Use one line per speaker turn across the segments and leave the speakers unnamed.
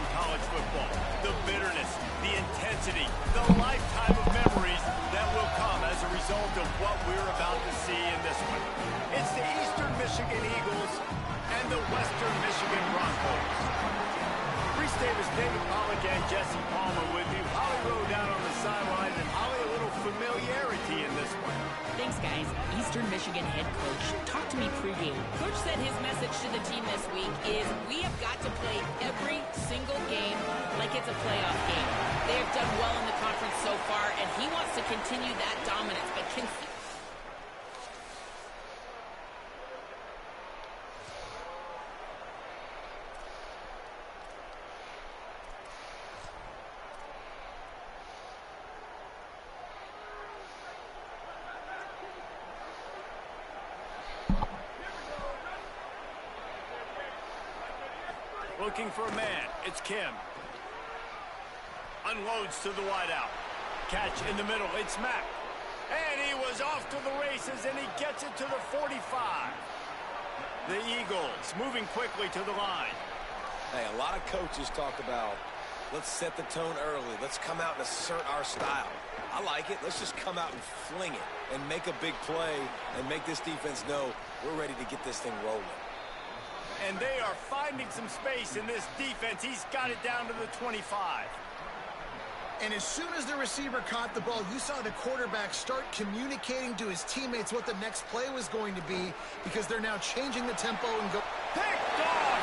in college football. The bitterness, the intensity, the lifetime of memories that will come as a result of what we're about to see in this one. It's the Eastern Michigan Eagles and the Western Michigan Broncos. Reese Davis, David Pollack, and Jesse Palmer with you. Holly Rowe down on the sideline, and Holly, a little familiarity in this one.
Thanks, guys. Eastern Michigan head coach talked to me pregame. Coach said his message to the team this week is we have got to play every single game like it's a playoff game. They have done well in the conference so far, and he wants to continue that dominance, but
looking for a man. It's Kim. Unloads to the wideout. Catch in the middle. It's Mack. And he was off to the races, and he gets it to the 45. The Eagles moving quickly to the line.
Hey, a lot of coaches talk about, let's set the tone early. Let's come out and assert our style. I like it. Let's just come out and fling it and make a big play and make this defense know we're ready to get this thing rolling.
And they are finding some space in this defense. He's got it down to the 25.
And as soon as the receiver caught the ball, you saw the quarterback start communicating to his teammates what the next play was going to be, because they're now changing the tempo and go.
Picked off!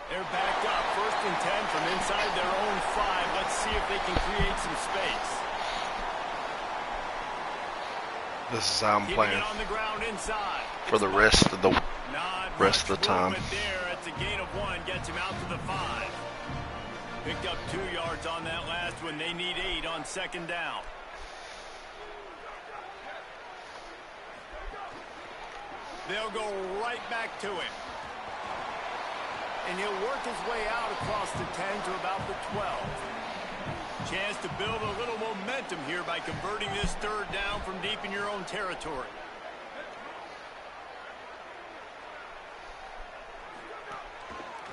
They're backed up. 1st and 10 from inside their own 5. Let's see if they can create some space.
This is how I'm playing
on the ground inside.
for the rest of the time.
There, it's a gain of 1, gets him out to the 5. Picked up 2 yards on that last one. They need 8 on 2nd down. They'll go right back to him. And he'll work his way out across the 10 to about the 12. Chance to build a little momentum here by converting this 3rd down from deep in your own territory.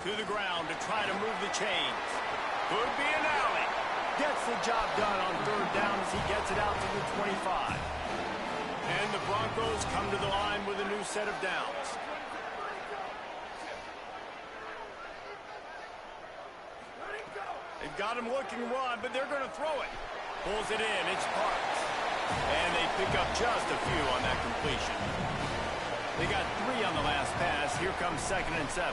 To the ground to try to move the chains. Could be an alley. Gets the job done on 3rd down as he gets it out to the 25. And the Broncos come to the line with a new set of downs. They've got him looking to run, but they're going to throw it. Pulls it in. It's Parks. And they pick up just a few on that completion. They got 3 on the last pass. Here comes 2nd and 7.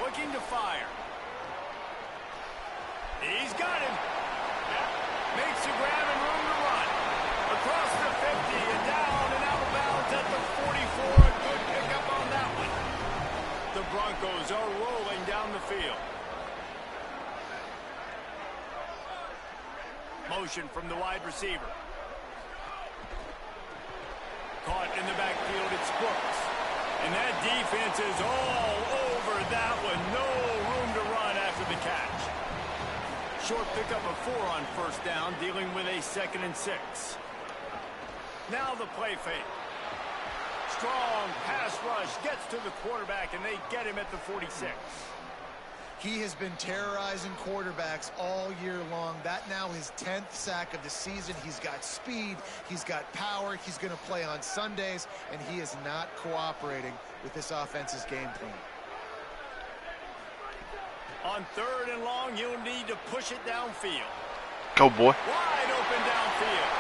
Looking to fire. He's got him. Makes a grab and room to run. Across the 50 and down and out of bounds at the 44. A good pickup on that one. The Broncos are rolling down the field. Motion from the wide receiver. Caught in the backfield, it's Brooks. And that defense is all over that one. No room to run after the catch. Short pickup of 4 on 1st down, dealing with a 2nd and 6. Now the play fake. Strong pass rush, gets to the quarterback, and they get him at the 46.
He has been terrorizing quarterbacks all year long. That now his 10th sack of the season. He's got speed. He's got power. He's going to play on Sundays, and he is not cooperating with this offense's game plan.
On 3rd and long, you'll need to push it downfield.
Go, boy.
Wide open downfield.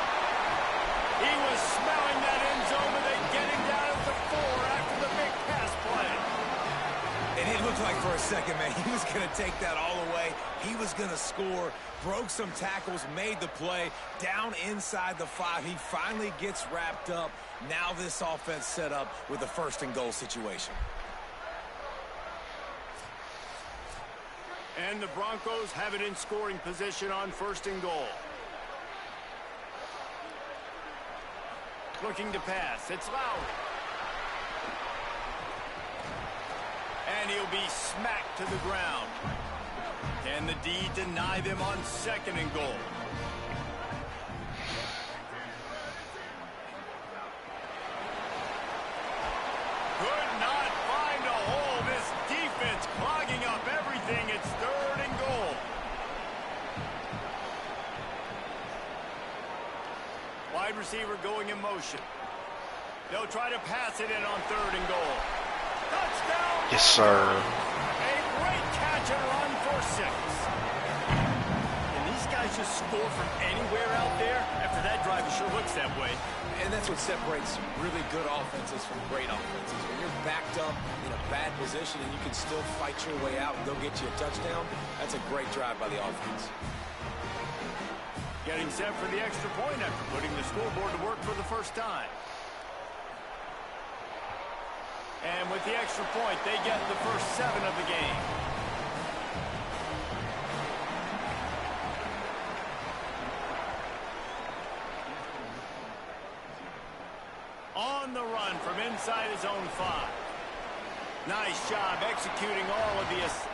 He was smelling that end zone, but they get him down at the 4 after the big pass play.
And it looked like for a second, man, he was going to take that all away. He was going to score, broke some tackles, made the play, down inside the 5. He finally gets wrapped up. Now this offense set up with a 1st and goal situation.
And the Broncos have it in scoring position on 1st and goal. Looking to pass. It's Lowry. And he'll be smacked to the ground. Can the D deny them on 2nd and goal? Could not find a hole. This defense clogging up everything. It's 3rd and goal. Wide receiver going in motion. They'll try to pass it in on 3rd and goal. Touchdown!
Yes, sir.
A great catch and run for 6. And these guys just score from anywhere out there. After that drive, it sure looks that way.
And that's what separates really good offenses from great offenses. When you're backed up in a bad position and you can still fight your way out and go get you a touchdown, that's a great drive by the offense.
Getting set for the extra point after putting the scoreboard to work for the first time. And with the extra point, they get the first 7 of the game. On the run from inside his own 5. Nice job executing all of the...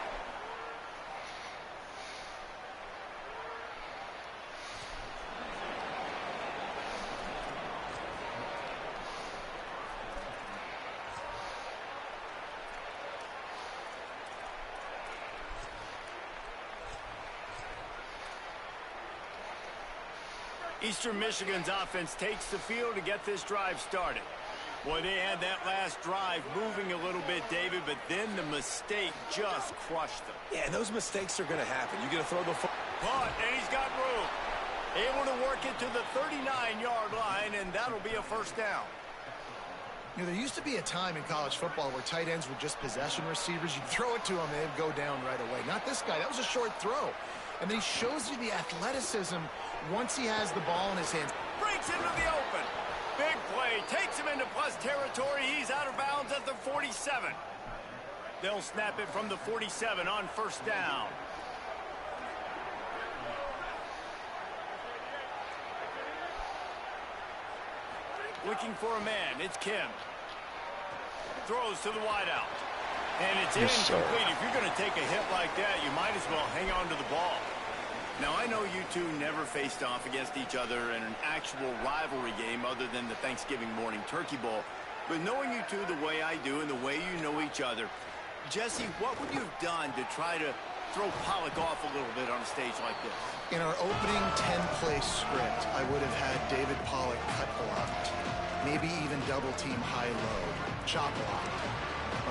Eastern Michigan's offense takes the field to get this drive started. Boy, they had that last drive moving a little bit, David, but then the mistake just crushed them.
Yeah, those mistakes are going to happen. You're going to throw the
But, and he's got room. Able to work it to the 39-yard line, and that'll be a first down.
You know, there used to be a time in college football where tight ends were just possession receivers. You'd throw it to them, and they'd go down right away. Not this guy. That was a short throw. And then he shows you the athleticism once he has the ball in his hands.
Breaks into the open. Big play. Takes him into plus territory. He's out of bounds at the 47. They'll snap it from the 47 on first down. Looking for a man. It's Kim. Throws to the wideout. And it's incomplete. If you're going to take a hit like that, you might as well hang on to the ball. Now, I know you two never faced off against each other in an actual rivalry game other than the Thanksgiving morning turkey bowl. But knowing you two the way I do and the way you know each other, Jesse, what would you have done to try to throw Pollock off a little bit on a stage like this?
In our opening 10-play script, I would have had David Pollock cut blocked, maybe even double-team high-low, chop blocked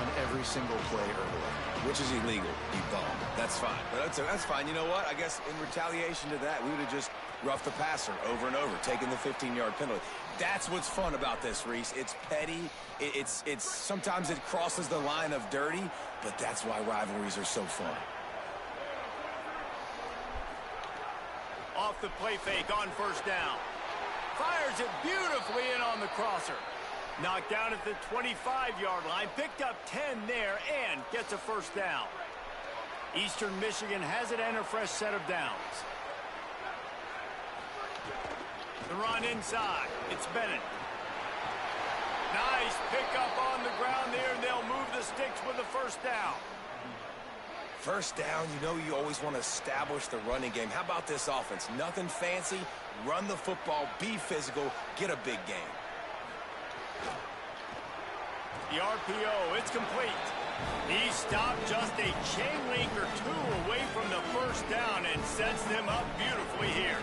on every single play early.
Which is illegal, you bum. That's fine. But that's fine. You know what? I guess in retaliation to that, we would have just roughed the passer over and over, taking the 15-yard penalty. That's what's fun about this, Reese. It's petty. It's sometimes it crosses the line of dirty, but that's why rivalries are so fun.
Off the play fake on first down. Fires it beautifully in on the crosser. Knocked down at the 25-yard line, picked up 10 there, and gets a first down. Eastern Michigan has it and a fresh set of downs. The run inside. It's Bennett. Nice pickup on the ground there, and they'll move the sticks with a first down.
First down, you know you always want to establish the running game. How about this offense? Nothing fancy. Run the football, be physical, get a big game.
The RPO, it's complete. He stopped just a chain link or two away from the first down and sets them up beautifully here.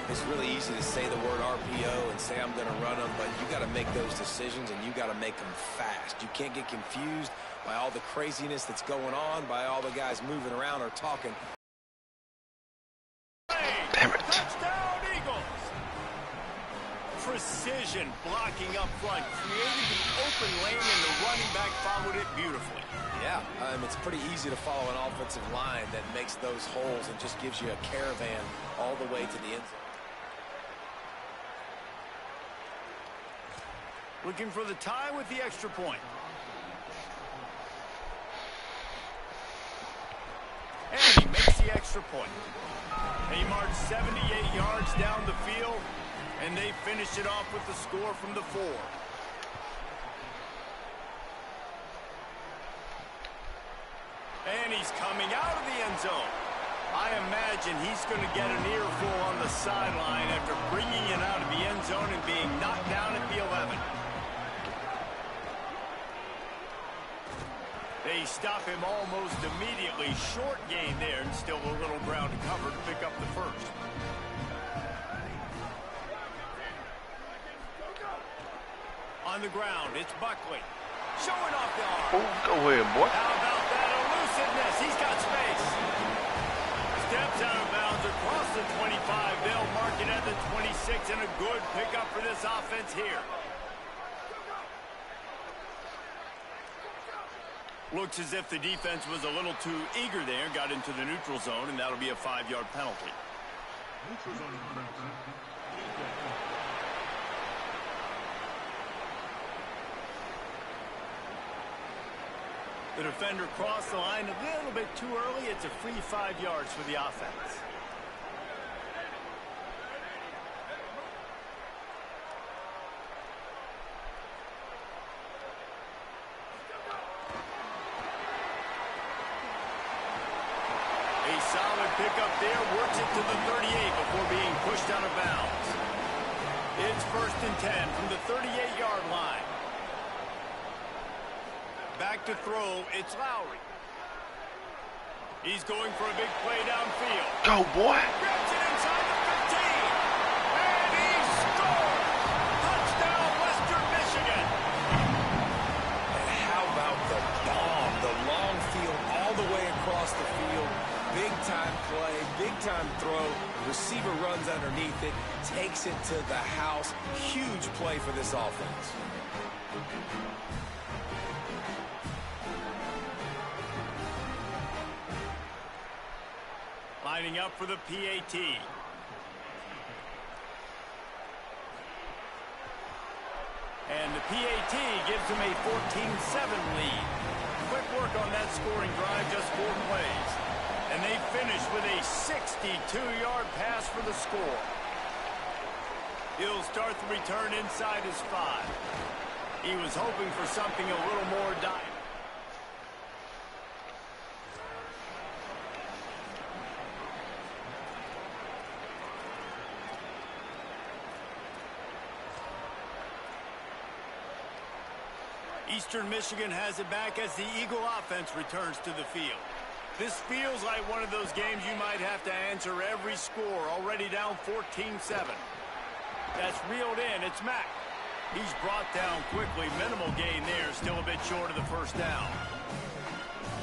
It's really easy to say the word RPO and say I'm going to run them, but you got to make those decisions and you got to make them fast. You can't get confused by all the craziness that's going on, by all the guys moving around or talking.
Damn it.
Touchdown, Eagles! Precision blocking up front, created the open lane, and the running back followed it beautifully.
Yeah, it's pretty easy to follow an offensive line that makes those holes and just gives you a caravan all the way to the end zone.
Looking for the tie with the extra point. And he makes the extra point. He marched 78 yards down the field, and they finished it off with the score from the 4. And he's coming out of the end zone. I imagine he's going to get an earful on the sideline after bringing it out of the end zone and being knocked down at the 11. They stop him almost immediately. Short gain there, and still a little ground to cover to pick up the first. On the ground, it's Buckley. Showing off the arm.
Oh, go ahead, boy.
How about that elusiveness? He's got space. Steps out of bounds across the 25. They'll mark it at the 26, and a good pickup for this offense here. Looks as if the defense was a little too eager there, got into the neutral zone, and that'll be a 5-yard penalty. The defender crossed the line a little bit too early. It's a free 5 yards for the offense. A solid pickup there, works it to the 38 before being pushed out of bounds. It's 1st and 10 from the 38-yard line. Back to throw, it's Lowry. He's going for a big play downfield.
Go, boy.
Grabs it inside the 15. And he scored! Touchdown, Western Michigan.
And how about the bomb? The long field all the way across the field. Big-time play, big-time throw. Receiver runs underneath it, takes it to the house. Huge play for this offense.
Lining up for the PAT. And the PAT gives them a 14-7 lead. Quick work on that scoring drive, just 4 plays. And they finish with a 62-yard pass for the score. He'll start the return inside his 5. He was hoping for something a little more dynamic. Eastern Michigan has it back as the Eagle offense returns to the field. This feels like one of those games you might have to answer every score, already down 14-7. That's reeled in. It's Mack. He's brought down quickly. Minimal gain there, still a bit short of the first down.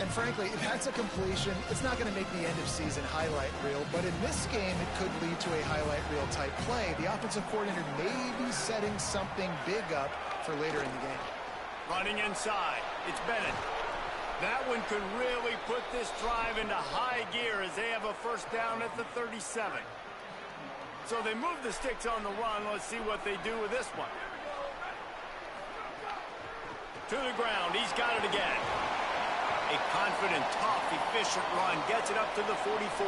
And frankly, if that's a completion, it's not going to make the end-of-season highlight reel. But in this game, it could lead to a highlight reel type play. The offensive coordinator may be setting something big up for later in the game.
Running inside, it's Bennett. That one could really put this drive into high gear as they have a first down at the 37. So they move the sticks on the run. Let's see what they do with this one. To the ground, he's got it again. A confident, tough, efficient run gets it up to the 44.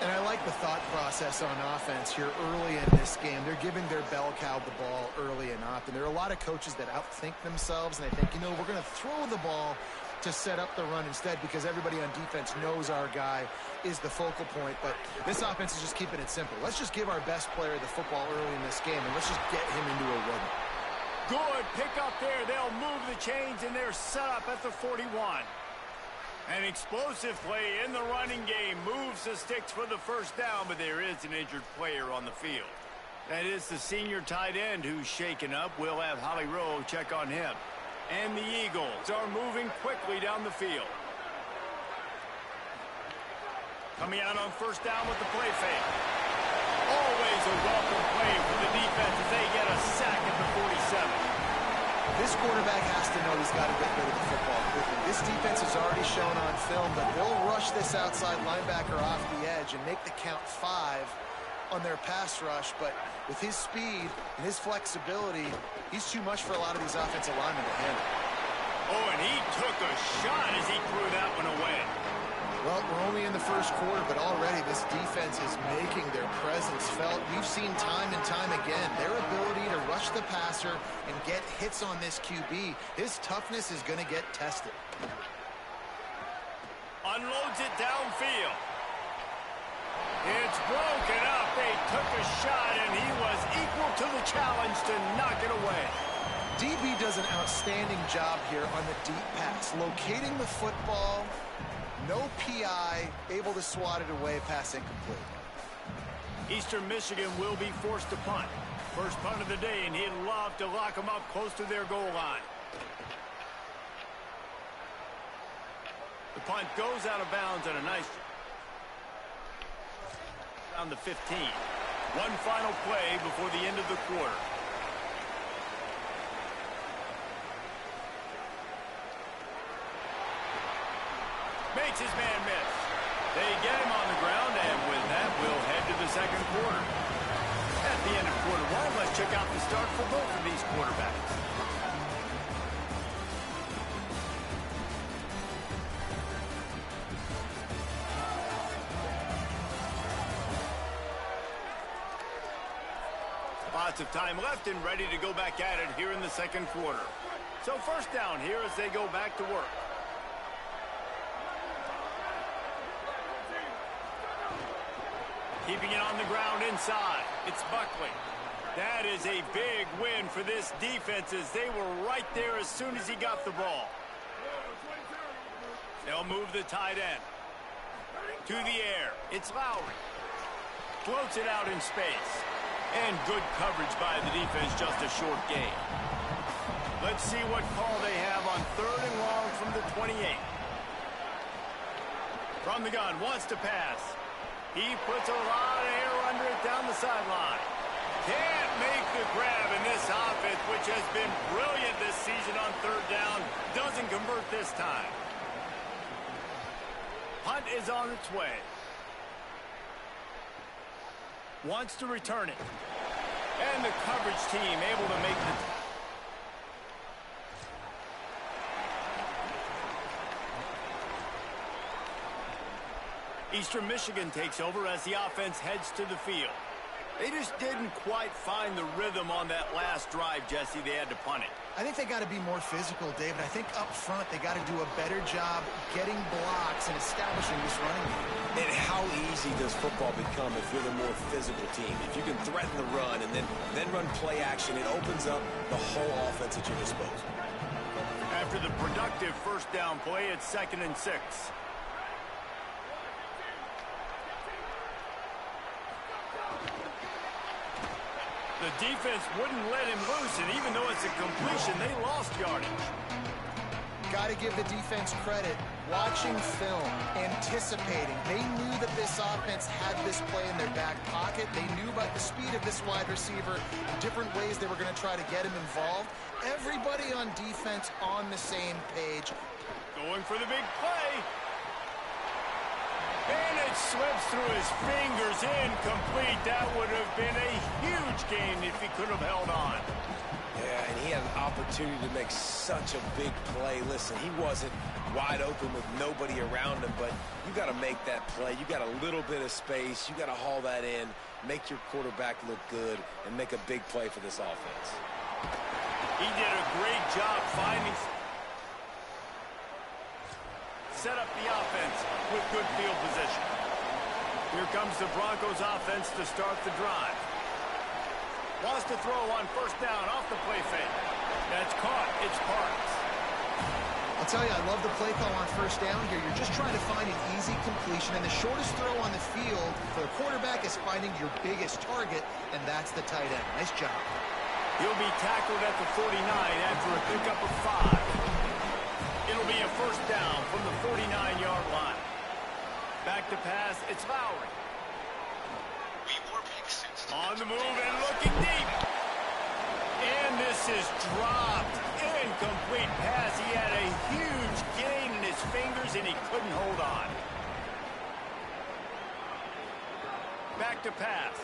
And I like the thought process on offense here early in this game. They're giving their bell cow the ball early and often. There are a lot of coaches that outthink themselves, and they think, you know, we're going to throw the ball to set up the run instead because everybody on defense knows our guy is the focal point. But this offense is just keeping it simple. Let's just give our best player the football early in this game, and let's just get him into a rhythm.
Good pick up there. They'll move the chains, and they're set up at the 41. An explosive play in the running game. Moves the sticks for the first down, but there is an injured player on the field. That is the senior tight end who's shaken up. We'll have Holly Rowe check on him. And the Eagles are moving quickly down the field. Coming out on first down with the play fake. Always a welcome play for the defense as they get a sack at the 47.
This quarterback has to know he's got to get rid of the football quickly. This defense has already shown on film that they'll rush this outside linebacker off the edge and make the count 5 on their pass rush. But with his speed and his flexibility, he's too much for a lot of these offensive linemen to handle.
Oh, and he took a shot as he threw that one away.
Well, we're only in the first quarter, but already this defense is making their presence felt. We've seen time and time again their ability to rush the passer and get hits on this QB. His toughness is going to get tested.
Unloads it downfield. It's broken up. They took a shot, and he was equal to the challenge to knock it away.
DB does an outstanding job here on the deep pass, locating the football. No PI, able to swat it away, pass incomplete.
Eastern Michigan will be forced to punt. First punt of the day, and he'd love to lock them up close to their goal line. The punt goes out of bounds on a nice on the 15. One final play before the end of the quarter. Makes his man miss. They get him on the ground, and with that, we'll head to the second quarter. At the end of quarter one, let's check out the start for both of these quarterbacks. Lots of time left and ready to go back at it here in the second quarter. So first down here as they go back to work. Keeping it on the ground inside. It's Buckley. That is a big win for this defense as they were right there as soon as he got the ball. They'll move the tight end. To the air. It's Lowry. Floats it out in space. And good coverage by the defense, just a short gain. Let's see what call they have on third and long from the 28. From the gun, wants to pass. He puts a lot of air under it down the sideline. Can't make the grab in this offense, which has been brilliant this season on third down. Doesn't convert this time. Punt is on its way. Wants to return it. And the coverage team able to make the... Eastern Michigan takes over as the offense heads to the field. They just didn't quite find the rhythm on that last drive, Jesse. They had to punt it.
I think they got to be more physical, David. I think up front they got to do a better job getting blocks and establishing this running game.
And how easy does football become if you're the more physical team? If you can threaten the run and then run play action, it opens up the whole offense at your disposal.
After the productive first down play, it's 2nd and 6. The defense wouldn't let him loose, and even though it's a completion, they lost yardage.
Got to give the defense credit. Watching film, anticipating. They knew that this offense had this play in their back pocket. They knew about the speed of this wide receiver and different ways they were going to try to get him involved. Everybody on defense on the same page.
Going for the big play. And it slips through his fingers, incomplete. That would have been a huge gain if he could have held on.
Yeah, and he had an opportunity to make such a big play. Listen, he wasn't wide open with nobody around him, but you got to make that play. You got a little bit of space. You got to haul that in, make your quarterback look good, and make a big play for this offense.
He did a great job finding... set up the offense with good field position. Here comes the Broncos offense to start the drive. Wants to throw on first down off the play fake. That's caught. It's Parks.
I'll tell you, I love the play call on first down here. You're just trying to find an easy completion, and the shortest throw on the field for the quarterback is finding your biggest target, and that's the tight end. Nice job.
He'll be tackled at the 49 after a pickup of 5. It'll be a first down from the 49-yard line. Back to pass, it's Lowry. On the move and looking deep. And this is dropped. Incomplete pass. He had a huge gain in his fingers and he couldn't hold on. Back to pass.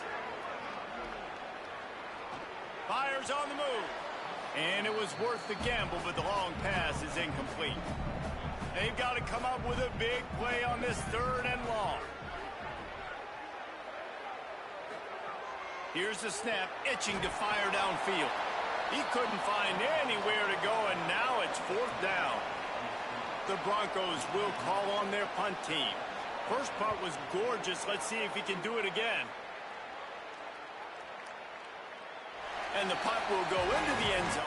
Fires on the move. And it was worth the gamble, but the long pass is incomplete. They've got to come up with a big play on this third and long. Here's the snap, itching to fire downfield. He couldn't find anywhere to go, and now it's fourth down. The Broncos will call on their punt team. First punt was gorgeous. Let's see if he can do it again. And the punt will go into the end zone.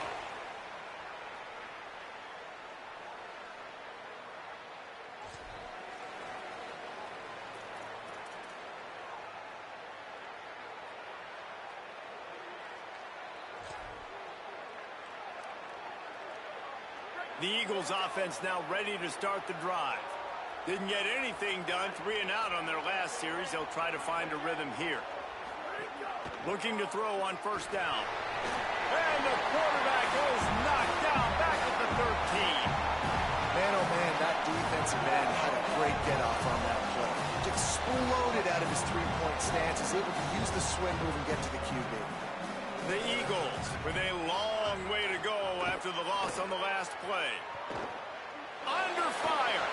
The Eagles offense now ready to start the drive. Didn't get anything done, 3 and out on their last series. They'll try to find a rhythm here. Looking to throw on first down. And the quarterback is knocked down back at the 13.
Man, oh man, that defensive end had a great get-off on that play. Exploded out of his three-point stance. Is able to use the swim move and get to the QB.
The Eagles with a long way to go after the loss on the last play. Under fire.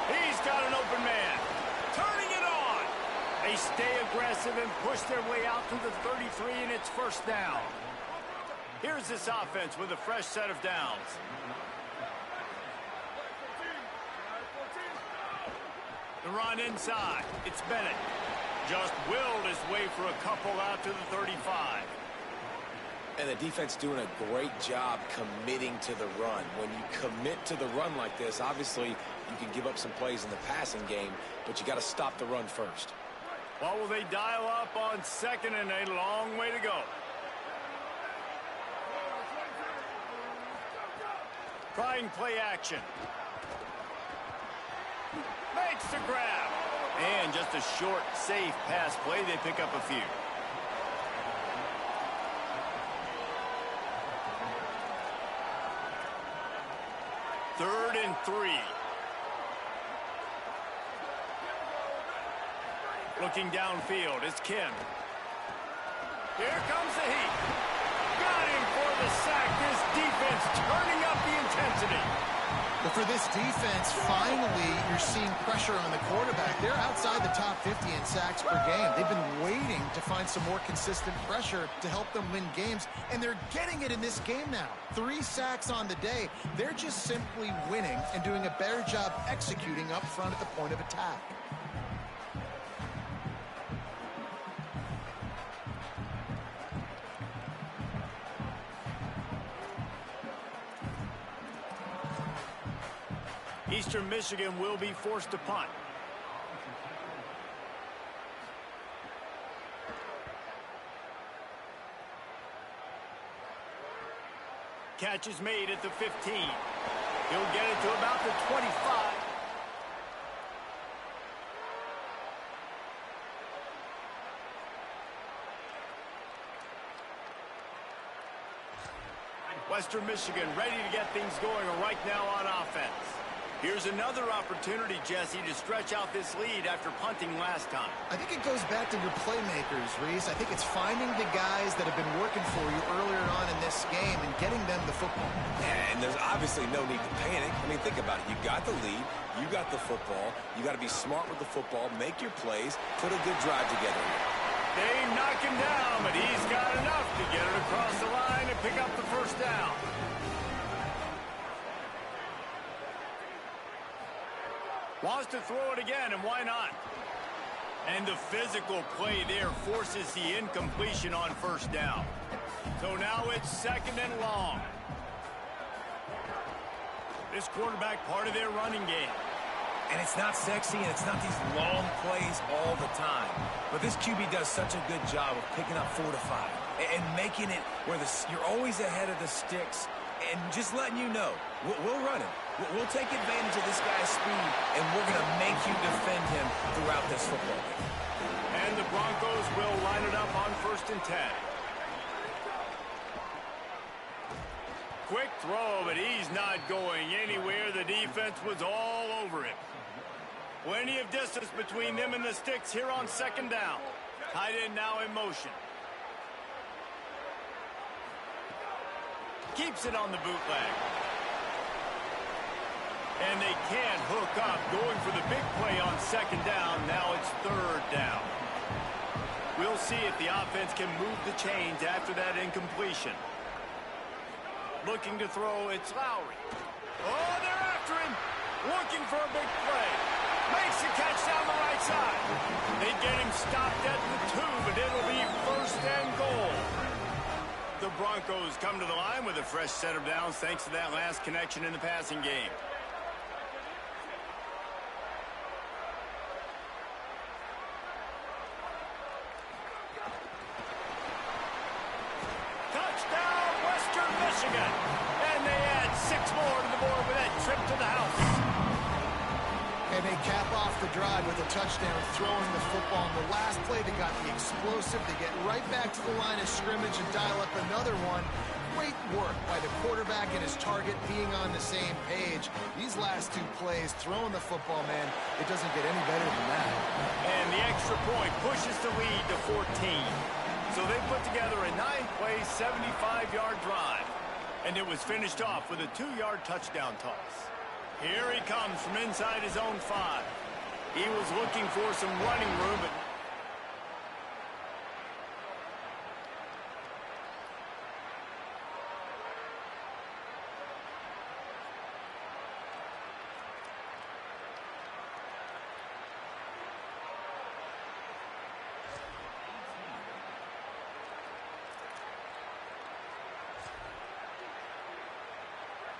He's got an open man. Turning it on. They stay aggressive and push their way out to the 33, and it's first down. Here's this offense with a fresh set of downs. The run inside. It's Bennett. Just willed his way for a couple out to the 35.
And the defense doing a great job committing to the run. When you commit to the run like this, obviously you can give up some plays in the passing game, but you got to stop the run first.
What will they dial up on second and a long way to go? Trying play action. Makes the grab. And just a short, safe pass play. They pick up a few. Third and 3. Looking downfield, it's Kim. Here comes the heat. Got him for the sack. This defense turning up the intensity.
But for this defense, finally, you're seeing pressure on the quarterback. They're outside the top 50 in sacks per game. They've been waiting to find some more consistent pressure to help them win games, and they're getting it in this game now. 3 sacks on the day. They're just simply winning and doing a better job executing up front at the point of attack.
Eastern Michigan will be forced to punt. Catch is made at the 15. He'll get it to about the 25. Western Michigan ready to get things going right now on offense. Here's another opportunity, Jesse, to stretch out this lead after punting last time.
I think it goes back to your playmakers, Reese. I think it's finding the guys that have been working for you earlier on in this game and getting them the football.
And there's obviously no need to panic. I mean, think about it. You got the lead. You got the football. You got to be smart with the football. Make your plays. Put a good drive together.
They knock him down, but he's got enough to get it across the line and pick up the first down. Wants to throw it again, and why not? And the physical play there forces the incompletion on first down. So now it's second and long. This quarterback part of their running game.
And it's not sexy, and it's not these long plays all the time. But this QB does such a good job of picking up 4 to 5 and making it where you're always ahead of the sticks and just letting you know, we'll run him. We'll take advantage of this guy's speed, and we're going to make you defend him throughout this football game.
And the Broncos will line it up on first and 10. Quick throw, but he's not going anywhere. The defense was all over him. Plenty of distance between them and the sticks here on second down. Tight end now in motion. Keeps it on the bootleg. And they can't hook up, going for the big play on second down. Now it's third down. We'll see if the offense can move the chains after that incompletion. Looking to throw, it's Lowry. Oh, they're after after him, looking for a big play. Makes the catch down the right side. They get him stopped at the 2, but it'll be first and goal. The Broncos come to the line with a fresh set of downs thanks to that last connection in the passing game. Touchdown, Western Michigan. And they add 6 more to the board with that trip to the house.
And they cap off the drive with a touchdown, throwing the football. On the last play, they got the explosive. They get right back to the line of scrimmage and dial up another one. Great work by the quarterback and his target being on the same page. These last 2 plays, throwing the football, man, it doesn't get any better than that.
And the extra point pushes the lead to 14. So they put together a 9-play, 75-yard drive. And it was finished off with a 2-yard touchdown toss. Here he comes from inside his own 5. He was looking for some running room, but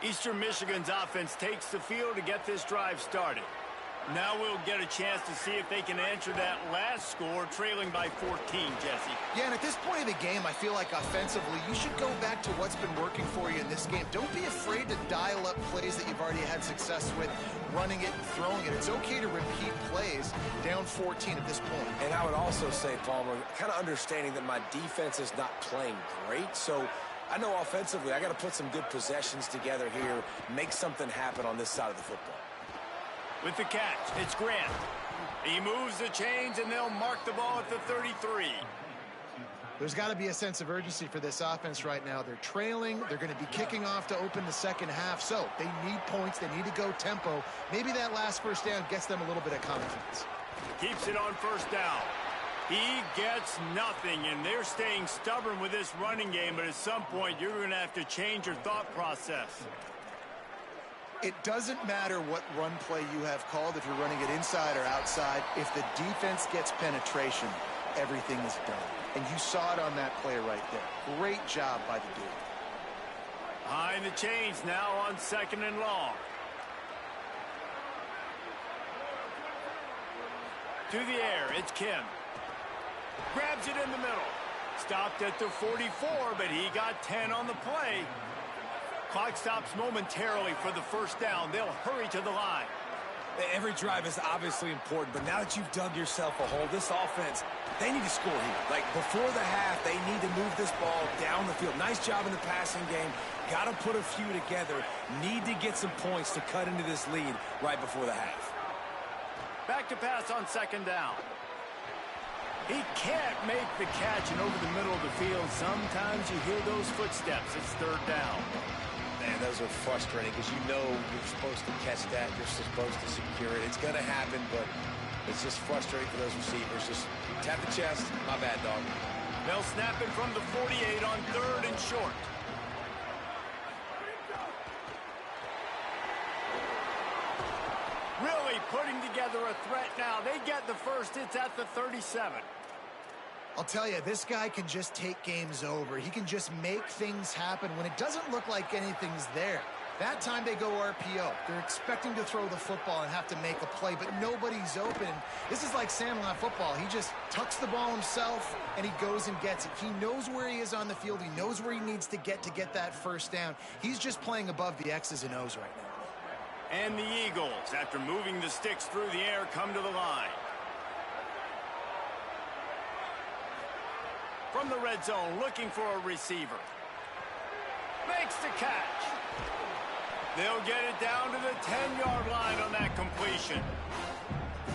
Eastern Michigan's offense takes the field to get this drive started. Now we'll get a chance to see if they can answer that last score, trailing by 14, Jesse.
Yeah, and at this point of the game, I feel like offensively, you should go back to what's been working for you in this game. Don't be afraid to dial up plays that you've already had success with, running it and throwing it. It's okay to repeat plays down 14 at this point.
And I would also say, Palmer, kind of understanding that my defense is not playing great, so I know offensively I got to put some good possessions together here, make something happen on this side of the football.
With the catch, it's Grant. He moves the chains, and they'll mark the ball at the 33.
There's got to be a sense of urgency for this offense right now. They're trailing. They're going to be kicking off to open the second half, so they need points. They need to go tempo. Maybe that last first down gets them a little bit of confidence.
Keeps it on first down. He gets nothing, and they're staying stubborn with this running game, but at some point you're going to have to change your thought process.
It doesn't matter what run play you have called, if you're running it inside or outside. If the defense gets penetration, everything is done. And you saw it on that play right there. Great job by the dude.
Behind the chains now on 2nd and long. To the air, it's Kim. Grabs it in the middle. Stopped at the 44, but he got 10 on the play. Clock stops momentarily for the first down. They'll hurry to the line.
Every drive is obviously important, but now that you've dug yourself a hole, this offense, they need to score here. Like, before the half, they need to move this ball down the field. Nice job in the passing game. Got to put a few together. Need to get some points to cut into this lead right before the half.
Back to pass on 2nd down. He can't make the catch, and over the middle of the field, sometimes you hear those footsteps. It's 3rd down.
Man, those are frustrating because you know you're supposed to catch that. You're supposed to secure it. It's going to happen, but it's just frustrating for those receivers. Just tap the chest. My bad, dog.
They'll snap it from the 48 on 3rd and short. Really putting together a threat now. They get the first. It's at the 37.
I'll tell you, this guy can just take games over. He can just make things happen when it doesn't look like anything's there. That time they go RPO. They're expecting to throw the football and have to make a play, but nobody's open. This is like Sandlot football. He just tucks the ball himself, and he goes and gets it. He knows where he is on the field. He knows where he needs to get that first down. He's just playing above the X's and O's right now.
And the Eagles, after moving the sticks through the air, come to the line. From the red zone, looking for a receiver. Makes the catch. They'll get it down to the 10-yard line on that completion.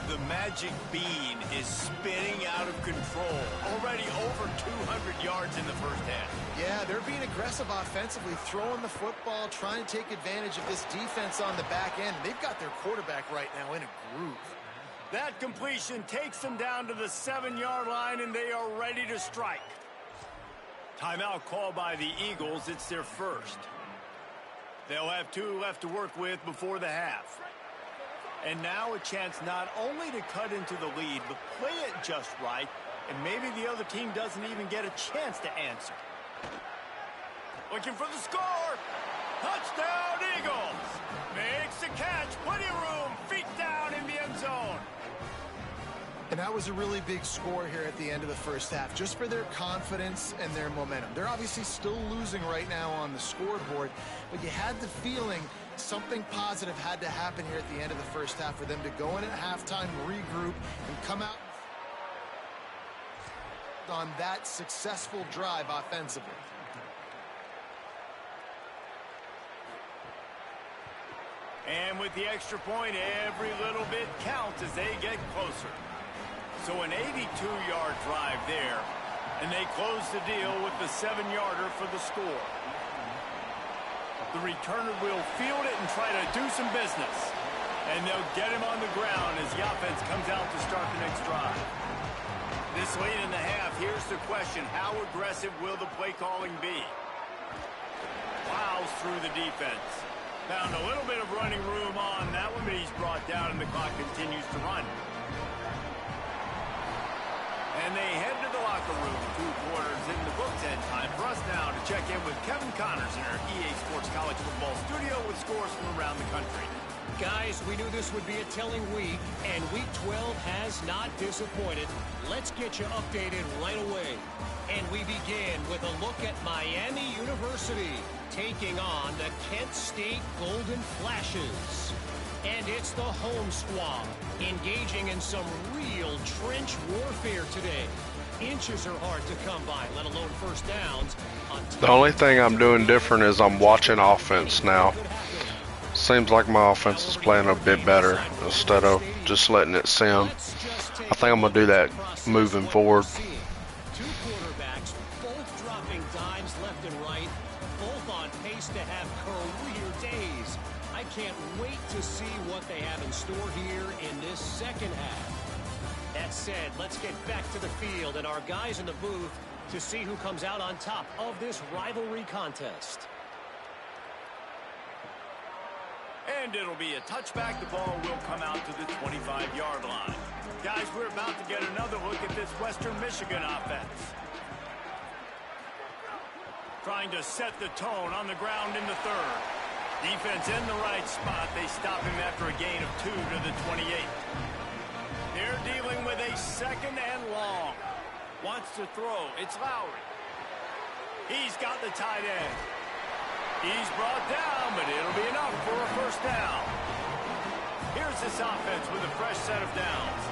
The magic bean is spinning out of control. Already over 200 yards in the first half.
Yeah, they're being aggressive offensively, throwing the football, trying to take advantage of this defense on the back end. They've got their quarterback right now in a groove.
That completion takes them down to the 7-yard line, and they are ready to strike. Timeout called by the Eagles. It's their first. They'll have 2 left to work with before the half. And now a chance not only to cut into the lead, but play it just right, and maybe the other team doesn't even get a chance to answer. Looking for the score. Touchdown, Eagles. Makes the catch. Plenty of room. Feet down in the end zone.
And that was a really big score here at the end of the first half, just for their confidence and their momentum. They're obviously still losing right now on the scoreboard, but you had the feeling something positive had to happen here at the end of the first half for them to go in at halftime, regroup, and come out on that successful drive offensively.
And with the extra point, every little bit counts as they get closer. So an 82-yard drive there, and they close the deal with the 7-yarder for the score. The returner will field it and try to do some business. And they'll get him on the ground as the offense comes out to start the next drive. This late in the half, here's the question: how aggressive will the play calling be? Plows through the defense. Found a little bit of running room on that one, but he's brought down and the clock continues to run. And they head to the locker room. 2 quarters in the books, and time for us now to check in with Kevin Connors in our EA Sports College Football studio with scores from around the country.
Guys, we knew this would be a telling week, and Week 12 has not disappointed. Let's get you updated right away. And we begin with a look at Miami University taking on the Kent State Golden Flashes. And it's the home squad engaging in some real trench warfare today. Inches are hard to come by, let alone first downs.
The only thing I'm doing different is I'm watching offense now. Seems like my offense is playing a bit better instead of just letting it sim. I think I'm going to do that moving forward.
2 quarterbacks, both dropping dimes left and right, both on pace to have career days. I can't wait to see what they have in store here in this second half. That said, let's get back to the field and our guys in the booth to see who comes out on top of this rivalry contest.
And it'll be a touchback. The ball will come out to the 25-yard line. Guys, we're about to get another look at this Western Michigan offense. Trying to set the tone on the ground in the third. Defense in the right spot. They stop him after a gain of 2 to the 28. They're dealing with a second and long. Wants to throw. It's Lowry. He's got the tight end. He's brought down, but it'll be enough for a first down. Here's this offense with a fresh set of downs.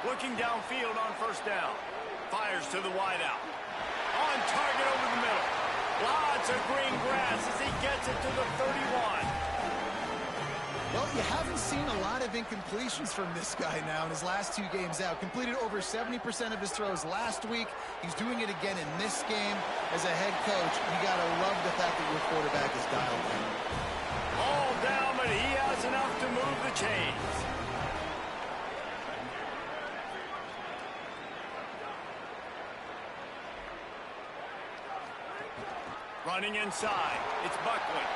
Looking downfield on first down. Fires to the wideout. On target over the middle. Lots of green grass as he gets it to the 31.
Well, you haven't seen a lot of incompletions from this guy now in his last 2 games out. Completed over 70% of his throws last week. He's doing it again in this game. As a head coach, you got to love the fact that your quarterback is dialed in.
All down, but he has enough to move the chains. Running inside, it's Buckley.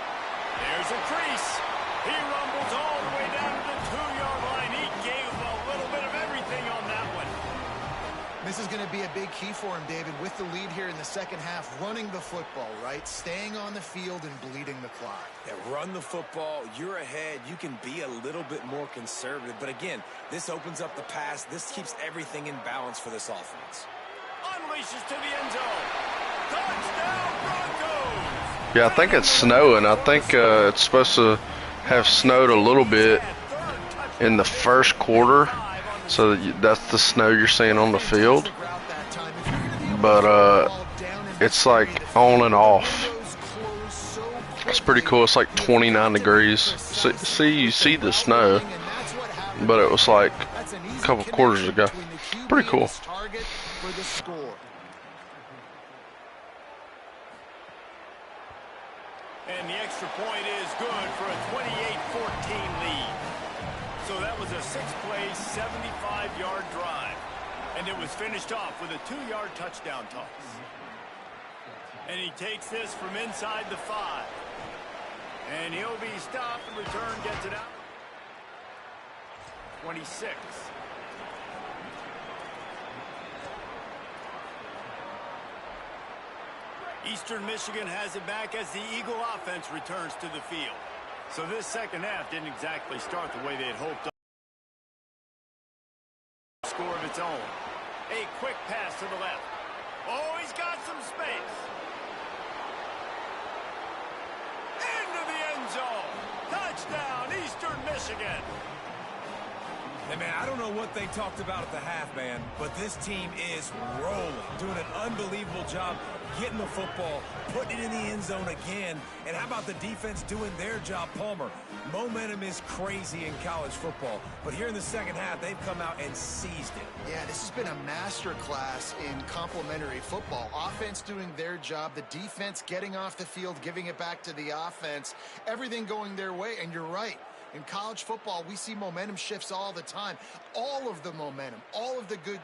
There's a crease. He rumbles all the way down to the 2-yard line. He gave a little bit of everything on that one.
This is going to be a big key for him, David, with the lead here in the second half, running the football, right? Staying on the field and bleeding the clock.
Yeah, run the football. You're ahead. You can be a little bit more conservative. But again, this opens up the pass. This keeps everything in balance for this offense.
Unleashes to the end zone. Touchdown, Broncos!
Yeah, I think it's snowing. I think it's supposed to have snowed a little bit in the first quarter. So that's the snow you're seeing on the field. But it's like on and off. It's pretty cool. It's like 29 degrees. You see the snow, but it was like a couple quarters ago. Pretty cool.
And the extra point is good for a 28-14 lead. So that was a 6-play, 75-yard drive. And it was finished off with a 2-yard touchdown toss. And he takes this from inside the 5. And he'll be stopped, and return gets it out. 26. Eastern Michigan has it back as the Eagle offense returns to the field. So this second half didn't exactly start the way they had hoped. Score of its own. A quick pass to the left. Oh, he's got some space. Into the end zone. Touchdown, Eastern Michigan.
Hey, man, I don't know what they talked about at the half, man, but this team is rolling, doing an unbelievable job getting the football, putting it in the end zone again. And how about the defense doing their job, Palmer? Momentum is crazy in college football, but here in the second half, they've come out and seized it.
Yeah, this has been a master class in complementary football. Offense doing their job, the defense getting off the field, giving it back to the offense, everything going their way, and you're right. In college football, we see momentum shifts all the time. All of the momentum, all of the good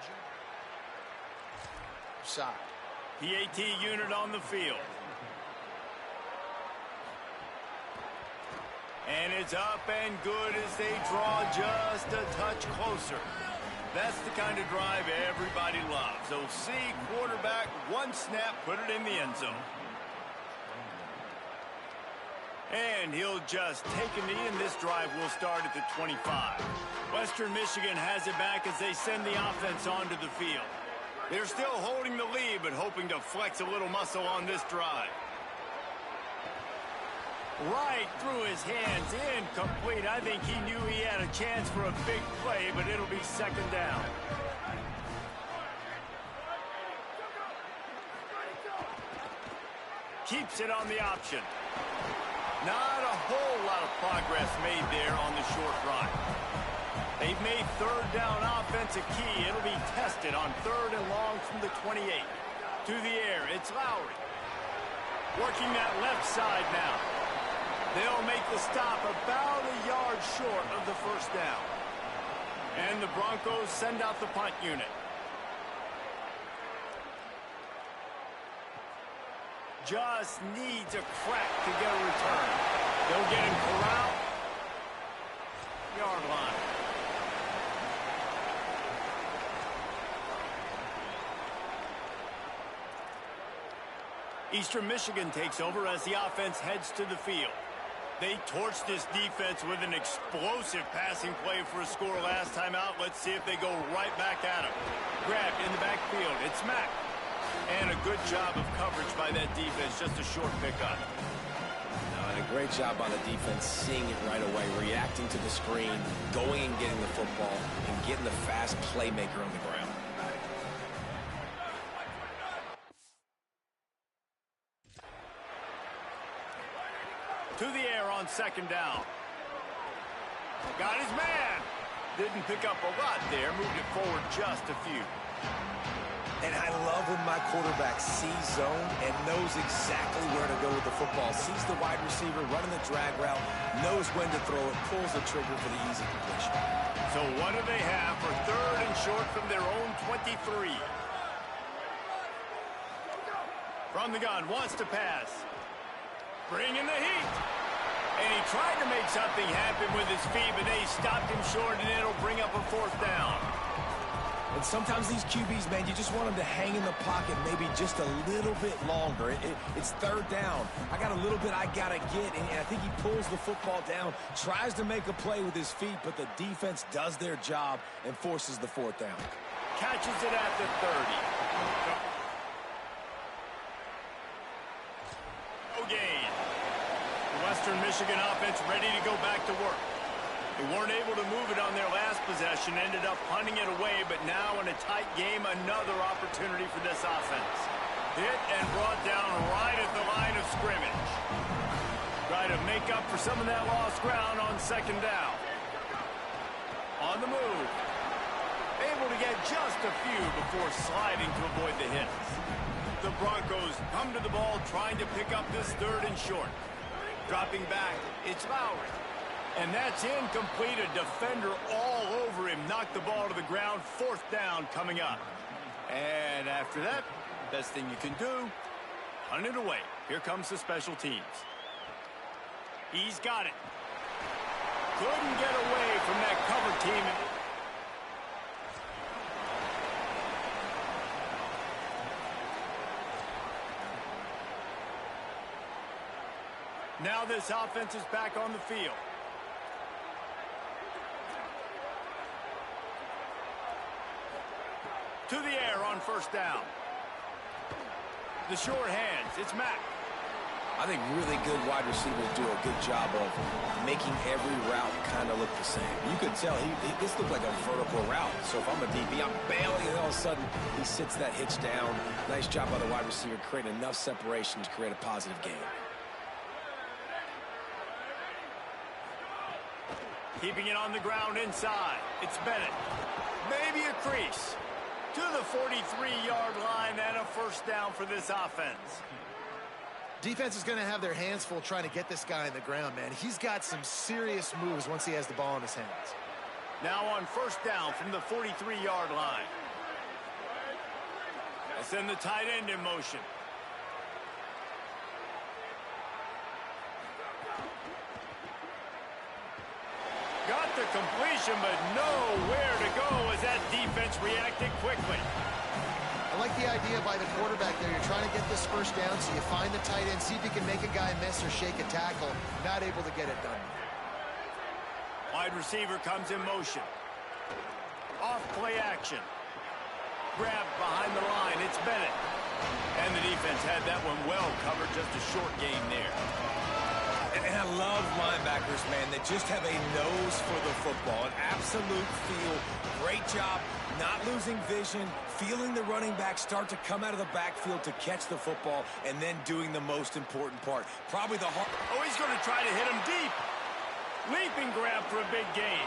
shot.
PAT unit on the field. And it's up and good as they draw just a touch closer. That's the kind of drive everybody loves. So see quarterback, one snap, put it in the end zone. And he'll just take a knee, and this drive will start at the 25. Western Michigan has it back as they send the offense onto the field. They're still holding the lead, but hoping to flex a little muscle on this drive. Right through his hands, incomplete. I think he knew he had a chance for a big play, but it'll be second down. Keeps it on the option. Not a whole lot of progress made there on the short run. They've made third down offense a key. It'll be tested on third and long from the 28. To the air, it's Lowry. Working that left side now. They'll make the stop about a yard short of the first down. And the Broncos send out the punt unit. Just needs a crack to get a return. They'll get him corralled. Yard line. Eastern Michigan takes over as the offense heads to the field. They torched this defense with an explosive passing play for a score last time out. Let's see if they go right back at him. Grabbed in the backfield. It's Mack. And a good job of coverage by that defense. Just a short pickup.
And a great job by the defense seeing it right away, reacting to the screen, going and getting the football, and getting the fast playmaker on the ground.
To the air on second down. Got his man. Didn't pick up a lot there. Moved it forward just a few.
And I love when my quarterback sees zone and knows exactly where to go with the football. Sees the wide receiver running the drag route, knows when to throw it, pulls the trigger for the easy completion.
So what do they have for third and short from their own 23? From the gun, wants to pass. Bringing the heat. And he tried to make something happen with his feet, but they stopped him short, and it'll bring up a fourth down.
And sometimes these QBs, man, you just want them to hang in the pocket maybe just a little bit longer. It's third down. I got a little bit I got to get, and I think he pulls the football down, tries to make a play with his feet, but the defense does their job and forces the fourth down.
Catches it at the 30. No gain. The Western Michigan offense ready to go back to work. They weren't able to move it on their last possession, ended up punting it away, but now in a tight game, another opportunity for this offense. Hit and brought down right at the line of scrimmage. Try to make up for some of that lost ground on second down. On the move. Able to get just a few before sliding to avoid the hits. The Broncos come to the ball trying to pick up this third and short. Dropping back, it's Lowry. And that's incomplete. A defender all over him. Knocked the ball to the ground. Fourth down coming up. And after that, best thing you can do, punt it away. Here comes the special teams. He's got it. Couldn't get away from that cover team. Now this offense is back on the field. To the air on first down. The short hands. It's Mack.
I think really good wide receivers do a good job of making every route kind of look the same. You could tell this looked like a vertical route. So if I'm a DB, I'm bailing, and all of a sudden he sits that hitch down. Nice job by the wide receiver, creating enough separation to create a positive gain.
Keeping it on the ground inside. It's Bennett. Maybe a crease. To the 43-yard line and a first down for this offense.
Defense is going to have their hands full trying to get this guy on the ground, man. He's got some serious moves once he has the ball in his hands.
Now on first down from the 43-yard line. They'll send the tight end in motion. Got the completion, but nowhere to go as that defense reacted quickly.
I like the idea by the quarterback there. You're trying to get this first down, so you find the tight end, see if you can make a guy miss or shake a tackle. Not able to get it done.
Wide receiver comes in motion. Off play action. Grabbed behind the line. It's Bennett. And the defense had that one well covered. Just a short gain there.
And I love linebackers, man, that just have a nose for the football, an absolute feel. Great job not losing vision, feeling the running back start to come out of the backfield to catch the football, and then doing the most important part. Probably the hard...
Oh, he's going to try to hit him deep. Leaping grab for a big gain.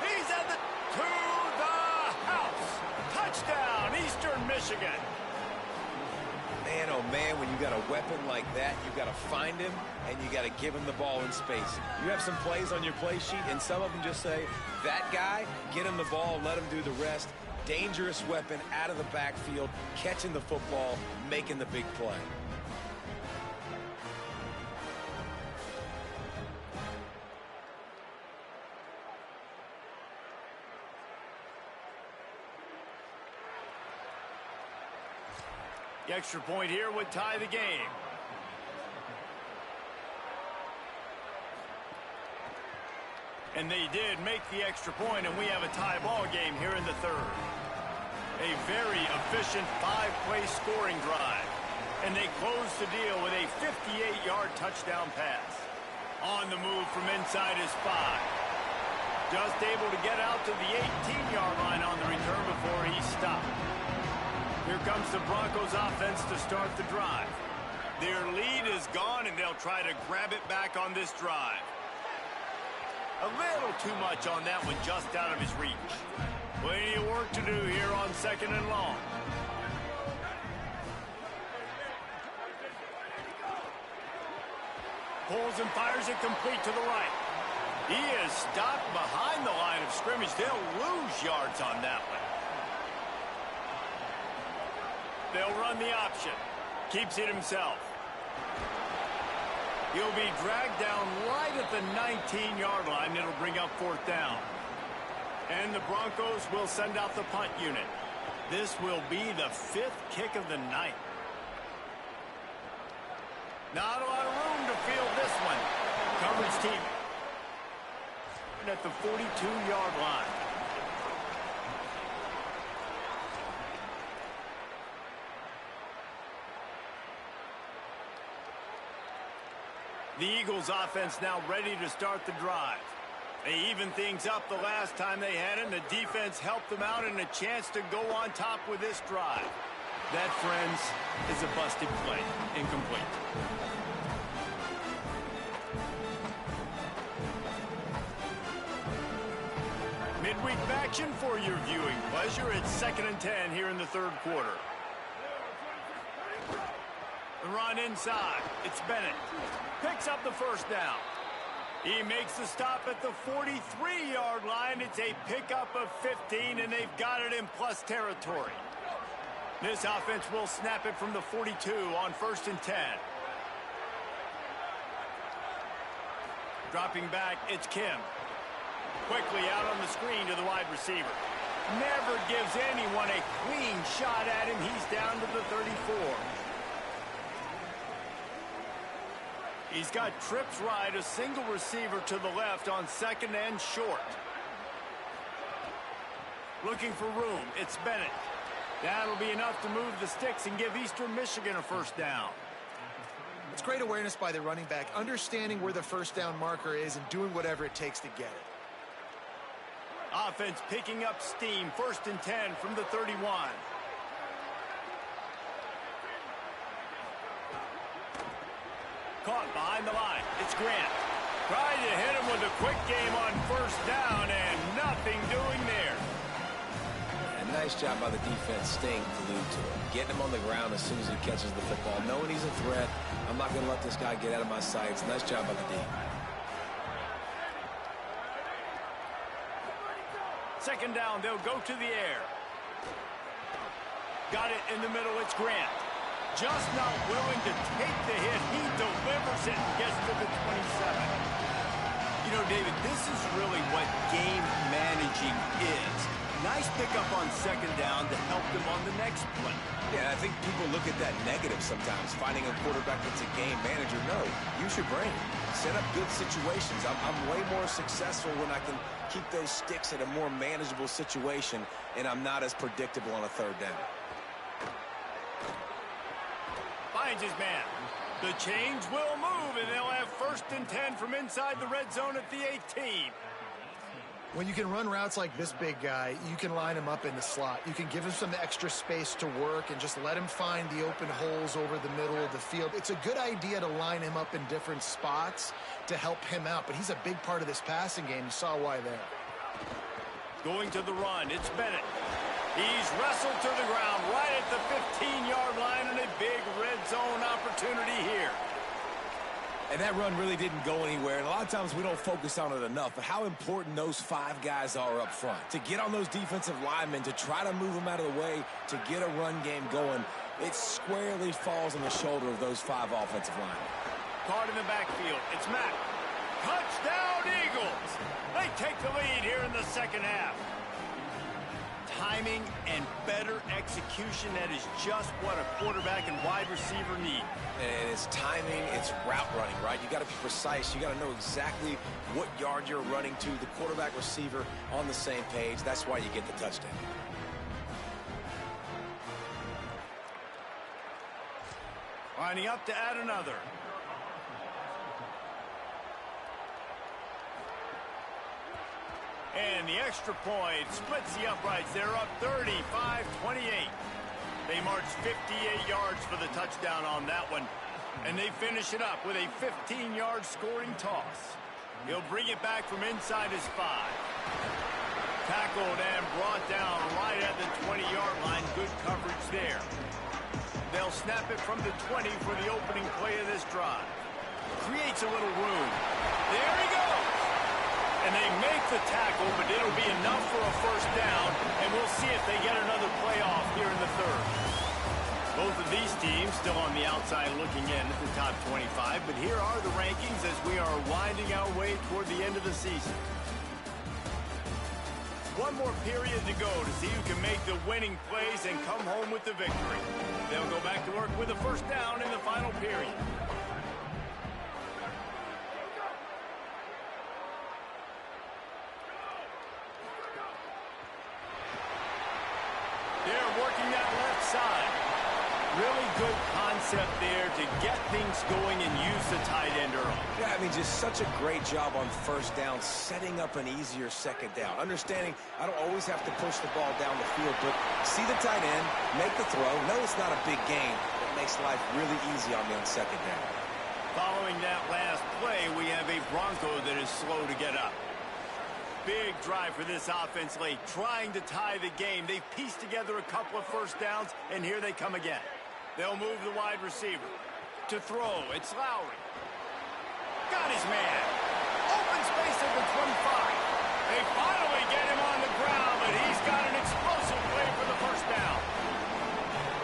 He's at the... to the house. Touchdown, Eastern Michigan.
Man, oh man, when you got a weapon like that, you got to find him, and you got to give him the ball in space. You have some plays on your play sheet, and some of them just say, that guy, get him the ball, let him do the rest. Dangerous weapon out of the backfield, catching the football, making the big play.
The extra point here would tie the game. And they did make the extra point, and we have a tie ball game here in the third. A very efficient five-play scoring drive. And they close the deal with a 58-yard touchdown pass. On the move from inside his 5. Just able to get out to the 18-yard line on the return before he stopped. Here comes the Broncos offense to start the drive. Their lead is gone, and they'll try to grab it back on this drive. A little too much on that one, just out of his reach. Plenty of work to do here on second and long. Pulls and fires it complete to the right. He is stopped behind the line of scrimmage. They'll lose yards on that one. They'll run the option. Keeps it himself. He'll be dragged down right at the 19-yard line. It'll bring up fourth down. And the Broncos will send out the punt unit. This will be the 5th kick of the night. Not a lot of room to field this one. Coverage team at the 42-yard line. The Eagles offense now ready to start the drive. They evened things up the last time they had it, and the defense helped them out and a chance to go on top with this drive. That, friends, is a busted play. Incomplete. Midweek action for your viewing pleasure. It's 2nd and 10 here in the third quarter. The run inside. It's Bennett. Picks up the first down. He makes the stop at the 43-yard line. It's a pickup of 15, and they've got it in plus territory. This offense will snap it from the 42 on 1st and 10. Dropping back, it's Kim. Quickly out on the screen to the wide receiver. Never gives anyone a clean shot at him. He's down to the 34. He's got trips right, a single receiver to the left on second and short. Looking for room, it's Bennett. That'll be enough to move the sticks and give Eastern Michigan a first down.
It's great awareness by the running back, understanding where the first down marker is and doing whatever it takes to get it.
Offense picking up steam, 1st and 10 from the 31. Caught behind the line, it's Grant. Tried to hit him with a quick game on 1st down and nothing doing there.
And nice job by the defense staying glued to him. Getting him on the ground as soon as he catches the football. Knowing he's a threat, I'm not going to let this guy get out of my sights. Nice job by the D.
Second down, they'll go to the air. Got it in the middle, it's Grant. Just not willing to take the hit. He delivers it and gets to the 27. You know, David, this is really what game managing is. Nice pickup on second down to help them on the next play.
Yeah, I think people look at that negative sometimes, finding a quarterback that's a game manager. No, use your brain. Set up good situations. I'm way more successful when I can keep those sticks at a more manageable situation, and I'm not as predictable on a third down.
Finds his man. The chains will move, and they'll have 1st and 10 from inside the red zone at the 18.
When you can run routes like this big guy, you can line him up in the slot. You can give him some extra space to work and just let him find the open holes over the middle of the field. It's a good idea to line him up in different spots to help him out, but he's a big part of this passing game. You saw why there.
Going to the run, it's Bennett. He's wrestled to the ground right at the 15-yard line, and a big red zone opportunity here.
And that run really didn't go anywhere, and a lot of times we don't focus on it enough, but how important those 5 guys are up front. To get on those defensive linemen, to try to move them out of the way, to get a run game going, it squarely falls on the shoulder of those 5 offensive linemen.
Caught in the backfield, it's Mack. Touchdown, Eagles! They take the lead here in the second half. Timing and better execution, that is just what a quarterback and wide receiver need.
And it's timing, it's route running, right? You got to be precise. You got to know exactly what yard you're running to. The quarterback, receiver on the same page. That's why you get the touchdown.
Lining up to add another. And the extra point splits the uprights. They're up 35-28. They march 58 yards for the touchdown on that one. And they finish it up with a 15-yard scoring toss. He'll bring it back from inside his 5. Tackled and brought down right at the 20-yard line. Good coverage there. They'll snap it from the 20 for the opening play of this drive. Creates a little room. There he goes. And they make the tackle, but it'll be enough for a first down, and we'll see if they get another playoff here in the third. Both of these teams still on the outside looking in at the top 25, but here are the rankings as we are winding our way toward the end of the season. One more period to go to see who can make the winning plays and come home with the victory. They'll go back to work with a first down in the final period. They're working that left side. Really good concept there to get things going and use the tight end early.
Yeah, I mean, just such a great job on first down, setting up an easier second down. Understanding I don't always have to push the ball down the field, but see the tight end, make the throw. No, it's not a big gain. It makes life really easy on me on second down.
Following that last play, we have a Bronco that is slow to get up. Big drive for this offense late, trying to tie the game. They've pieced together a couple of first downs, and here they come again. They'll move the wide receiver. To throw, it's Lowry. Got his man. Open space at the 25. They finally get him on the ground, but he's got an explosive play for the first down.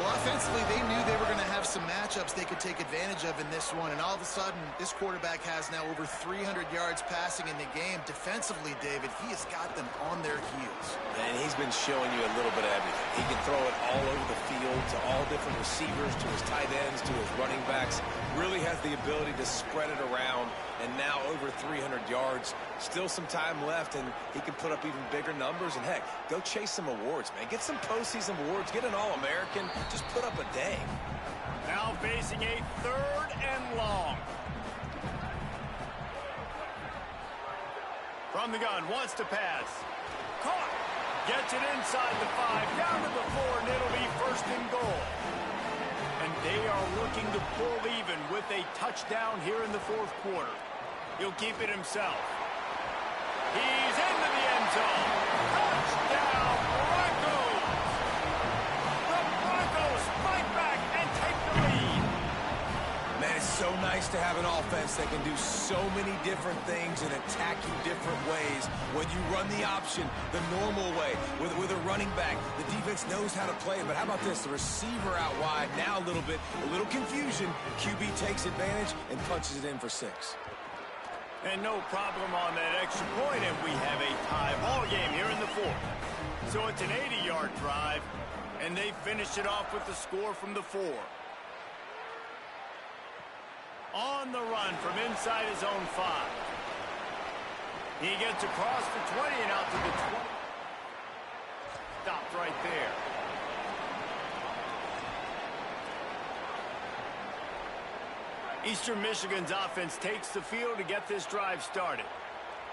Well, offensively, they knew they were going to have some matchups they could take advantage of in this one, and all of a sudden, this quarterback has now over 300 yards passing in the game. Defensively, David, he has got them on their heels.
And he's been showing you a little bit of everything. He can throw it all over the field to all different receivers, to his tight ends, to his running backs. Really has the ability to spread it around, and now over 300 yards. Still some time left, and he can put up even bigger numbers. And, heck, go chase some awards, man. Get some postseason awards. Get an All-American. Just put up a day.
Now facing a 3rd and long. From the gun, wants to pass. Caught. Gets it inside the 5, down to the 4, and it'll be 1st and goal. And they are looking to pull even with a touchdown here in the 4th quarter. He'll keep it himself. He's into the end zone. Touchdown, Broncos! The Broncos fight back and take the lead.
Man, it's so nice to have an offense that can do so many different things and attack you different ways. When you run the option the normal way with a running back, the defense knows how to play. But how about this? The receiver out wide, now a little confusion. QB takes advantage and punches it in for 6.
And no problem on that extra point, and we have a tie ball game here in the 4th. So it's an 80-yard drive, and they finish it off with the score from the 4. On the run from inside his own 5. He gets across the 20 and out to the 20. Stopped right there. Eastern Michigan's offense takes the field to get this drive started.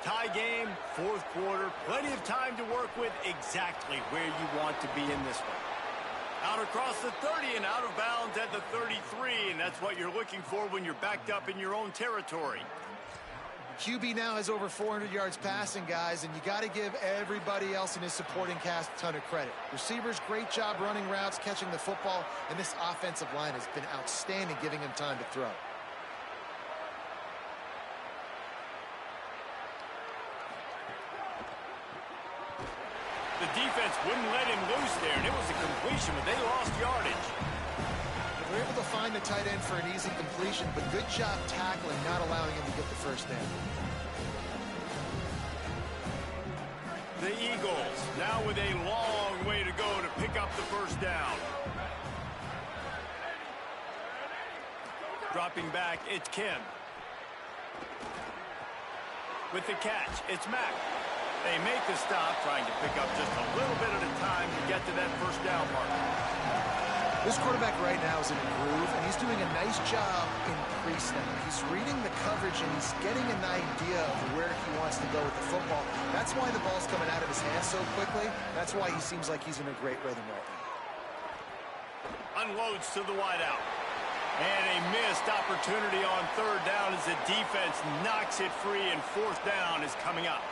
Tie game, 4th quarter, plenty of time to work with, exactly where you want to be in this one. Out across the 30 and out of bounds at the 33, and that's what you're looking for when you're backed up in your own territory.
QB now has over 400 yards passing, guys, and you got to give everybody else in his supporting cast a ton of credit. Receivers, great job running routes, catching the football, and this offensive line has been outstanding, giving him time to throw.
The defense wouldn't let him loose there, and it was a completion, but they lost yardage.
They were able to find the tight end for an easy completion, but good job tackling, not allowing him to get the first down.
The Eagles now with a long way to go to pick up the first down. Dropping back, it's Kim. With the catch, it's Mack. They make the stop, trying to pick up just a little bit at a time to get to that first down mark.
This quarterback right now is in a groove, and he's doing a nice job in pre-snap. He's reading the coverage, and he's getting an idea of where he wants to go with the football. That's why the ball's coming out of his hands so quickly. That's why he seems like he's in a great rhythm right now.
Unloads to the wideout. And a missed opportunity on 3rd down as the defense knocks it free, and 4th down is coming up.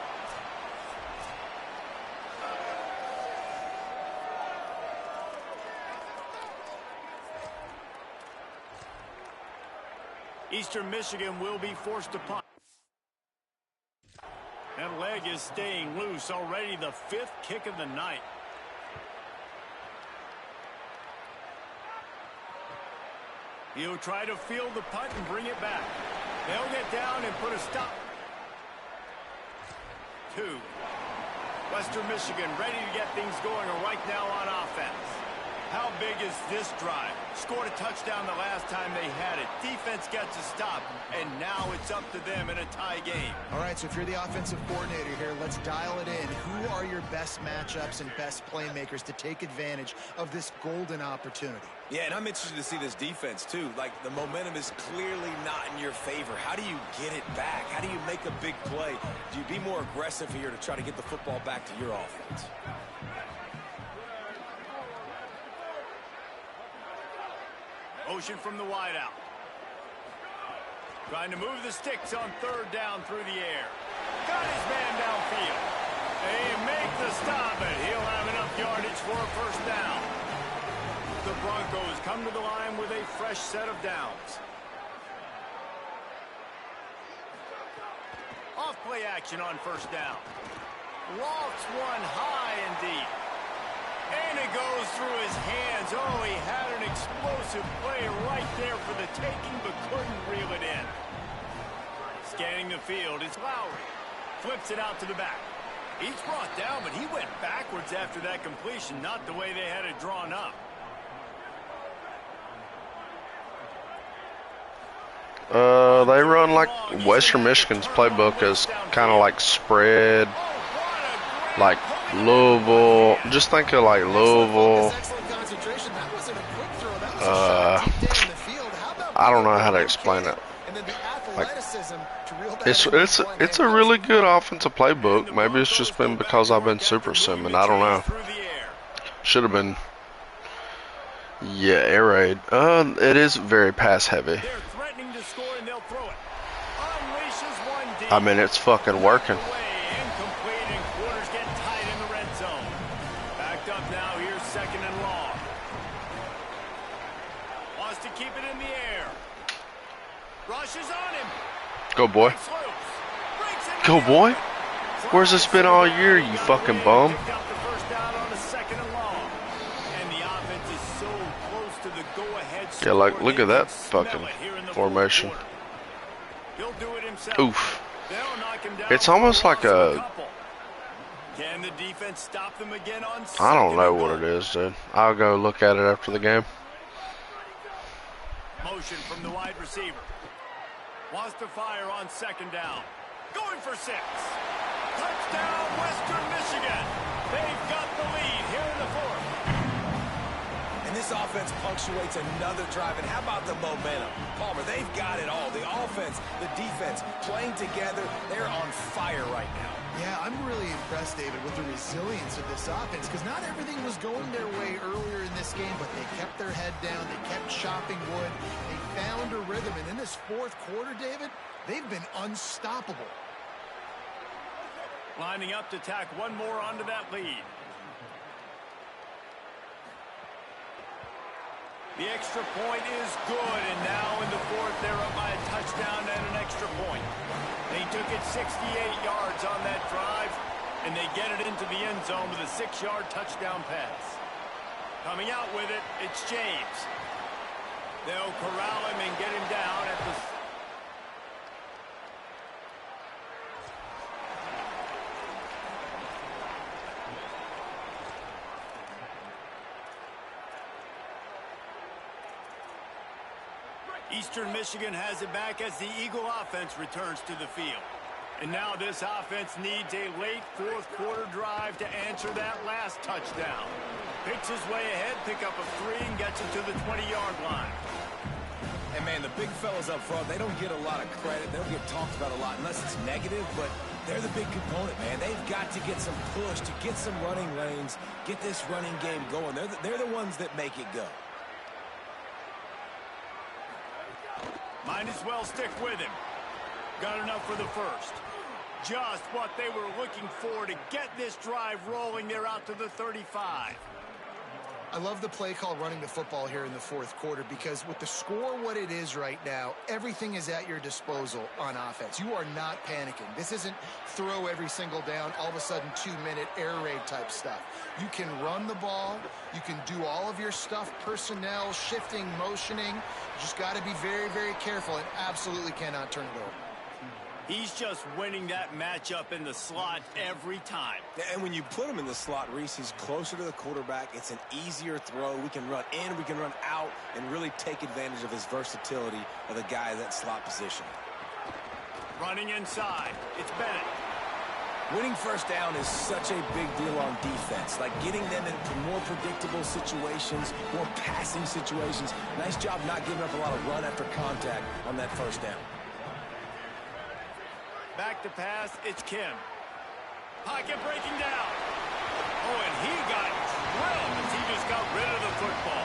Eastern Michigan will be forced to punt. That leg is staying loose, already the 5th kick of the night. He'll try to field the punt and bring it back. They'll get down and put a stop. 2. Western Michigan ready to get things going right now on offense. How big is this drive? Scored a touchdown the last time they had it. Defense gets a stop, and now it's up to them in a tie game.
All right, so if you're the offensive coordinator here, let's dial it in. Who are your best matchups and best playmakers to take advantage of this golden opportunity?
Yeah, and I'm interested to see this defense, too. Like, the momentum is clearly not in your favor. How do you get it back? How do you make a big play? Do you be more aggressive here to try to get the football back to your offense?
Motion from the wideout. Trying to move the sticks on 3rd down through the air. Got his man downfield. They make the stop, but he'll have enough yardage for a first down. The Broncos come to the line with a fresh set of downs. Off play action on 1st down. Lofts one high and deep. And it goes through his hands. Oh, he had an explosive play right there for the taking, but couldn't reel it in. Scanning the field is Lowry. Flips it out to the back. He's brought down, but he went backwards after that completion, not the way they had it drawn up.
They run like Western Michigan's playbook as kind of like spread, like Louisville. Just think of like Louisville. I don't know how to explain it. Like, it's a really good offensive playbook. Maybe it's just been because I've been super simming. I don't know. Should have been. Yeah, air raid. It is very pass heavy. I mean, it's fucking working.
Backed up now. Here's 2nd and long. Wants to keep it in the air. Rushes on him.
Go, boy. Go, boy. Where's this been all year, you fucking bum? Yeah, like, look at that fucking formation. Oof. It's almost like a...
Can the defense stop them again on
I don't know what it is, dude. I'll go look at it after the game.
Motion from the wide receiver. Wants to fire on 2nd down. Going for 6. Touchdown, Western Michigan. They've got the lead here in the 4th.
And this offense punctuates another drive. And how about the momentum? Palmer, they've got it all. The offense, the defense, playing together. They're on fire right now.
Yeah, I'm really impressed, David, with the resilience of this offense, because not everything was going their way earlier in this game, but they kept their head down. They kept chopping wood. They found a rhythm. And in this 4th quarter, David, they've been unstoppable.
Lining up to tack one more onto that lead. The extra point is good, and now in the 4th, they're up by a touchdown and an extra point. They took it 68 yards on that drive, and they get it into the end zone with a 6-yard touchdown pass. Coming out with it, it's James. They'll corral him and get him down at the... Eastern Michigan has it back as the Eagle offense returns to the field. And now this offense needs a late 4th quarter drive to answer that last touchdown. Picks his way ahead, pick up a 3, and gets it to the 20-yard line.
And, man, the big fellas up front, they don't get a lot of credit. They don't get talked about a lot unless it's negative, but they're the big component, man. They've got to get some push, to get some running lanes, get this running game going. They're the ones that make it go.
Might as well stick with him. Got enough for the 1st. Just what they were looking for to get this drive rolling. They're out to the 35.
I love the play call running the football here in the 4th quarter, because with the score what it is right now, everything is at your disposal on offense. You are not panicking. This isn't throw every single down, all of a sudden 2-minute air raid type stuff. You can run the ball. You can do all of your stuff, personnel, shifting, motioning. You just got to be very, very careful and absolutely cannot turn it over.
He's just winning that matchup in the slot every time.
And when you put him in the slot, Reese, he's closer to the quarterback. It's an easier throw. We can run in, we can run out, and really take advantage of his versatility of the guy in that slot position.
Running inside, it's Bennett.
Winning 1st down is such a big deal on defense, like getting them into more predictable situations, more passing situations. Nice job not giving up a lot of run after contact on that 1st down.
Back to pass, it's Kim. Pocket breaking down. Oh, and he got drilled as he just got rid of the football.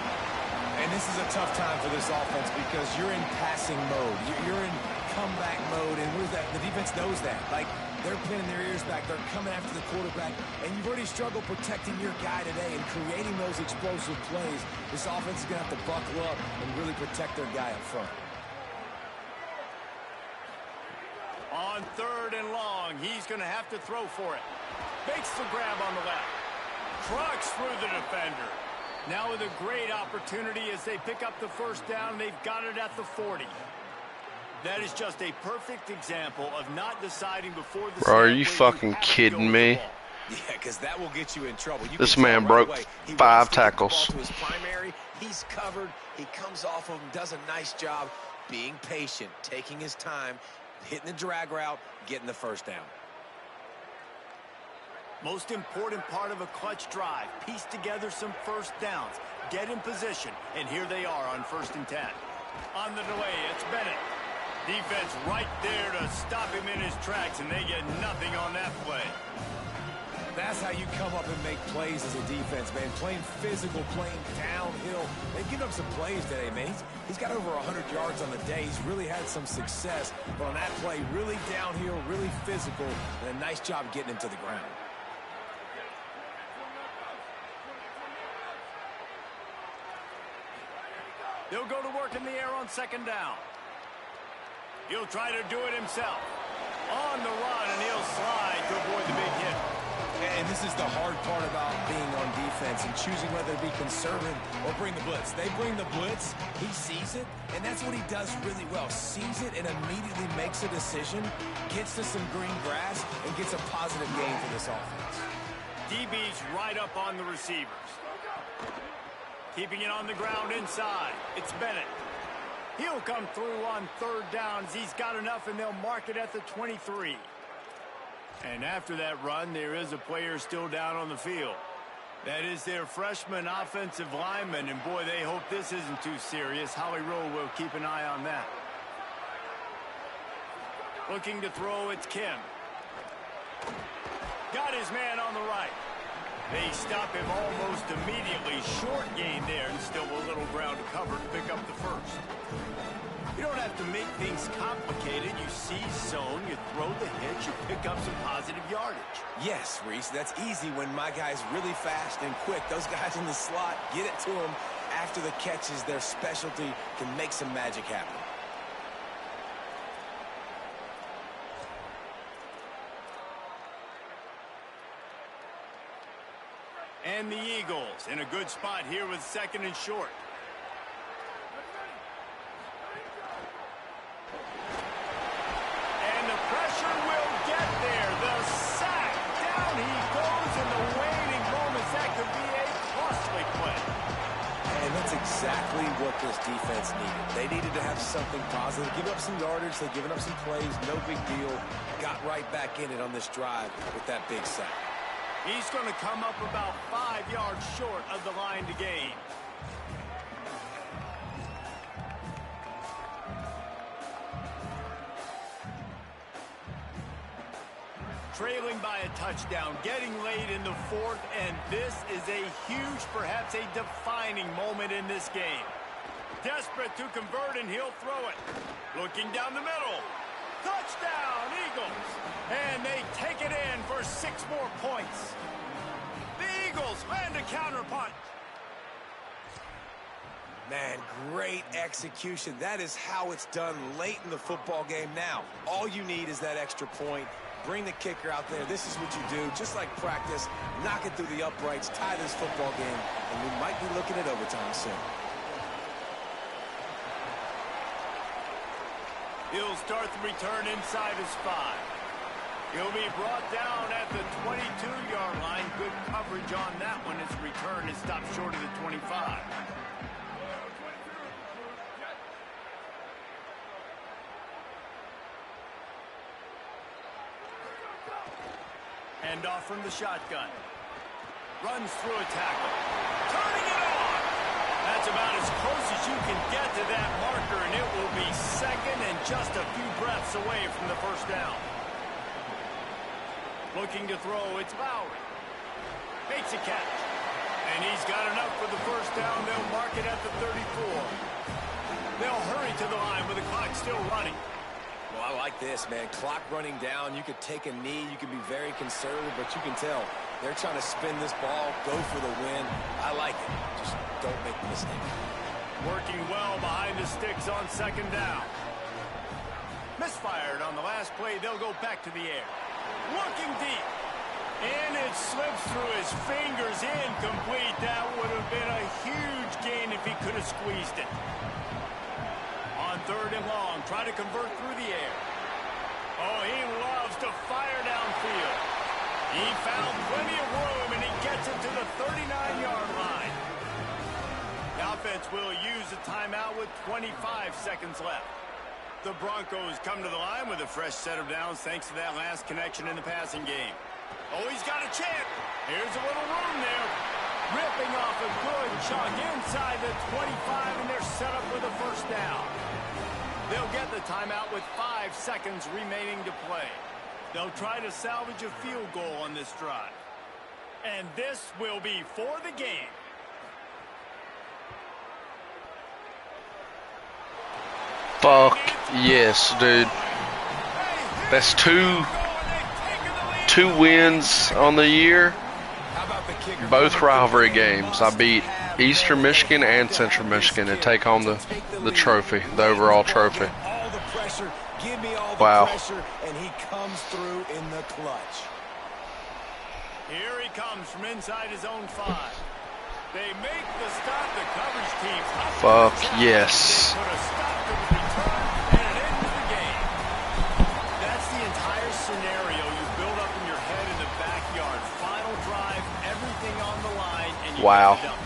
And this is a tough time for this offense because you're in passing mode. You're in comeback mode, and the defense knows that. Like, they're pinning their ears back. They're coming after the quarterback, and you've already struggled protecting your guy today and creating those explosive plays. This offense is going to have to buckle up and really protect their guy up front.
On 3rd and long, he's going to have to throw for it. Makes the grab on the left. Trucks through the defender. Now with a great opportunity as they pick up the first down, they've got it at the 40. That is just a perfect example of not deciding before the
Bro, are you fucking kidding me?
Yeah, because that will get you in trouble.
This man broke 5 tackles.
To his primary, he's covered. He comes off of him, does a nice job being patient, taking his time, hitting the drag route, getting the first down.
Most important part of a clutch drive, piece together some first downs, get in position, and here they are on 1st and 10. On the delay, it's Bennett. Defense right there to stop him in his tracks, and they get nothing on that play.
That's how you come up and make plays as a defense, man. Playing physical, playing downhill. They've given up some plays today, man. He's got over 100 yards on the day. He's really had some success. But on that play, really downhill, really physical, and a nice job getting him to the ground.
He'll go to work in the air on 2nd down. He'll try to do it himself. On the run, and he'll slide to avoid the big hit.
And this is the hard part about being on defense and choosing whether to be conservative or bring the blitz. They bring the blitz, he sees it, and that's what he does really well. Sees it and immediately makes a decision, gets to some green grass, and gets a positive gain for this offense.
DB's right up on the receivers. Keeping it on the ground inside. It's Bennett. He'll come through on 3rd downs. He's got enough, and they'll mark it at the 23. And after that run, there is a player still down on the field. That is their freshman offensive lineman, and boy, they hope this isn't too serious. Howie Rowe will keep an eye on that. Looking to throw, it's Kim. Got his man on the right. They stop him almost immediately. Short gain there, and still a little ground to cover to pick up the first. You don't have to make things complicated. You see zone, you throw the hitch, you pick up some positive yardage.
Yes, Reese, that's easy when my guy's really fast and quick. Those guys in the slot, get it to them after the catches. Their specialty can make some magic happen.
And the Eagles in a good spot here with 2nd and short. And the pressure will get there. The sack. Down he goes in the waning moments. That could be a costly play.
And that's exactly what this defense needed. They needed to have something positive. Give up some yardage. They've given up some plays. No big deal. Got right back in it on this drive with that big sack.
He's going to come up about 5 yards short of the line to gain. Trailing by a touchdown, getting late in the 4th, and this is a huge, perhaps a defining moment in this game. Desperate to convert, and he'll throw it. Looking down the middle. Touchdown, Eagles! And they take it in for 6 more points. The Eagles land a counterpunch.
Man, great execution. That is how it's done late in the football game. Now, all you need is that extra point. Bring the kicker out there. This is what you do. Just like practice, knock it through the uprights, tie this football game, and we might be looking at overtime soon.
He'll start the return inside his 5. He'll be brought down at the 22-yard line. Good coverage on that one. His return is stopped short of the 25. Hand off from the shotgun. Runs through a tackle. Turning it on. That's about as close as you can get to that marker, and it will be 2nd and just a few breaths away from the first down. Looking to throw, it's Lowry. Makes a catch. And he's got enough for the first down. They'll mark it at the 34. They'll hurry to the line with the clock still running.
Well, I like this, man. Clock running down. You could take a knee. You can be very conservative, but you can tell they're trying to spin this ball, go for the win. I like it. Just don't make a mistake.
Working well behind the sticks on 2nd down. Misfired on the last play. They'll go back to the air. Looking deep. And it slips through his fingers. Incomplete. That would have been a could have squeezed it. On 3rd and long, trying to convert through the air. Oh, he loves to fire downfield. He found plenty of room, and he gets it to the 39-yard line. The offense will use a timeout with 25 seconds left. The Broncos come to the line with a fresh set of downs thanks to that last connection in the passing game. Oh, he's got a chance. Here's a little room there. Ripping off a good chunk inside the 25, and they're set up with a first down. They'll get the timeout with 5 seconds remaining to play. They'll try to salvage a field goal on this drive. And this will be for the game.
Fuck yes, dude. That's two wins on the year. Both rivalry games. I beat Eastern Michigan and Central Michigan to take home the trophy, the overall trophy. Wow.
And he comes through in the clutch.
Here he comes from inside his own 5. They make the stop. The coverage team.
Fuck yes.
They put a stop to the return, and it ends the game. That's the entire scenario you build up in your head in the backyard. Final drive, everything on the line, and you
wow.
get it done.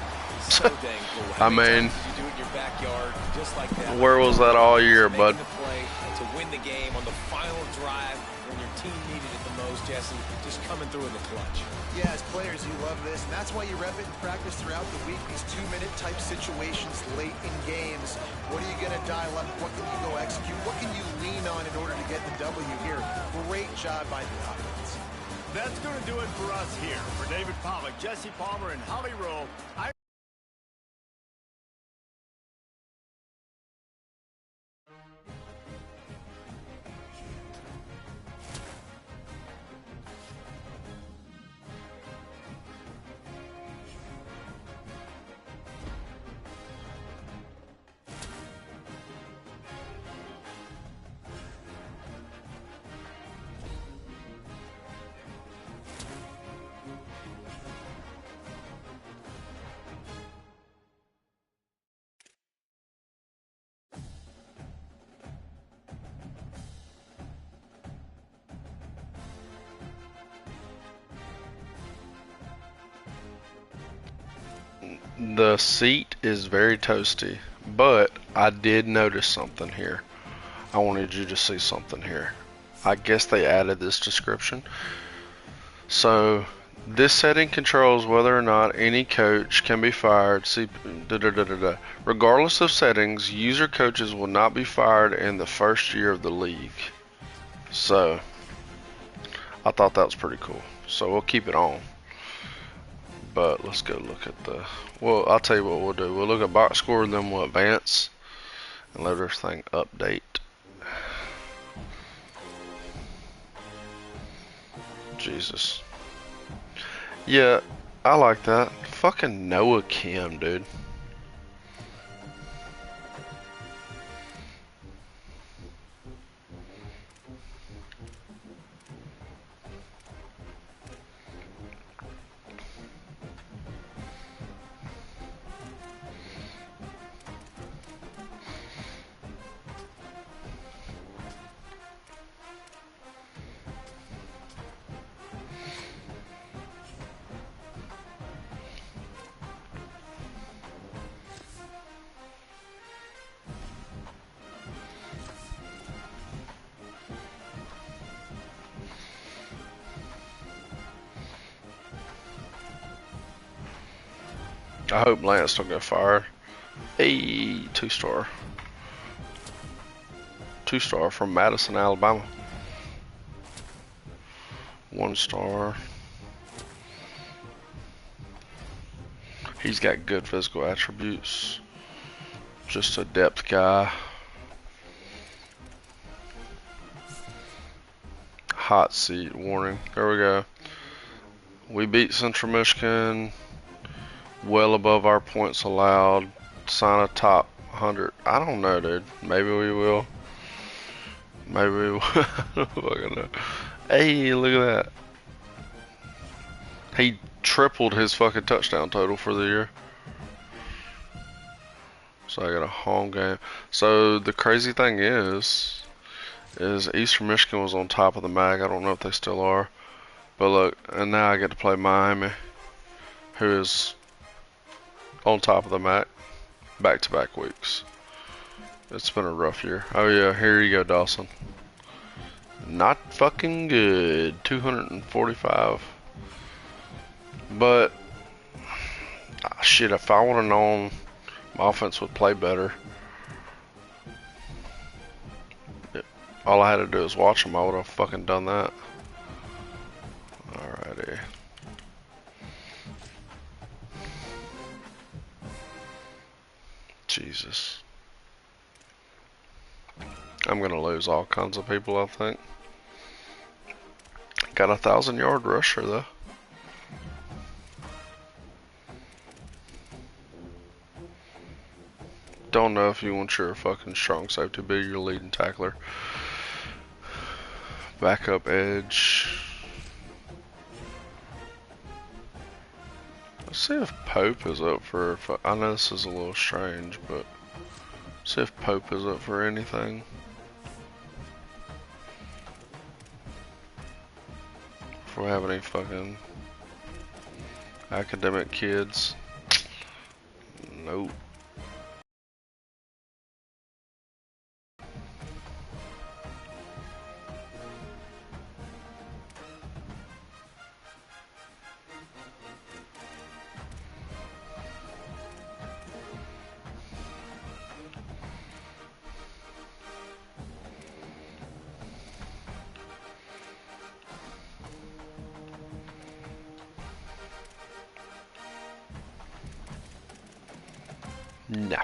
So dang cool.
I mean,
you do it in your backyard just like that.
Where was that all year, bud?
The play to win the game on the final drive when your team needed it the most, Jesse. Just coming through in the clutch.
Yeah, as players, you love this, and that's why you rep it in practice throughout the week. These 2-minute type situations late in games. What are you going to dial up? What can you go execute? What can you lean on in order to get the W here? Great job by the offense.
That's going to do it for us here. For David Pollack, Jesse Palmer, and Holly Rowe,
The seat is very toasty, but I did notice something here. I wanted you to see something here. I guess they added this description. So, this setting controls whether or not any coach can be fired. See, regardless of settings, user coaches will not be fired in the first year of the league. So, I thought that was pretty cool. So, we'll keep it on. But let's go look at the, well, I'll tell you what we'll do. We'll look at box score, and then we'll advance and let everything update. Jesus. Yeah, I like that. Fucking Noah Kim, dude. I hope Lance don't get fired. Hey, 2-star. 2-star from Madison, Alabama. 1-star. He's got good physical attributes. Just a depth guy. Hot seat warning. There we go. We beat Central Michigan. Well above our points allowed. Sign a top 100. I don't know, dude. Maybe we will. Maybe we will. I don't fucking know. Hey, look at that. He tripled his fucking touchdown total for the year. So I got a home game. So the crazy thing is Eastern Michigan was on top of the MAC. I don't know if they still are. But look, and now I get to play Miami, who is on top of the MAC, back-to-back weeks. It's been a rough year. Oh yeah, here you go, Dawson. Not fucking good. 245. But shit, if I would have known my offense would play better, all I had to do is watch them. I would have fucking done that. Alrighty. Jesus. I'm gonna lose all kinds of people, I think. Got a 1,000-yard rusher though. Don't know if you want your fucking strong safety to be your leading tackler. Backup edge. Let's see if Pope is up for. I know this is a little strange, but see if Pope is up for anything. If we have any fucking academic kids. Nope. Nah.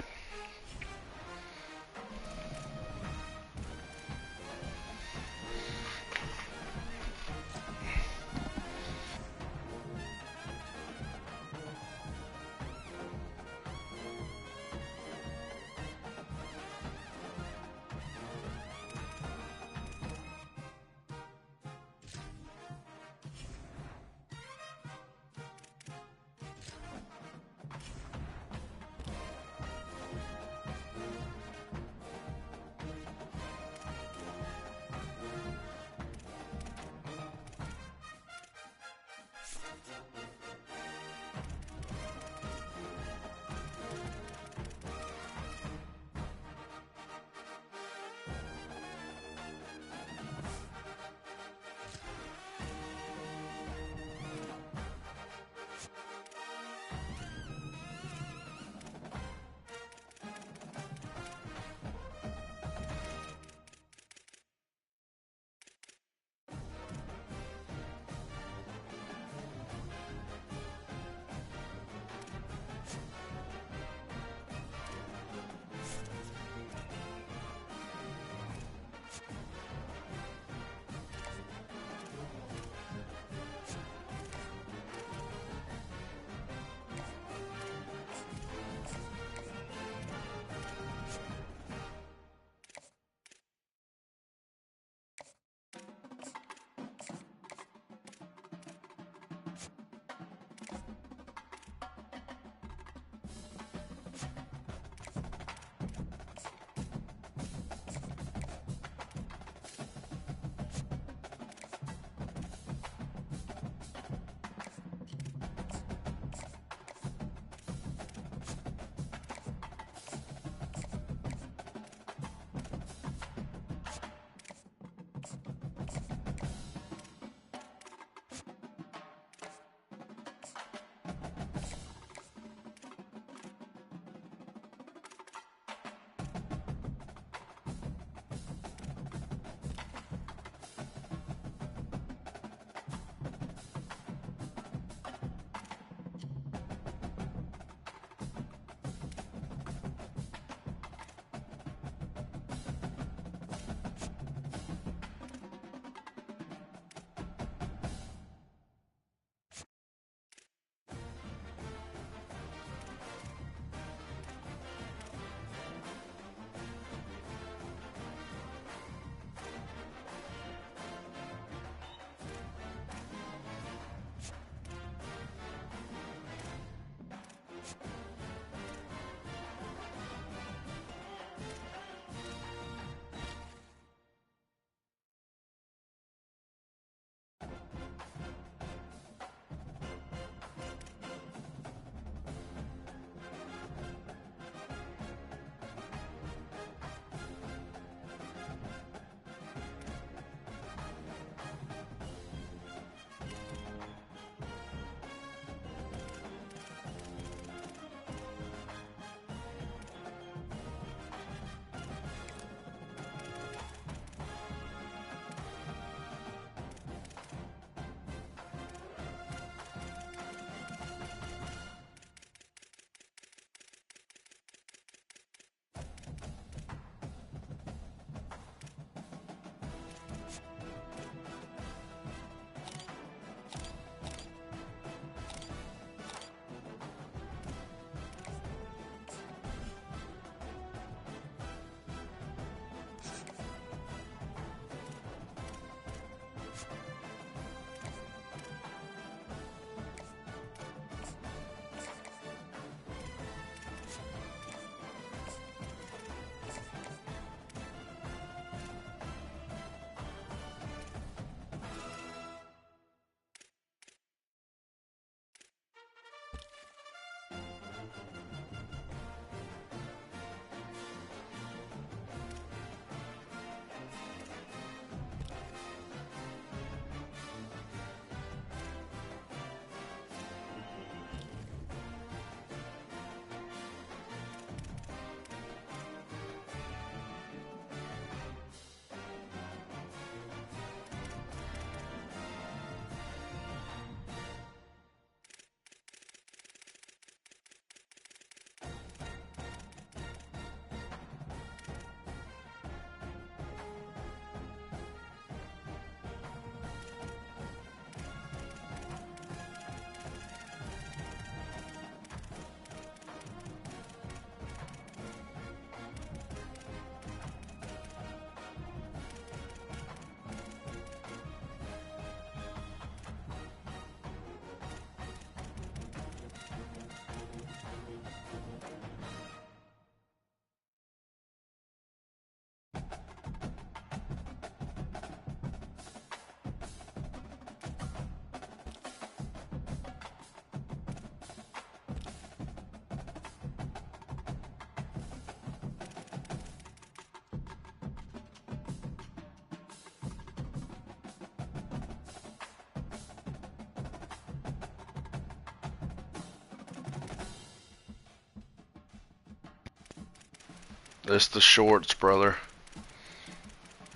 It's the shorts, brother.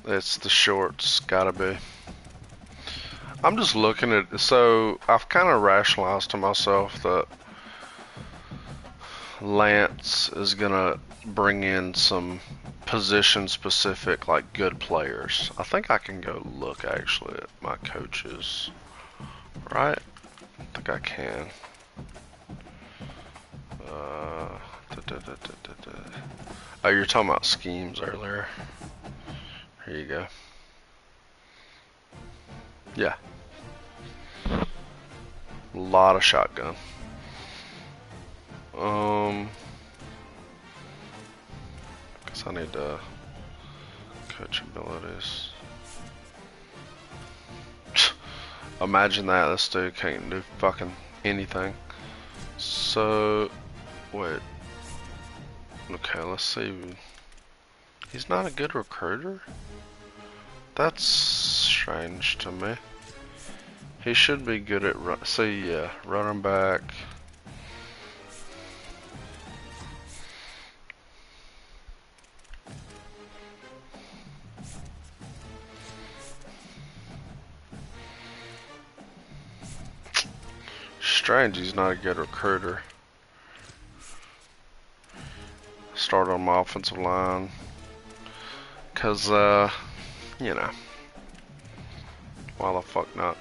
It's the shorts. Gotta be. I'm just looking at, so I've kind of rationalized to myself that Lance is gonna bring in some position specific, like good players. I think I can go look actually at my coaches, right? I think I can. Oh, you're talking about schemes earlier. Here you go. Yeah. A lot of shotgun. Guess I need coach abilities. Imagine that, this dude can't do fucking anything. So, wait. Okay, let's see. He's not a good recruiter? That's strange to me. He should be good at running back. Strange he's not a good recruiter. Start on my offensive line. Cause, you know. Why the fuck not?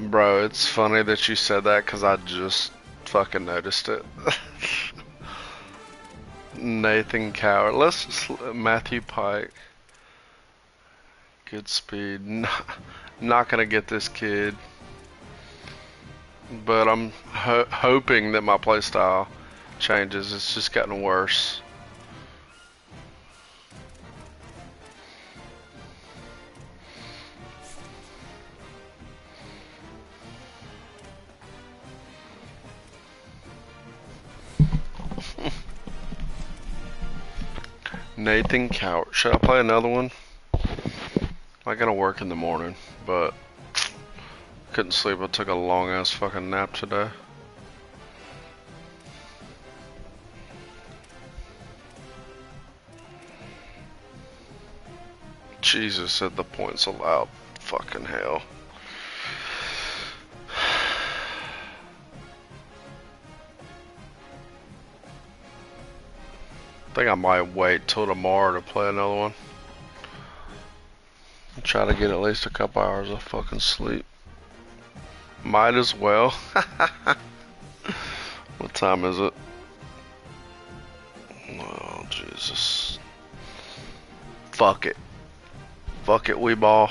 Bro, it's funny that you said that because I just fucking noticed it. Nathan Coward. Let's just Matthew Pike. Good speed. Not gonna get this kid. but I'm hoping that my play style changes. It's just gotten worse. Nathan Couch. Should I play another one? I gotta work in the morning, but couldn't sleep. I took a long ass fucking nap today. Jesus said the points allowed. Fucking hell. I think I might wait till tomorrow to play another one. Try to get at least a couple hours of fucking sleep. Might as well. What time is it? Oh, Jesus. Fuck it. Fuck it, we ball.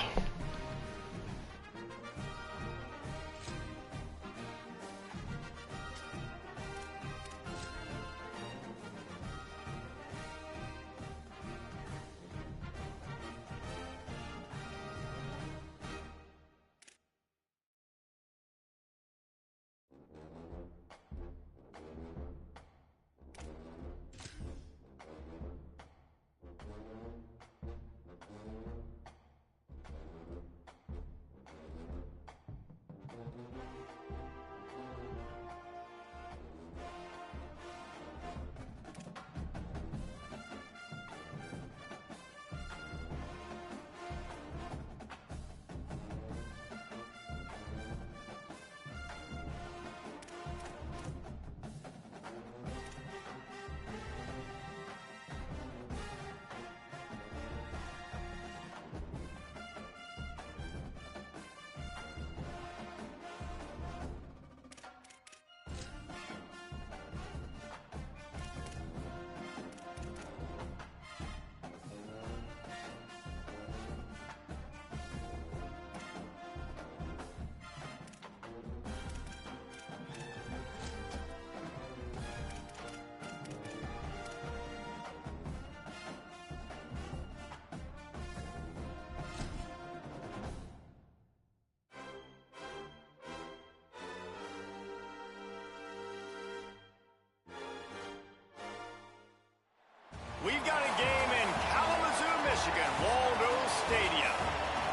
We've got a game in Kalamazoo, Michigan, Waldo Stadium.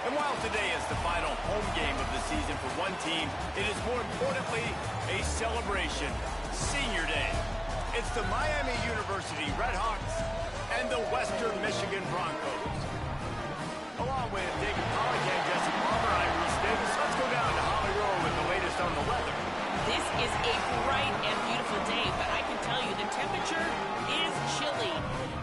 And while today is the final home game of the season for one team, it is more importantly a celebration, Senior Day. It's the Miami University Redhawks and the Western Michigan Broncos. Along with David Pollack and Jesse Palmer, I'm Reese Davis. Let's go down to Hollywood with the latest on the weather.
This is a bright and beautiful day, but I can tell you the temperature is chilly.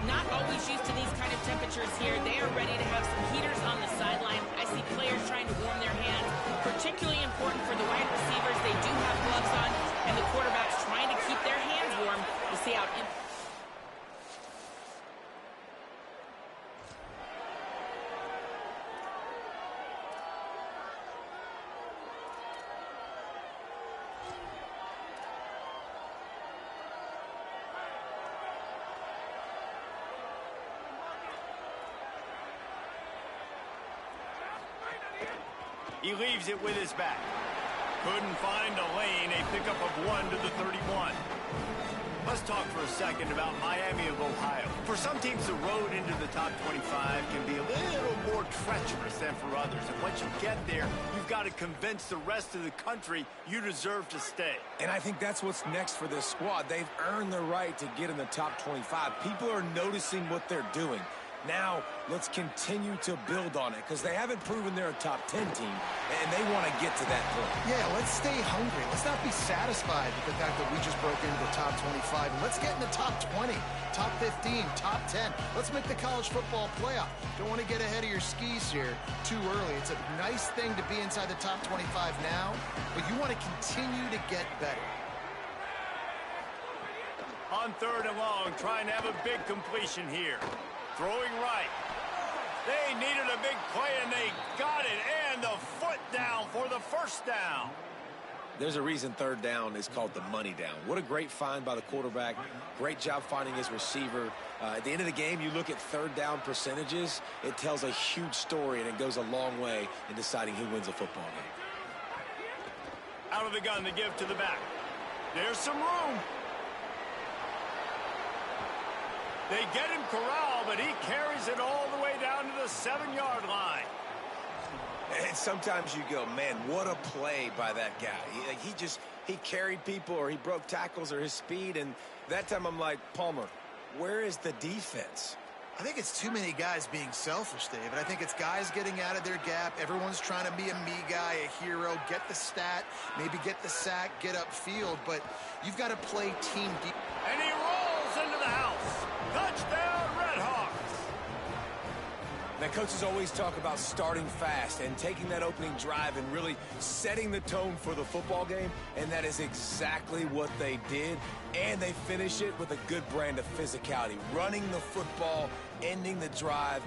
Not always used to these kind of temperatures here. They are ready to have some heaters on the sideline. I see players trying to warm their hands. Particularly important for the wide receivers. They do have gloves on, and the quarterbacks trying to keep their hands warm. We'll see how...
He leaves it with his back. Couldn't find a lane, a pickup of 1 to the 31. Let's talk for a second about Miami of Ohio. For some teams, the road into the top 25 can be a little more treacherous than for others. And once you get there, you've got to convince the rest of the country you deserve to stay.
And I think that's what's next for this squad. They've earned the right to get in the top 25. People are noticing what they're doing. Now, let's continue to build on it because they haven't proven they're a top 10 team, and they want to get to that point.
Yeah, let's stay hungry. Let's not be satisfied with the fact that we just broke into the top 25. Let's get in the top 20, top 15, top 10. Let's make the college football playoff. Don't want to get ahead of your skis here too early. It's a nice thing to be inside the top 25 now, but you want to continue to get better.
On 3rd and long, trying to have a big completion here. Throwing right. They needed a big play, and they got it. And the foot down for the first down.
There's a reason third down is called the money down. What a great find by the quarterback. Great job finding his receiver. At the end of the game, you look at third down percentages. It tells a huge story, and it goes a long way in deciding who wins a football game.
Out of the gun to give to the back. There's some room. They get him corralled, but he carries it all the way down to the 7-yard line.
And sometimes you go, man, what a play by that guy. He carried people, or he broke tackles, or his speed. And that time I'm like, Palmer, where is the defense?
I think it's too many guys being selfish, David. I think it's guys getting out of their gap. Everyone's trying to be a me guy, a hero, get the stat, maybe get the sack, get upfield. But you've got to play team deep.
And he rolls into the house. Touchdown, Redhawks.
Now, coaches always talk about starting fast and taking that opening drive and really setting the tone for the football game, and that is exactly what they did. And they finish it with a good brand of physicality, running the football, ending the drive.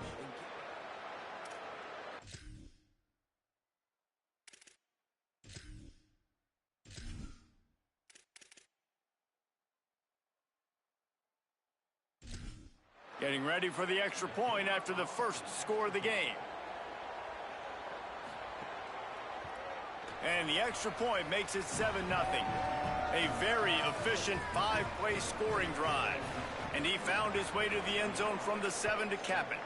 Getting ready for the extra point after the first score of the game. And the extra point makes it 7-0. A very efficient 5-play scoring drive. And he found his way to the end zone from the 7 to cap it.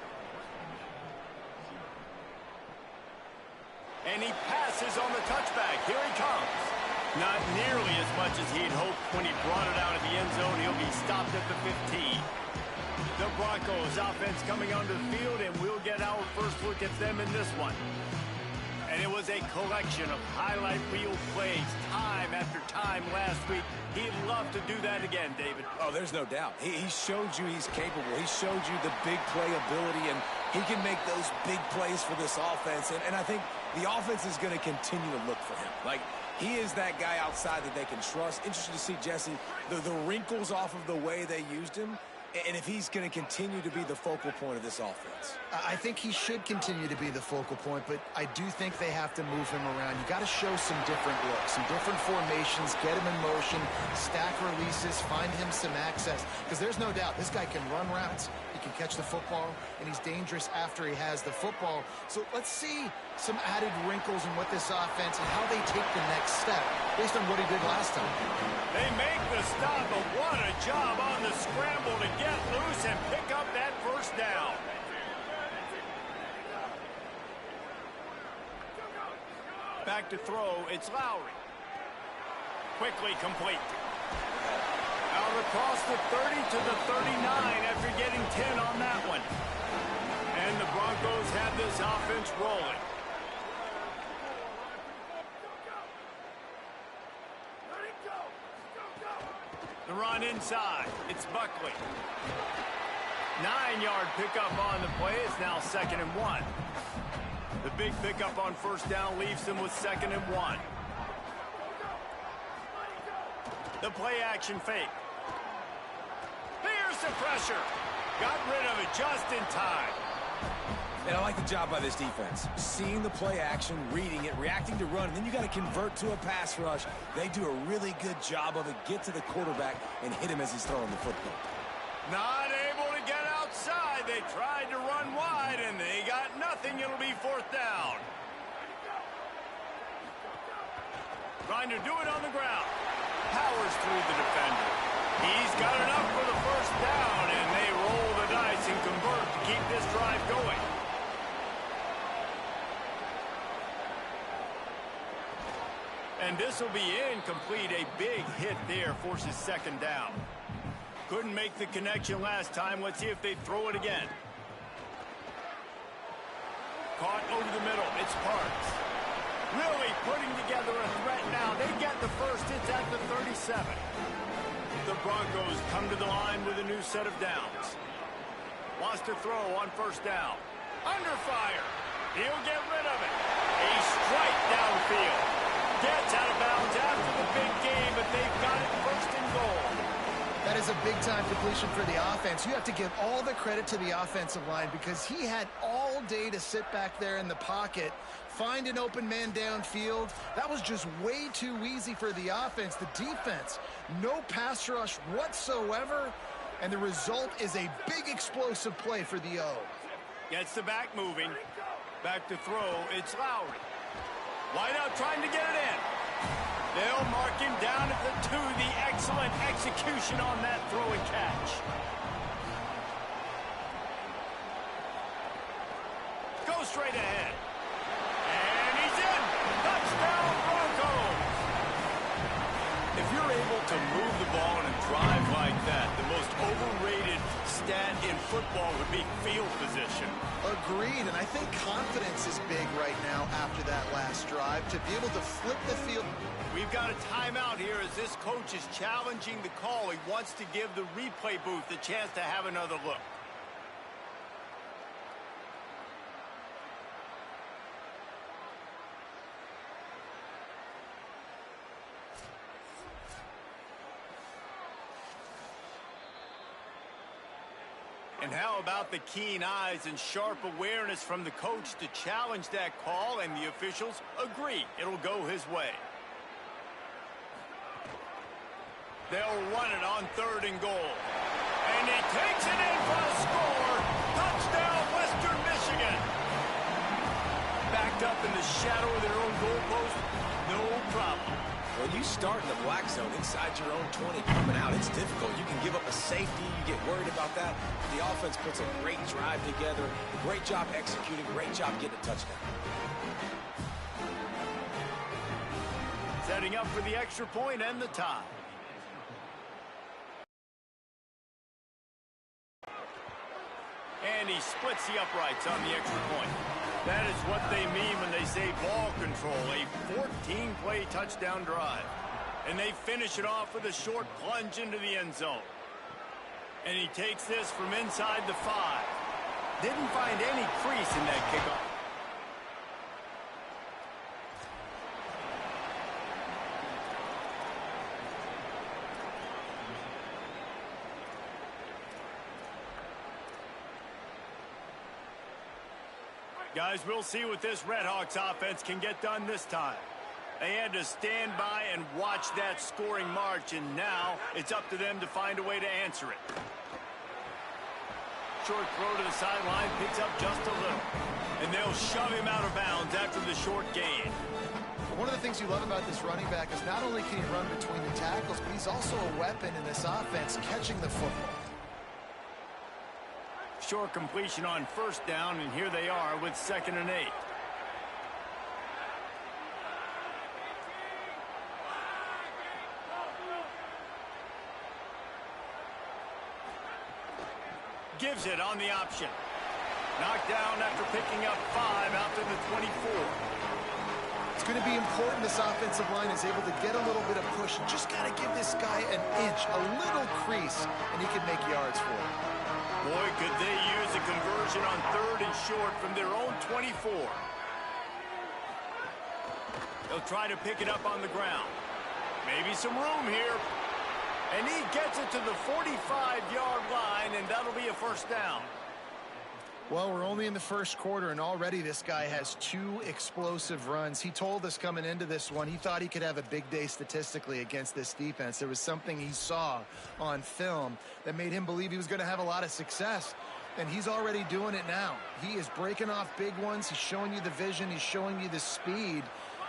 And he passes on the touchback. Here he comes. Not nearly as much as he'd hoped when he brought it out of the end zone. He'll be stopped at the 15. The Broncos offense coming onto the field, and we'll get our first look at them in this one. And it was a collection of highlight reel plays time after time last week. He'd love to do that again, David.
Oh, there's no doubt. He showed you he's capable. He showed you the big play ability, and he can make those big plays for this offense. And I think the offense is going to continue to look for him. Like, he is that guy outside that they can trust. Interesting to see, Jesse, the wrinkles off of the way they used him. And if he's going to continue to be the focal point of this offense.
I think he should continue to be the focal point, but I do think they have to move him around. You got to show some different looks, some different formations, get him in motion, stack releases, find him some access. Because there's no doubt this guy can run routes, he can catch the football, and he's dangerous after he has the football. So let's see some added wrinkles in what this offense and how they take the next step based on what he did last time.
They make the stop, but what a job on the scramble to get loose and pick up that first down. Back to throw, it's Lowry. Quickly complete. Out across the 30 to the 39 after getting 10 on that one. And the Broncos have this offense rolling. The run inside. It's Buckley. 9-yard pickup on the play. It's now 2nd and 1. The big pickup on first down leaves them with 2nd and 1. The play action fake. Here's the pressure. Got rid of it just in time.
And I like the job by this defense. Seeing the play action, reading it, reacting to run, and then you got to convert to a pass rush. They do a really good job of it. Get to the quarterback and hit him as he's throwing the football.
Not able to get outside. They tried to run wide, and they got nothing. It'll be 4th down. Trying to do it on the ground. Powers through the defender. He's got enough for the first down, and they roll the dice and convert to keep this drive going. And this will be incomplete. A big hit there forces 2nd down. Couldn't make the connection last time. Let's see if they throw it again. Caught over the middle. It's Parks. Really putting together a threat now. They get the first. It's at the 37. The Broncos come to the line with a new set of downs. Wants to throw on first down. Under fire. He'll get rid of it. A strike downfield. Gets out of bounds after the big game, but they've got it 1st and goal.
That is a big-time completion for the offense. You have to give all the credit to the offensive line because he had all day to sit back there in the pocket, find an open man downfield. That was just way too easy for the offense. The defense, no pass rush whatsoever, and the result is a big explosive play for the O.
Gets the back moving. Back to throw. It's Lowry. Wide out trying to get it in. They'll mark him down at the 2. The excellent execution on that throw and catch. Go straight ahead. And he's in. Touchdown, Broncos. If you're able to move the ball and drive like that, the most overrated stat in football would be field position.
Agreed, and I think confidence is big right now after that last drive to be able to flip the field.
We've got a timeout here as this coach is challenging the call. He wants to give the replay booth a chance to have another look. And how about the keen eyes and sharp awareness from the coach to challenge that call, and the officials agree it'll go his way. They'll run it on 3rd and goal. And he takes it in for a score. Touchdown, Western Michigan. Backed up in the shadow of their own goalpost, no problem.
When you start in the black zone inside your own 20 coming out, it's difficult. You can give up a safety. You get worried about that. The offense puts a great drive together. Great job executing. Great job getting a touchdown.
Setting up for the extra point and the tie. And he splits the uprights on the extra point. That is what they mean when they say ball control, a 14-play touchdown drive. And they finish it off with a short plunge into the end zone. And he takes this from inside the 5. Didn't find any crease in that kickoff. Guys, we'll see what this Redhawks offense can get done this time. They had to stand by and watch that scoring march, and now it's up to them to find a way to answer it. Short throw to the sideline, picks up just a little. And they'll shove him out of bounds after the short gain.
One of the things you love about this running back is not only can he run between the tackles, but he's also a weapon in this offense, catching the football.
Short completion on 1st down, and here they are with 2nd and 8. Gives it on the option. Knocked down after picking up 5 out to the 24.
It's going to be important this offensive line is able to get a little bit of push. Just got to give this guy an inch, a little crease, and he can make yards for it.
Boy, could they use a conversion on 3rd and short from their own 24. They'll try to pick it up on the ground. Maybe some room here. And he gets it to the 45-yard line, and that'll be a 1st down.
Well, we're only in the 1st quarter, and already this guy has 2 explosive runs. He told us coming into this one he thought he could have a big day statistically against this defense. There was something he saw on film that made him believe he was going to have a lot of success, and he's already doing it now. He is breaking off big ones. He's showing you the vision. He's showing you the speed.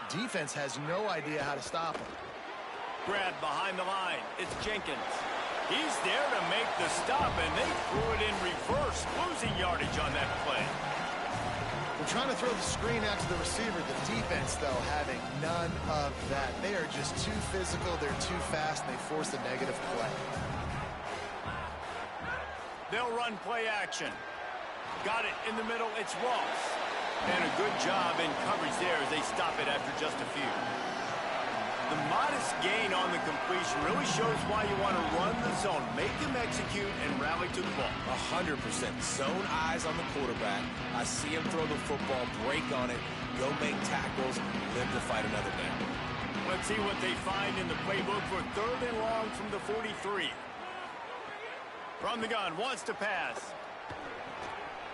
Defense has no idea how to stop him.
Grab behind the line. It's Jenkins. He's there to make the stop, and they threw it in reverse, losing yardage on that play.
We're trying to throw the screen out to the receiver. The defense, though, having none of that. They are just too physical. They're too fast, and they force a negative play.
They'll run play action. Got it in the middle. It's Ross. And a good job in coverage there as they stop it after just a few. The modest gain on the completion really shows why you want to run the zone, make them execute, and rally to the ball.
100%. Zone eyes on the quarterback. I see him throw the football, break on it, go make tackles, live to fight another down.
Let's see what they find in the playbook for 3rd and long from the 43. From the gun, wants to pass.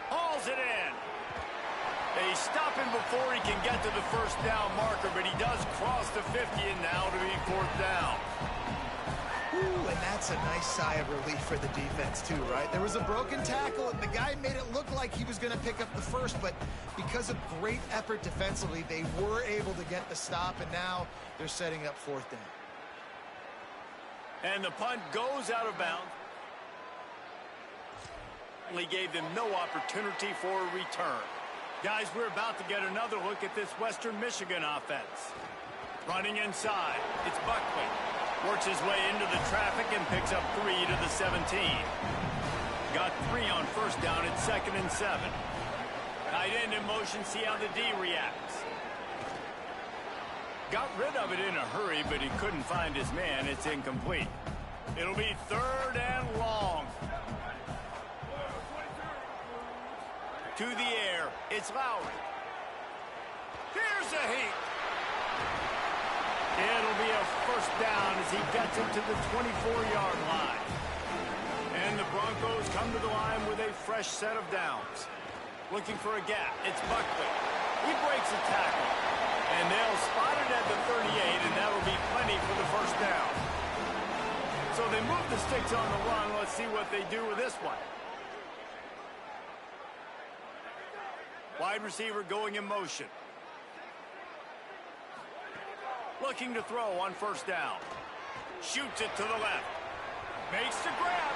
Hauls it in. He's stopping before he can get to the first down marker, but he does cross the 50 and now to be fourth down.
Ooh, and that's a nice sigh of relief for the defense too, right? There was a broken tackle, and the guy made it look like he was going to pick up the first, but because of great effort defensively, they were able to get the stop, and now they're setting up fourth down.
And the punt goes out of bounds. He gave them no opportunity for a return. Guys, we're about to get another look at this Western Michigan offense. Running inside, it's Buckley. Works his way into the traffic and picks up 3 to the 17. Got 3 on first down at 2nd and 7. Tight end in motion, see how the D reacts. Got rid of it in a hurry, but he couldn't find his man. It's incomplete. It'll be 3rd and long. To the air, it's Lowry. Here's a heat. It'll be a first down as he gets it to the 24-yard line. And the Broncos come to the line with a fresh set of downs. Looking for a gap, it's Buckley. He breaks a tackle. And they'll spot it at the 38, and that'll be plenty for the first down. So they move the sticks on the run. Let's see what they do with this one. Wide receiver going in motion. Looking to throw on first down. Shoots it to the left. Makes the grab.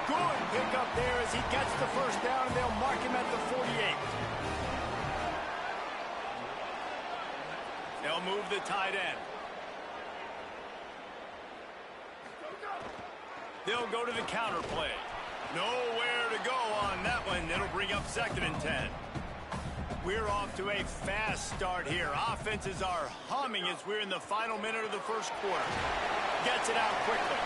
Good pick up there as he gets the first down, and they'll mark him at the 48. They'll move the tight end. They'll go to the counter play. Nowhere to go on that one. It'll bring up 2nd and 10. We're off to a fast start here. Offenses are humming as we're in the final minute of the first quarter. Gets it out quickly.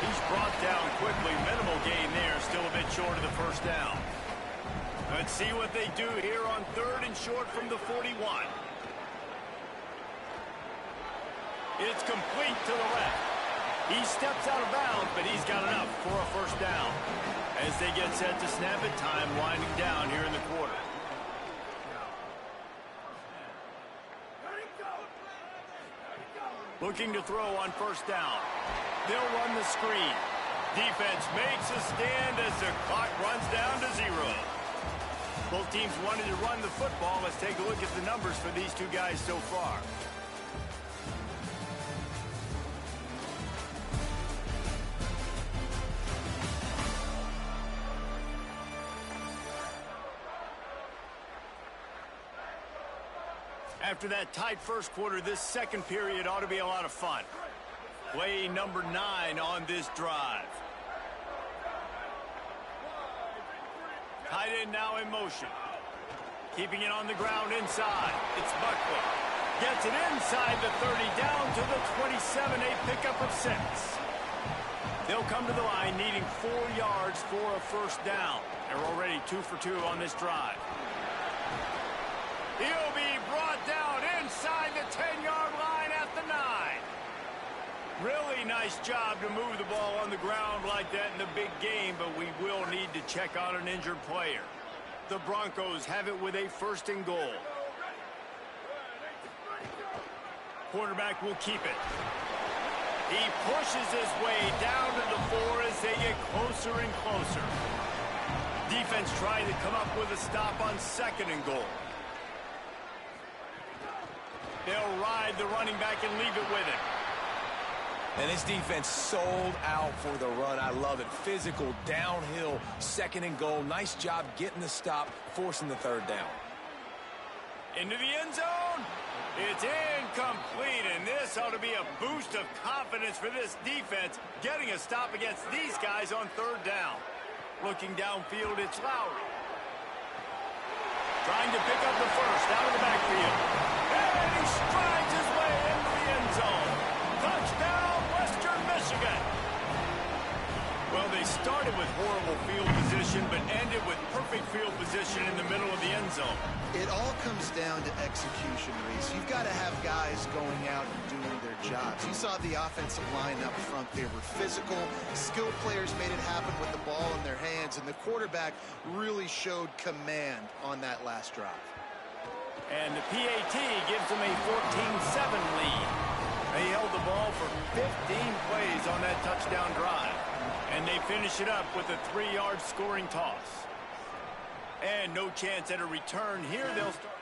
He's brought down quickly. Minimal gain there. Still a bit short of the first down. Let's see what they do here on 3rd and short from the 41. It's complete to the left. He steps out of bounds, but he's got enough for a first down. As they get set to snap it, time winding down here in the quarter. Looking to throw on first down. They'll run the screen. Defense makes a stand as the clock runs down to 0. Both teams wanted to run the football. Let's take a look at the numbers for these two guys so far. After that tight first quarter, this second period ought to be a lot of fun. Play number 9 on this drive. Tight end now in motion. Keeping it on the ground inside. It's Buckley. Gets it inside the 30, down to the 27, a pickup of 6. They'll come to the line needing 4 yards for a first down. They're already 2 for 2 on this drive. He'll be brought down inside the 10-yard line at the 9. Really nice job to move the ball on the ground like that in the big game, but we will need to check on an injured player. The Broncos have it with a 1st and goal. Quarterback will keep it. He pushes his way down to the 4 as they get closer and closer. Defense trying to come up with a stop on 2nd and goal. They'll ride the running back and leave it with him.
And this defense sold out for the run. I love it. Physical, downhill, 2nd and goal. Nice job getting the stop, forcing the 3rd down.
Into the end zone. It's incomplete, and this ought to be a boost of confidence for this defense, getting a stop against these guys on 3rd down. Looking downfield, it's Lowry. Trying to pick up the first out of the backfield. And he strides his way into the end zone. Touchdown, Western Michigan. Well, they started Started with horrible field position, but ended with perfect field position in the middle of the end zone.
It all comes down to execution, Reese. You've got to have guys going out and doing their jobs. You saw the offensive line up front. They were physical. Skilled players made it happen with the ball in their hands, and the quarterback really showed command on that last drive.
And the PAT gives them a 14-7 lead. They held the ball for 15 plays on that touchdown drive. And they finish it up with a 3-yard scoring toss. And no chance at a return here. They'll start.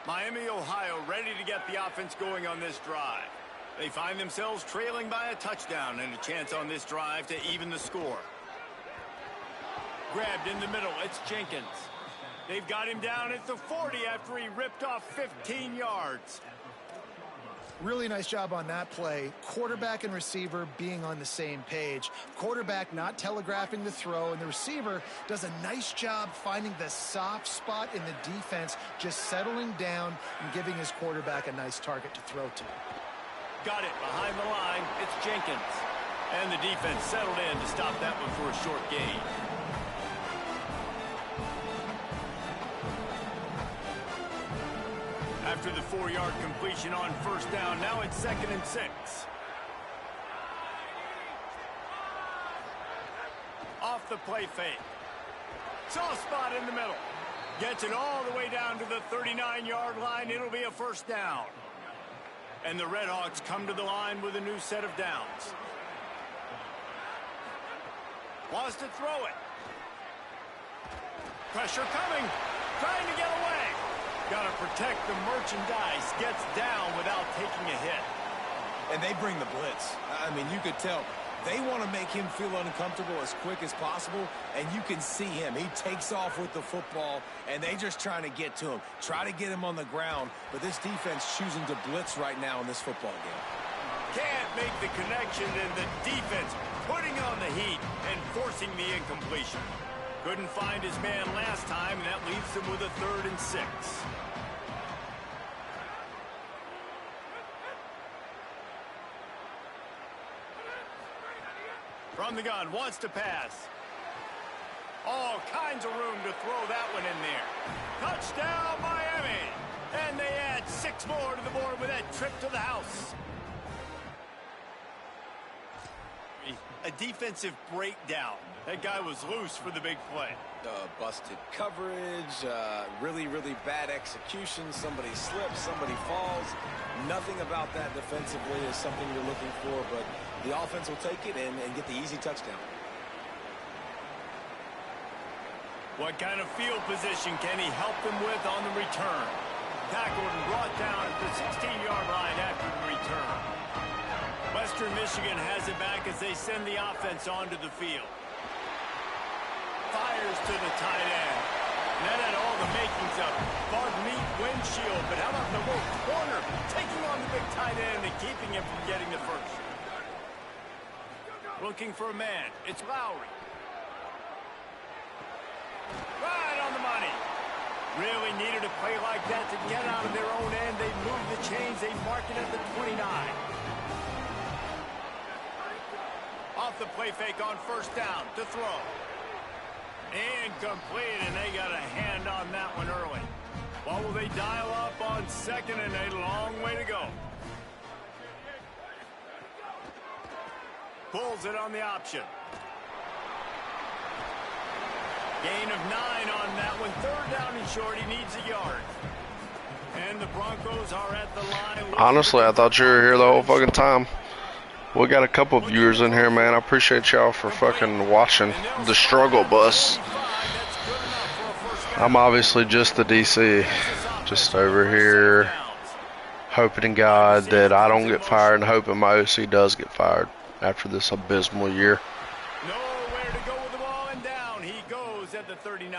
Miami, Ohio, ready to get the offense going on this drive. They find themselves trailing by a touchdown and a chance on this drive to even the score. Grabbed in the middle, it's Jenkins. They've got him down at the 40 after he ripped off 15 yards.
Really nice job on that play. Quarterback and receiver being on the same page. Quarterback not telegraphing the throw, and the receiver does a nice job finding the soft spot in the defense, just settling down and giving his quarterback a nice target to throw to.
Got it behind the line. It's Jenkins. And the defense settled in to stop that one for a short gain. After the 4-yard completion on first down, now it's 2nd and 6. Off the play fake. Soft spot in the middle. Gets it all the way down to the 39-yard line. It'll be a first down. And the Redhawks come to the line with a new set of downs. Wants to throw it. Pressure coming. Trying to get away. Got to protect the merchandise. Gets down without taking a hit.
And they bring the blitz. I mean, you could tell they want to make him feel uncomfortable as quick as possible, and you can see him. He takes off with the football, and they just trying to get to him, try to get him on the ground, but this defense choosing to blitz right now in this football game.
Can't make the connection, and the defense putting on the heat and forcing the incompletion. Couldn't find his man last time, and that leaves him with a 3rd and 6. From the gun, wants to pass. All kinds of room to throw that one in there. Touchdown, Miami! And they add 6 more to the board with that trip to the house. A defensive breakdown. That guy was loose for the big play.
Busted coverage, really, really bad execution. Somebody slips, somebody falls. Nothing about that defensively is something you're looking for, but the offense will take it and get the easy touchdown.
What kind of field position can he help them with on the return? Tackled and brought down at the 16-yard line after the return. Western Michigan has it back as they send the offense onto the field. Fires to the tight end. And that had all the makings of Bud Meat windshield, but how about the little corner taking on the big tight end and keeping him from getting the first? Looking for a man. It's Lowry. Right on the money. Really needed a play like that to get out of their own end. They move the chains. They mark it at the 29. Off the play fake on first down to throw. Incomplete, and they got a hand on that one early. What will they dial up on 2nd and a long way to go? Pulls it on the option. Gain of 9 on that one. 3rd down and short. He needs a yard. And the Broncos are at the line.
Honestly, I thought you were here the whole fucking time. We got a couple of viewers in here, man. I appreciate y'all for fucking watching the struggle bus. I'm obviously just the DC. Just over here hoping to God that I don't get fired and hoping my OC does get fired after this abysmal year.
Nowhere to go with the ball, and down he goes at the 39.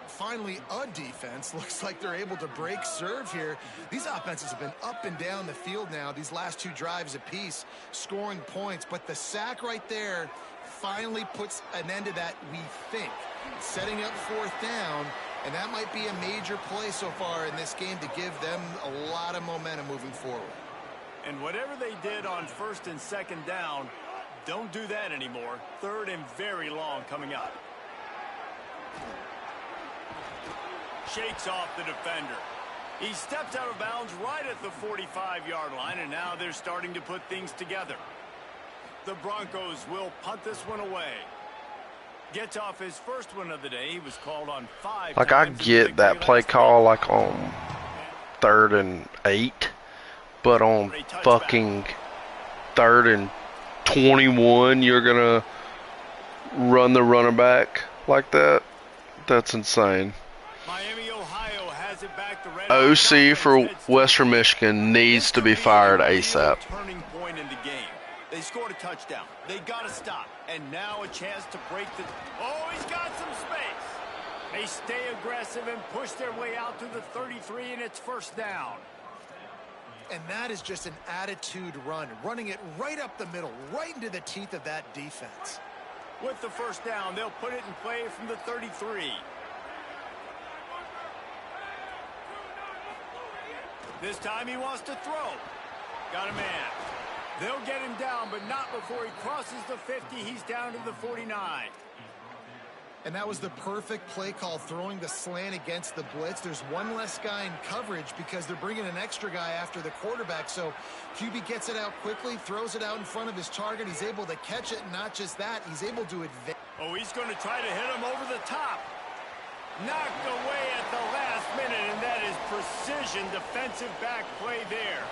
Finally, a defense looks like they're able to break serve here. These offenses have been up and down the field now, these last 2 drives apiece, scoring points. But the sack right there finally puts an end to that, we think. Setting up 4th down, And that might be a major play so far in this game to give them a lot of momentum moving forward.
And whatever they did on 1st and 2nd down, don't do that anymore. 3rd and very long coming up. Shakes off the defender. He steps out of bounds right at the 45-yard line, and now they're starting to put things together. The Broncos will punt this one away. Gets off his first one of the day. He was called on 5
Like, I
times
get that play call, like, on 3rd and 8, but on fucking 3rd and 21, you're going to run the running back like that? That's insane.
Miami, Ohio has it back. The Red
OC for Western Michigan needs to be fired ASAP.
Turning point in the game. They scored a touchdown. They got to stop. And now a chance to break the... Oh, he's got some space. They stay aggressive and push their way out to the 33, and it's 1st down.
And that is just an attitude run, running it right up the middle, right into the teeth of that defense.
With the 1st down, they'll put it in play from the 33. This time he wants to throw. Got a man. They'll get him down, but not before he crosses the 50. He's down to the 49.
And that was the perfect play call, throwing the slant against the blitz. There's one less guy in coverage because they're bringing an extra guy after the quarterback. So QB gets it out quickly, throws it out in front of his target. He's able to catch it, and not just that, he's able to advance.
Oh, he's going to try to hit him over the top. Knocked away at the last minute, and that is precision defensive back play there.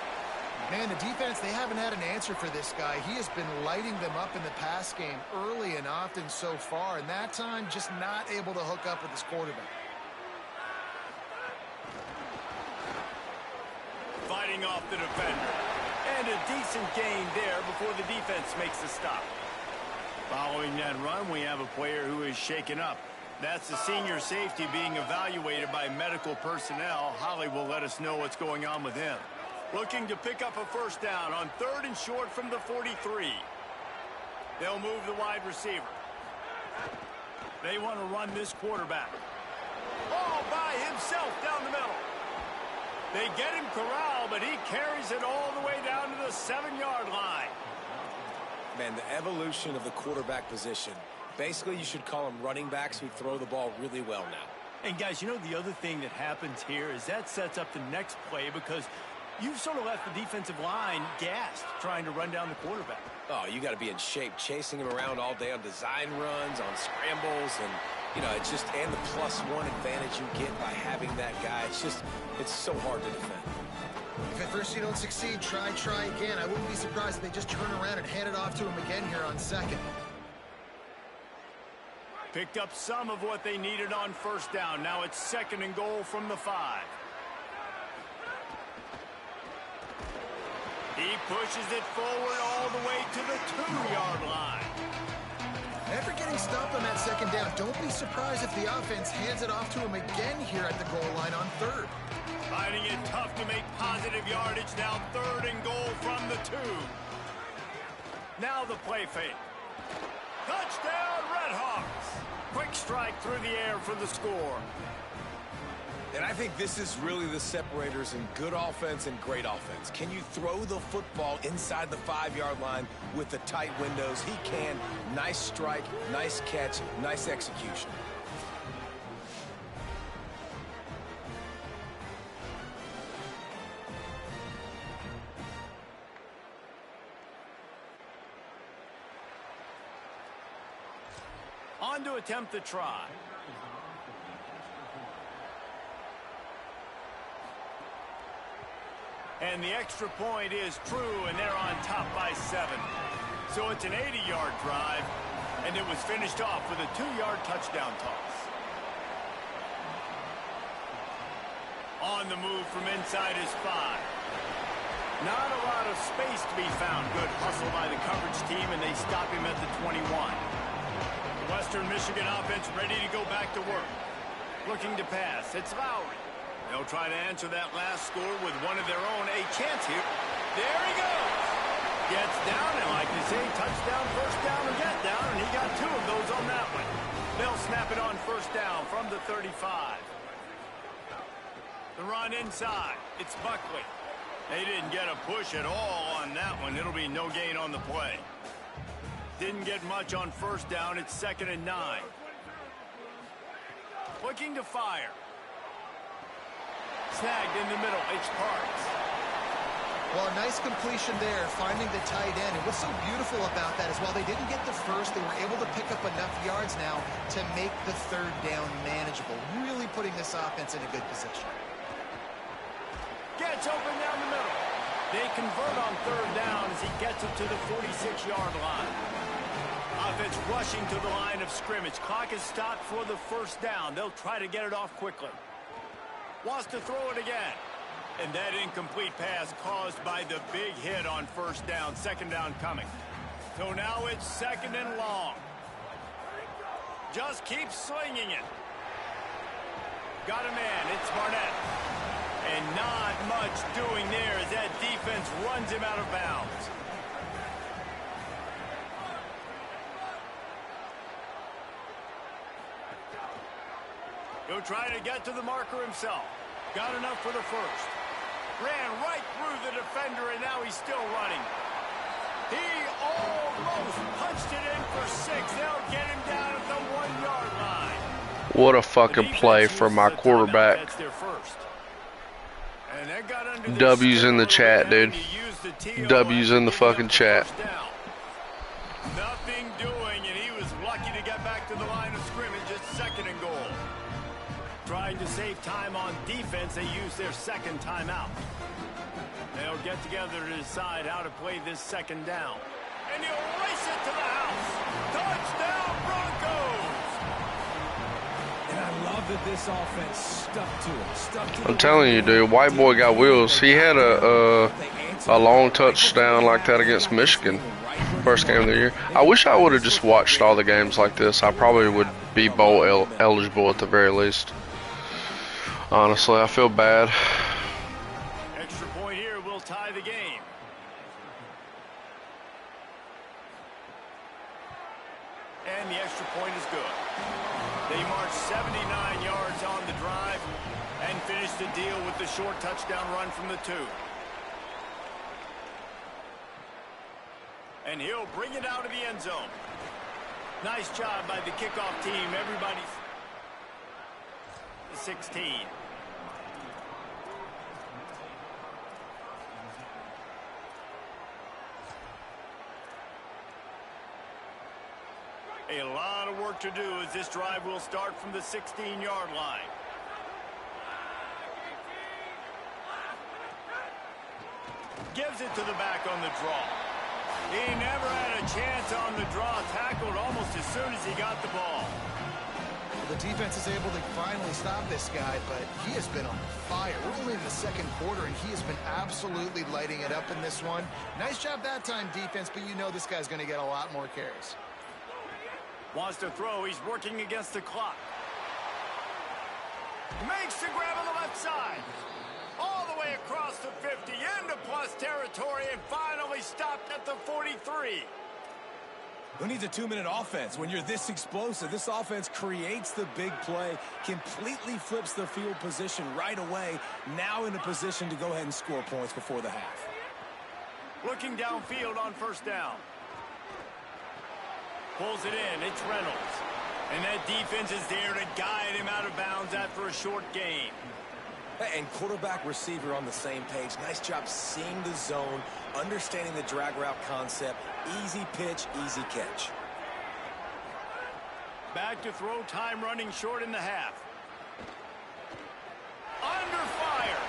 Man, the defense, they haven't had an answer for this guy. He has been lighting them up in the pass game early and often so far, and that time just not able to hook up with his quarterback.
Fighting off the defender. And a decent gain there before the defense makes the stop. Following that run, we have a player who is shaken up. That's the senior safety being evaluated by medical personnel. Holly will let us know what's going on with him. Looking to pick up a 1st down on 3rd and short from the 43. They'll move the wide receiver. They want to run this quarterback. All by himself down the middle. They get him corralled, but he carries it all the way down to the 7-yard line.
Man, the evolution of the quarterback position. Basically, you should call them running backs who throw the ball really well now.
And guys, you know, the other thing that happens here is that sets up the next play because you've sort of left the defensive line gassed trying to run down the quarterback.
Oh, you got to be in shape, chasing him around all day on design runs, on scrambles, and, you know, it's just, and the +1 advantage you get by having that guy. It's so hard to defend.
If at first you don't succeed, try again. I wouldn't be surprised if they just turn around and hand it off to him again here on 2nd.
Picked up some of what they needed on 1st down. Now it's 2nd and goal from the 5. He pushes it forward all the way to the 2-yard line.
After getting stopped on that 2nd down, don't be surprised if the offense hands it off to him again here at the goal line on 3rd.
Finding it tough to make positive yardage. Now 3rd and goal from the 2. Now the play fake. Touchdown, Redhawks. Quick strike through the air for the score.
And I think this is really the separators in good offense and great offense. Can you throw the football inside the 5-yard line with the tight windows? He can. Nice strike, nice catch, nice execution.
On to attempt the try. And the extra point is true, and they're on top by 7. So it's an 80-yard drive, and it was finished off with a 2-yard touchdown toss. On the move from inside his 5. Not a lot of space to be found. Good hustle by the coverage team, and they stop him at the 21. The Western Michigan offense ready to go back to work. Looking to pass. It's Lowry. They'll try to answer that last score with one of their own. A chance here. There he goes. Gets down, and like they say, touchdown, 1st down, and get down, and he got 2 of those on that one. They'll snap it on 1st down from the 35. The run inside. It's Buckley. They didn't get a push at all on that one. It'll be no gain on the play. Didn't get much on first down. It's 2nd and 9. Looking to fire. Snagged in the middle. It's Parks.
Well, a nice completion there, finding the tight end. And what's so beautiful about that is while they didn't get the first, they were able to pick up enough yards now to make the 3rd down manageable. Really putting this offense in a good position.
Gets open down the middle. They convert on 3rd down as he gets it to the 46-yard line. Offense rushing to the line of scrimmage. Clock is stopped for the 1st down. They'll try to get it off quickly. Wants to throw it again. And that incomplete pass caused by the big hit on 1st down. 2nd down coming. So now it's 2nd and long. Just keep slinging it. Got a man. It's Barnett. And not much doing there as that defense runs him out of bounds. He'll try to get to the marker himself. Got enough for the 1st. Ran right through the defender, and now he's still running. He almost punched it in for 6. They'll get him down at the 1-yard line.
What a fucking play from my quarterback.
That's their 1st. And that got under
W's in the chat, dude. W's in the fucking chat.
Nothing doing, and he was lucky to get back to the line of scrimmage. It's 2nd and goal. Trying to save time on defense, they use their 2nd timeout. They'll get together to decide how to play this 2nd down. And he'll race it to the house. Touchdown, Broncos!
And I love that this offense stuck to it.
I'm telling you, dude, white boy got wheels. He had a long touchdown like that against Michigan. First game of the year. I wish I would have just watched all the games like this. I probably would be bowl eligible at the very least. Honestly, I feel bad.
Extra point here will tie the game. And the extra point is good. They march 79 yards on the drive and finish the deal with the short touchdown run from the 2. And he'll bring it out of the end zone. Nice job by the kickoff team. Everybody's 16. A lot of work to do as this drive will start from the 16-yard line. Gives it to the back on the draw. He never had a chance on the draw. Tackled almost as soon as he got the ball.
The defense is able to finally stop this guy, but he has been on fire. We're only in the 2nd quarter, and he has been absolutely lighting it up in this one. Nice job that time, defense, but you know this guy's going to get a lot more carries.
Wants to throw. He's working against the clock. Makes the grab on the left side. All the way across the 50, into plus territory, and finally stopped at the 43.
Who needs a 2-minute offense when you're this explosive? This offense creates the big play, completely flips the field position right away, now in a position to go ahead and score points before the half.
Looking downfield on 1st down. Pulls it in. It's Reynolds. And that defense is there to guide him out of bounds after a short gain.
And quarterback receiver on the same page. Nice job seeing the zone, understanding the drag route concept. Easy pitch, easy catch.
Back to throw, time running short in the half. Under fire.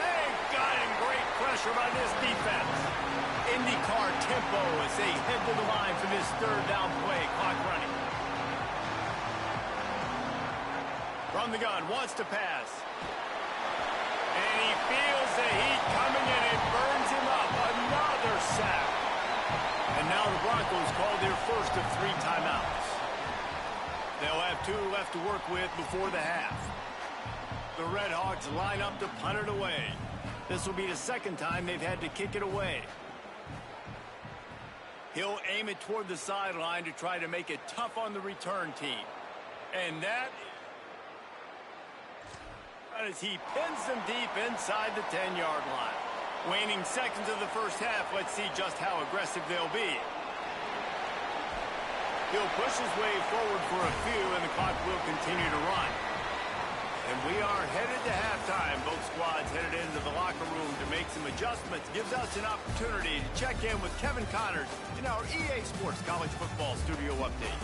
They've got him. Great pressure by this defense. IndyCar tempo as they head to the line for this 3rd down play. Clock running. From the gun, wants to pass. And he feels the heat coming and it burns him up. Another sack. And now the Broncos call their 1st of 3 timeouts. They'll have 2 left to work with before the half. The Red Hawks line up to punt it away. This will be the 2nd time they've had to kick it away. He'll aim it toward the sideline to try to make it tough on the return team. And that As he pins them deep inside the 10-yard line. Waning seconds of the first half, let's see just how aggressive they'll be. He'll push his way forward for a few, and the clock will continue to run. And we are headed to halftime. Both squads headed into the locker room to make some adjustments. Gives us an opportunity to check in with Kevin Connors in our EA Sports College Football Studio Update.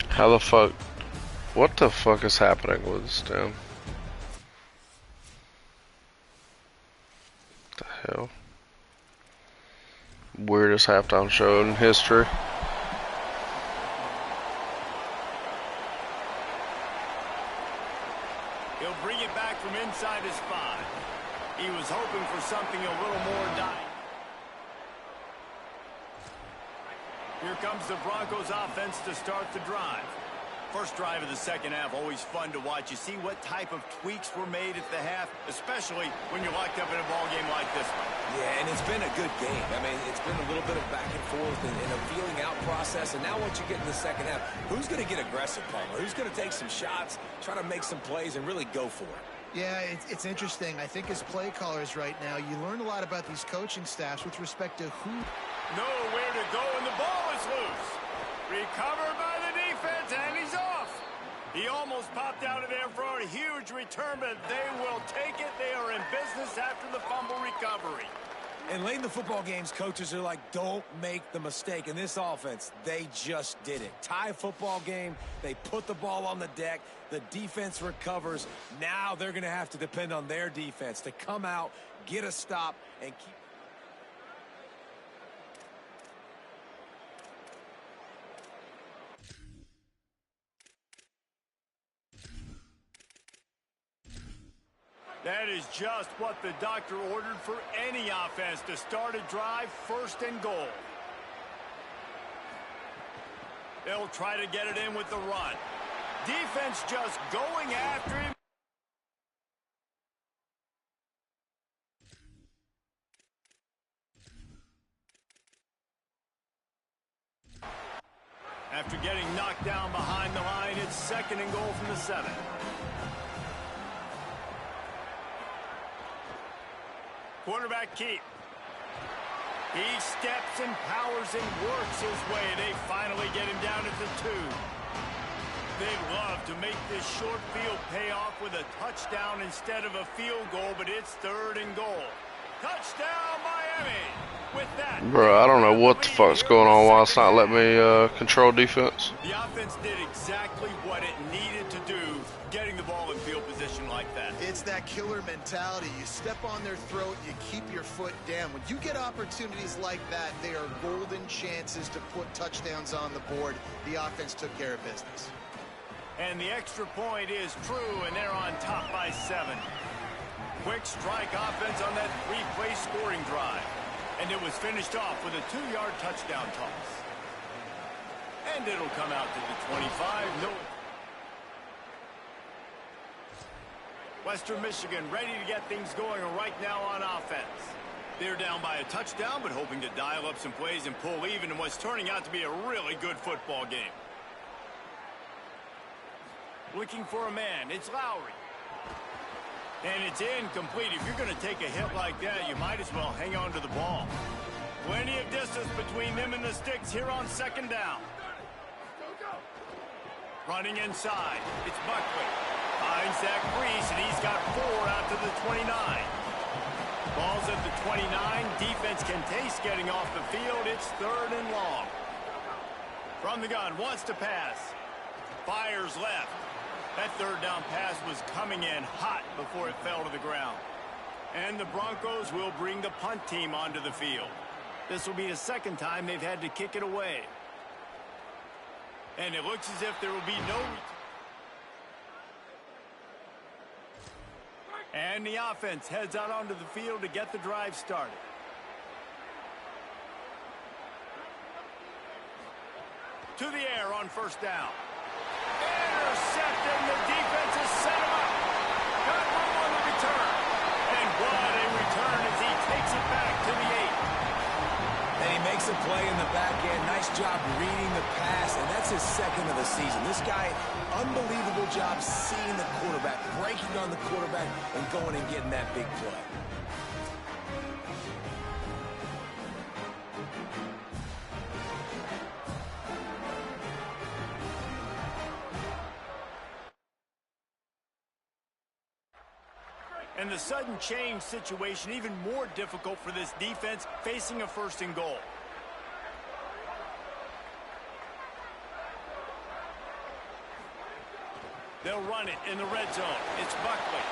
How the fuck? What the fuck is happening with this damn? What the hell? Weirdest halftime show in history.
He'll bring it back from inside his 5. He was hoping for something a little more dynamic. Here comes the Broncos offense to start the drive. First drive of the second half, always fun to watch. You see what type of tweaks were made at the half, especially when you're locked up in a ball game like this one.
Yeah, and it's been a good game. I mean, it's been a little bit of back and forth and a feeling out process. And now once you get in the second half, who's going to get aggressive, Palmer? Who's going to take some shots, try to make some plays, and really go for it?
Yeah, it's interesting. I think as play callers right now, you learn a lot about these coaching staffs with respect to who...
Nowhere to go, and the ball is loose. Recovered by the defense, and he's off. He almost popped out of there for a huge return, but they will take it. They are in business after the fumble recovery.
And late in the football games, coaches are like, don't make the mistake. In this offense, they just did it. Tie football game, they put the ball on the deck, the defense recovers. Now they're going to have to depend on their defense to come out, get a stop, and keep...
That is just what the doctor ordered for any offense to start a drive, 1st and goal. They'll try to get it in with the run. Defense just going after him. After getting knocked down behind the line, it's 2nd and goal from the 7. Quarterback keep. He steps and powers and works his way. They finally get him down at the 2. They'd love to make this short field pay off with a touchdown instead of a field goal, but it's 3rd and goal. Touchdown, Miami! With that,
Bro, I don't know what the fuck's going on. Why it's not letting me control defense.
The offense did exactly what it needed to do, getting the ball in field position like that.
It's that killer mentality. You step on their throat, you keep your foot down. When you get opportunities like that, they are golden chances to put touchdowns on the board. The offense took care of business.
And the extra point is true, and they're on top by 7. Quick strike offense on that 3-play scoring drive. And it was finished off with a 2-yard touchdown toss. And it'll come out to the 25. No. Western Michigan ready to get things going right now on offense. They're down by a touchdown, but hoping to dial up some plays and pull even in what's turning out to be a really good football game. Looking for a man. It's Lowry. And it's incomplete. If you're going to take a hit like that, you might as well hang on to the ball. Plenty of distance between them and the sticks here on 2nd down. Running inside. It's Buckley. Finds that crease, and he's got 4 out to the 29. Ball's at the 29. Defense can taste getting off the field. It's 3rd and long. From the gun, wants to pass. Fires left. That 3rd down pass was coming in hot before it fell to the ground. And the Broncos will bring the punt team onto the field. This will be the 2nd time they've had to kick it away. And it looks as if there will be no return. And the offense heads out onto the field to get the drive started. To the air on first down. Intercepted, and the defense has set him up. Got room on the return. And what a return as he takes it back to the 8.
And he makes a play in the back end. Nice job reading the pass, and that's his second of the season. This guy, unbelievable job seeing the quarterback, breaking on the quarterback, and going and getting that big play.
And the sudden change situation even more difficult for this defense facing a first and goal. They'll run it in the red zone. It's Buckley.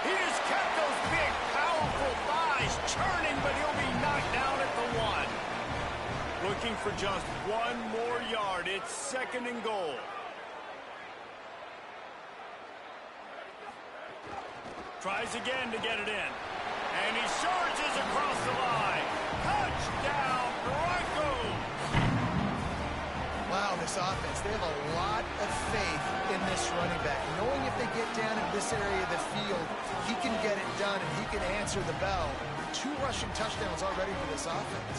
He just kept those big, powerful thighs churning, but he'll be knocked down at the 1. Looking for just one more yard. It's second and goal. Tries again to get it in. And he surges across the line. Touchdown, Broncos!
Wow, this offense, they have a lot of faith in this running back. Knowing if they get down in this area of the field, he can get it done and he can answer the bell. 2 rushing touchdowns already for this offense.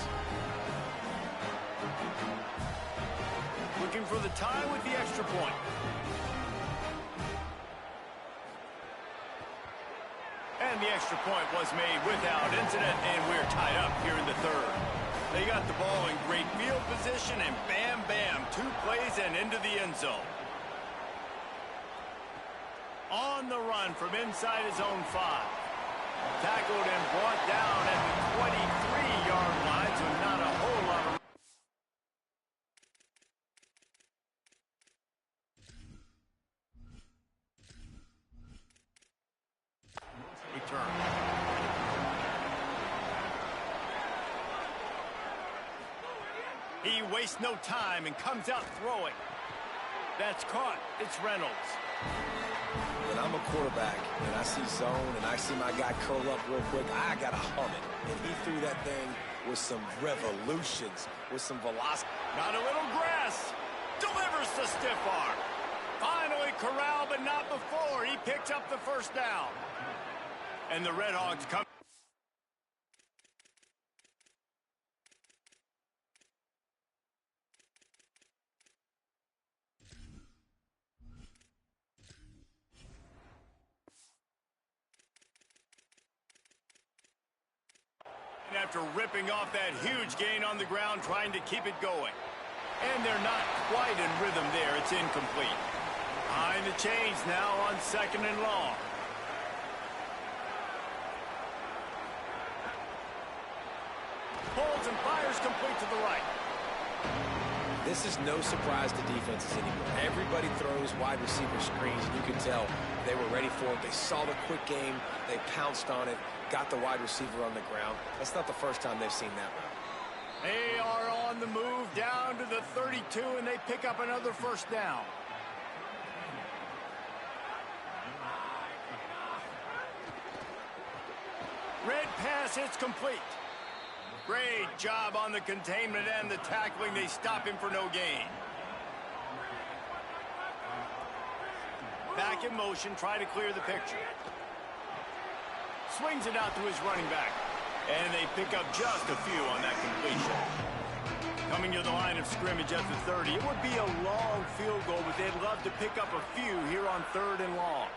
Looking for the tie with the extra point. And the extra point was made without incident, and we're tied up here in the 3rd. They got the ball in great field position, and bam, bam, 2 plays and into the end zone. On the run from inside his own 5. Tackled and brought down at the 23-yard line, so not a whole lot of return. He wastes no time and comes out throwing. That's caught. It's Reynolds.
When I'm a quarterback and I see zone and I see my guy curl up real quick, I got to hum it. And he threw that thing with some revolutions, with some velocity.
Got a little grass. Delivers the stiff arm. Finally corralled, but not before. He picks up the first down. And the Red Hawks come. And after ripping off that huge gain on the ground, trying to keep it going. And they're not quite in rhythm there. It's incomplete. Behind the chains now on 2nd and long. Holds and fires complete to the right.
This is no surprise to defenses anymore. Everybody throws wide receiver screens, and you can tell they were ready for it. They saw the quick game. They pounced on it, got the wide receiver on the ground. That's not the first time they've seen that route.
They are on the move down to the 32, and they pick up another first down. Red pass hits complete. Great job on the containment and the tackling. They stop him for no gain. Back in motion, try to clear the picture. Swings it out to his running back. And they pick up just a few on that completion. Coming to the line of scrimmage at the 30. It would be a long field goal, but they'd love to pick up a few here on 3rd and long.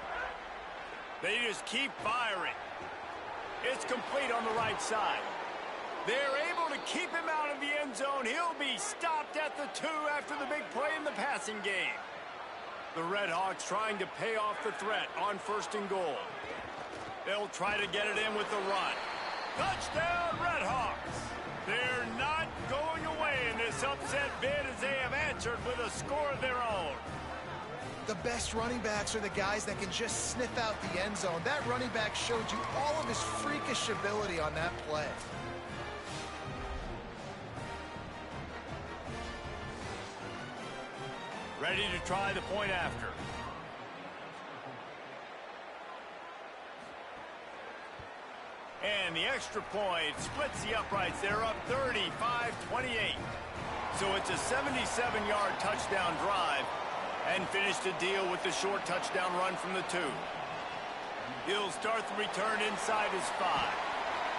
They just keep firing. It's complete on the right side. They're able to keep him out of the end zone. He'll be stopped at the 2 after the big play in the passing game. The Red Hawks trying to pay off the threat on 1st and goal. They'll try to get it in with the run. Touchdown, Red Hawks! They're not going away in this upset bid as they have answered with a score of their own.
The best running backs are the guys that can just sniff out the end zone. That running back showed you all of his freakish ability on that play.
Ready to try the point after. And the extra point splits the uprights. They're up 35-28. So it's a 77-yard touchdown drive and finish the deal with the short touchdown run from the 2. He'll start the return inside his 5.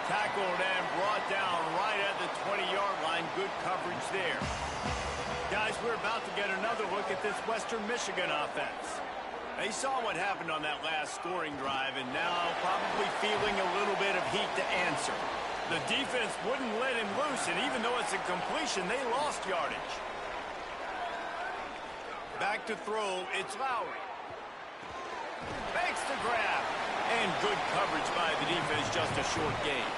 Tackled and brought down right at the 20-yard line. Good coverage there. Guys, we're about to get another look at this Western Michigan offense. They saw what happened on that last scoring drive and now probably feeling a little bit of heat to answer. The defense wouldn't let him loose, and even though it's a completion, they lost yardage. Back to throw, it's Lowry. Makes the grab. And good coverage by the defense, just a short gain.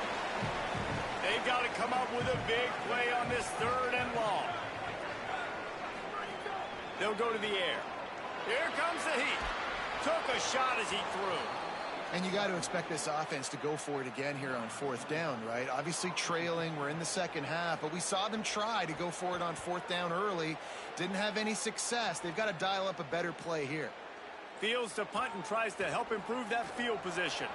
They've got to come up with a big play on this 3rd and long. They'll go to the air. Here comes the heat. Took a shot as he threw.
And you got to expect this offense to go for it again here on 4th down, right? Obviously trailing, we're in the second half, but we saw them try to go for it on 4th down early. Didn't have any success. They've got to dial up a better play here.
Fields to punt and tries to help improve that field position.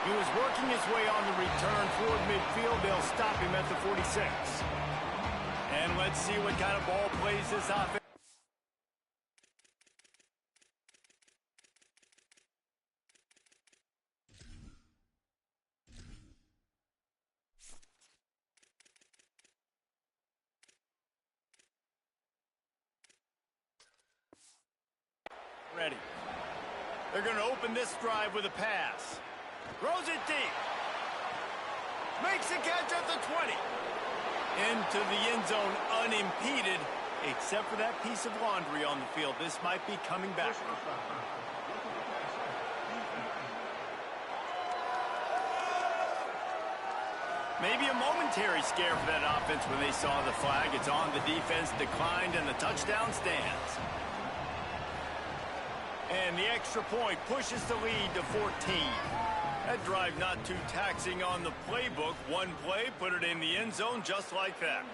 He was working his way on the return toward midfield. They'll stop him at the 46. And let's see what kind of ball plays this offense. Ready. They're going to open this drive with a pass. Throws it deep. Makes a catch at the 20. Into the end zone unimpeded, except for that piece of laundry on the field. This might be coming back. Maybe a momentary scare for that offense when they saw the flag. It's on, the defense declined, and the touchdown stands. And the extra point pushes the lead to 14. That drive not too taxing on the playbook. One play, put it in the end zone just like that.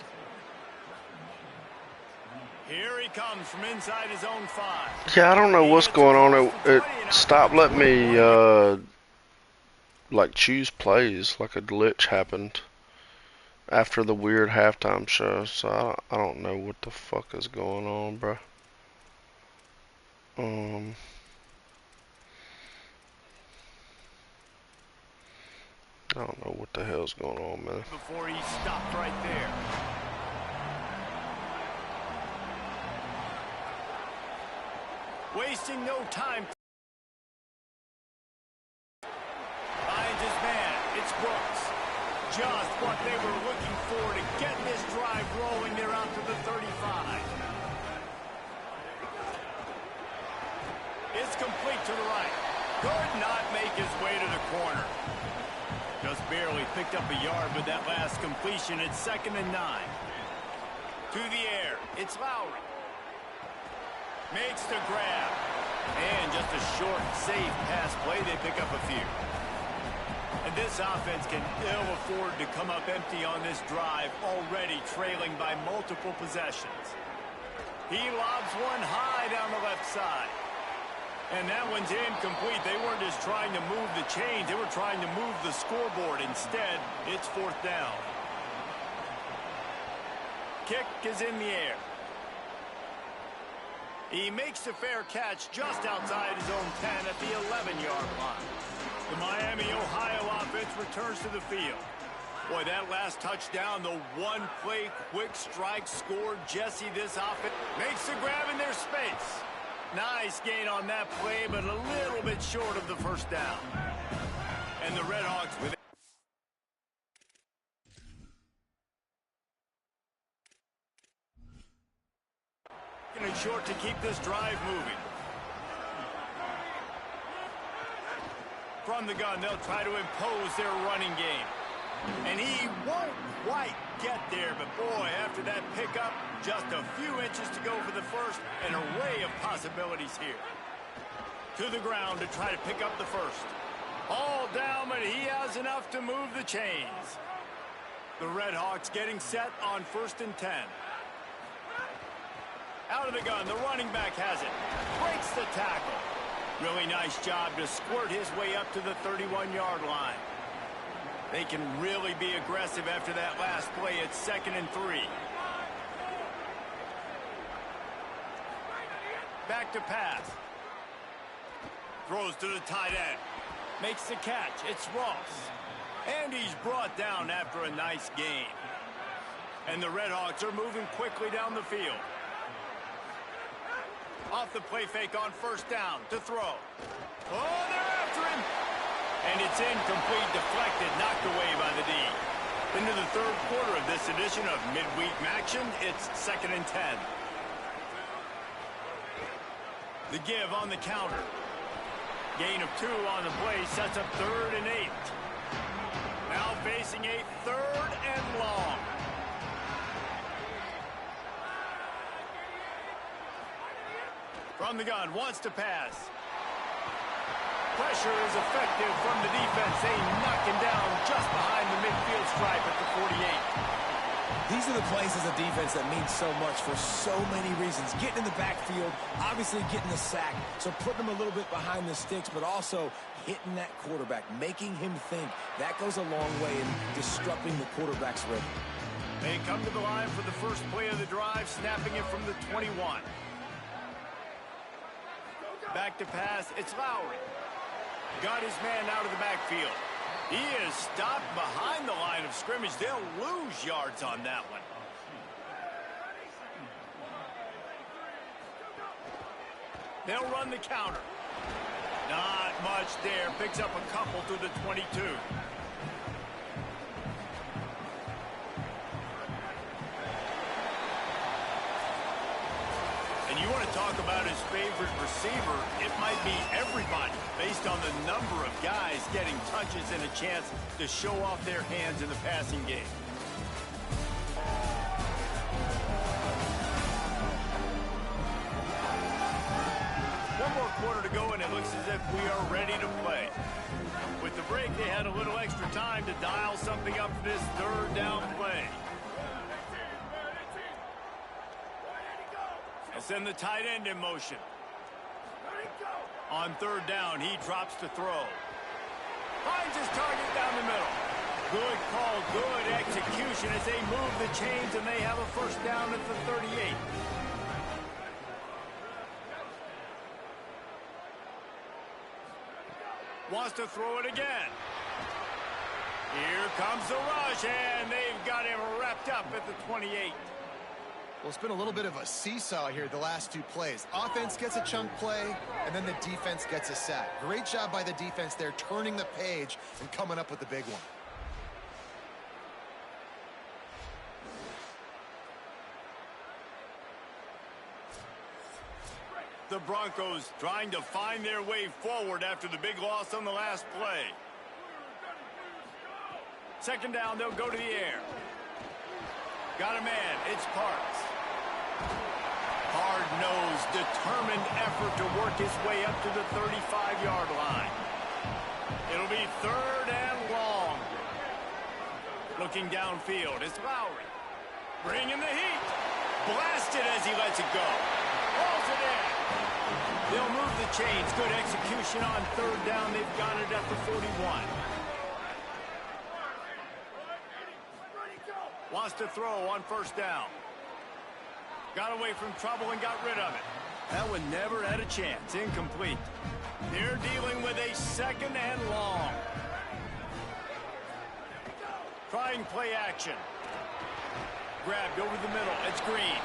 Here he comes from inside his own 5.
Yeah, I don't know what's going on. It stopped letting me like choose plays. Like a glitch happened after the weird halftime show. So I don't know what the fuck is going on, bro. I don't know what the hell's going on, man.
Before he stopped right there. Wasting no time. Finds his man. It's Brooks. Just what they were looking for to get this drive rolling. They're out to the 35. It's complete to the right. Could not make his way to the corner. Just barely picked up a yard with that last completion. It's 2nd and 9. To the air. It's Lowry. Makes the grab. And just a short, safe pass play. They pick up a few. And this offense can ill afford to come up empty on this drive, already trailing by multiple possessions. He lobs one high down the left side. And that one's incomplete. They weren't just trying to move the chains. They were trying to move the scoreboard. Instead, it's 4th down. Kick is in the air. He makes the fair catch just outside his own 10 at the 11-yard line. The Miami, Ohio offense returns to the field. Boy, that last touchdown, the one-play quick strike scored. Jesse, this offense makes the grab in their space. Nice gain on that play, but a little bit short of the 1st down. And the Redhawks with it short to keep this drive moving. From the gun, they'll try to impose their running game. And he won't quite get there, but boy, after that pickup, just a few inches to go for the first. An array of possibilities here. To the ground to try to pick up the first. All down, but he has enough to move the chains. The Redhawks getting set on 1st and 10. Out of the gun, the running back has it. Breaks the tackle. Really nice job to squirt his way up to the 31-yard line. They can really be aggressive after that last play. It's 2nd and 3. Back to pass. Throws to the tight end. Makes the catch. It's Ross. And he's brought down after a nice gain. And the Redhawks are moving quickly down the field. Off the play fake on 1st down to throw. Oh, they're after him. And it's incomplete, deflected, knocked away by the D. Into the 3rd quarter of this edition of Midweek Action, it's 2nd and 10. The give on the counter. Gain of 2 on the play sets up 3rd and 8. Now facing a 3rd and long. From the gun, wants to pass. Pressure is effective from the defense. They knock him down just behind the midfield stripe at the 48.
These are the plays as a defense that mean so much for so many reasons. Getting in the backfield, obviously getting the sack, so putting him a little bit behind the sticks, but also hitting that quarterback, making him think. That goes a long way in disrupting the quarterback's rhythm.
They come to the line for the first play of the drive, snapping it from the 21. Back to pass, it's Lowry. Got his man out of the backfield. He is stopped behind the line of scrimmage. They'll lose yards on that one. They'll run the counter. Not much there. Picks up a couple to the 22. And you want to talk about his favorite receiver, it might be everybody, based on the number of guys getting touches and a chance to show off their hands in the passing game. One more quarter to go, and it looks as if we are ready to play. With the break, they had a little extra time to dial something up for this 3rd down play. Send the tight end in motion. On 3rd down, he drops to throw. Finds his target down the middle. Good call, good execution as they move the chains and they have a 1st down at the 38. Wants to throw it again. Here comes the rush, and they've got him wrapped up at the 28.
Well, it's been a little bit of a seesaw here the last 2 plays. Offense gets a chunk play, and then the defense gets a sack. Great job by the defense there, turning the page and coming up with the big one.
The Broncos trying to find their way forward after the big loss on the last play. 2nd down, they'll go to the air. Got a man, it's Parks. Hard-nosed, determined effort to work his way up to the 35-yard line. It'll be 3rd and long. Looking downfield, it's Lowry. Bringing the heat. Blasted as he lets it go. Hauls it in. They'll move the chains. Good execution on 3rd down. They've got it at the 41. Wants to throw on 1st down. Got away from trouble and got rid of it. That one never had a chance. Incomplete. They're dealing with a 2nd and long. Trying play action. Grabbed over the middle. It's Green.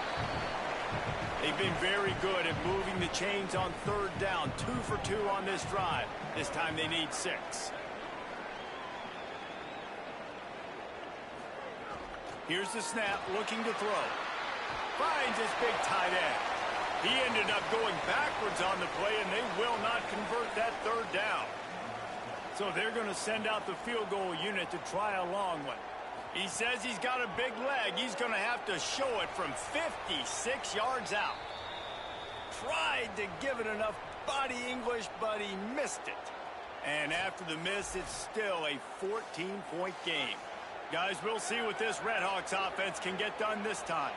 They've been very good at moving the chains on 3rd down. 2 for 2 on this drive. This time they need 6. Here's the snap, looking to throw. Finds his big tight end. He ended up going backwards on the play, and they will not convert that 3rd down. So they're going to send out the field goal unit to try a long one. He says he's got a big leg. He's going to have to show it from 56 yards out. Tried to give it enough body English, but he missed it. And after the miss, it's still a 14-point game. Guys, we'll see what this Redhawks offense can get done this time.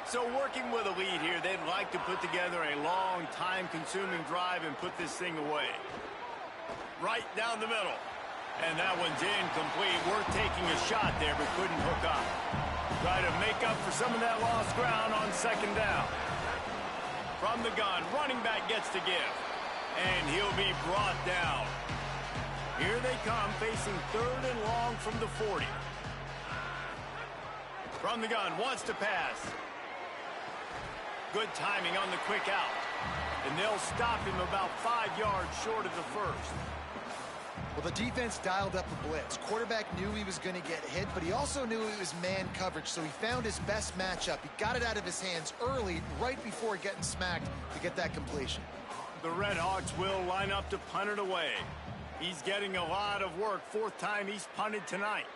So working with a lead here, they'd like to put together a long, time-consuming drive and put this thing away. Right down the middle. And that one's incomplete. We're taking a shot there, but couldn't hook up. Try to make up for some of that lost ground on second down. From the gun, running back gets to give. And he'll be brought down. Here they come, facing third and long from the 40. From the gun, wants to pass. Good timing on the quick out. And they'll stop him about 5 yards short of the first.
Well, the defense dialed up the blitz. Quarterback knew he was going to get hit, but he also knew it was man coverage, so he found his best matchup. He got it out of his hands early, right before getting smacked to get that completion.
The Red Hawks will line up to punt it away. He's getting a lot of work. 4th time he's punted tonight.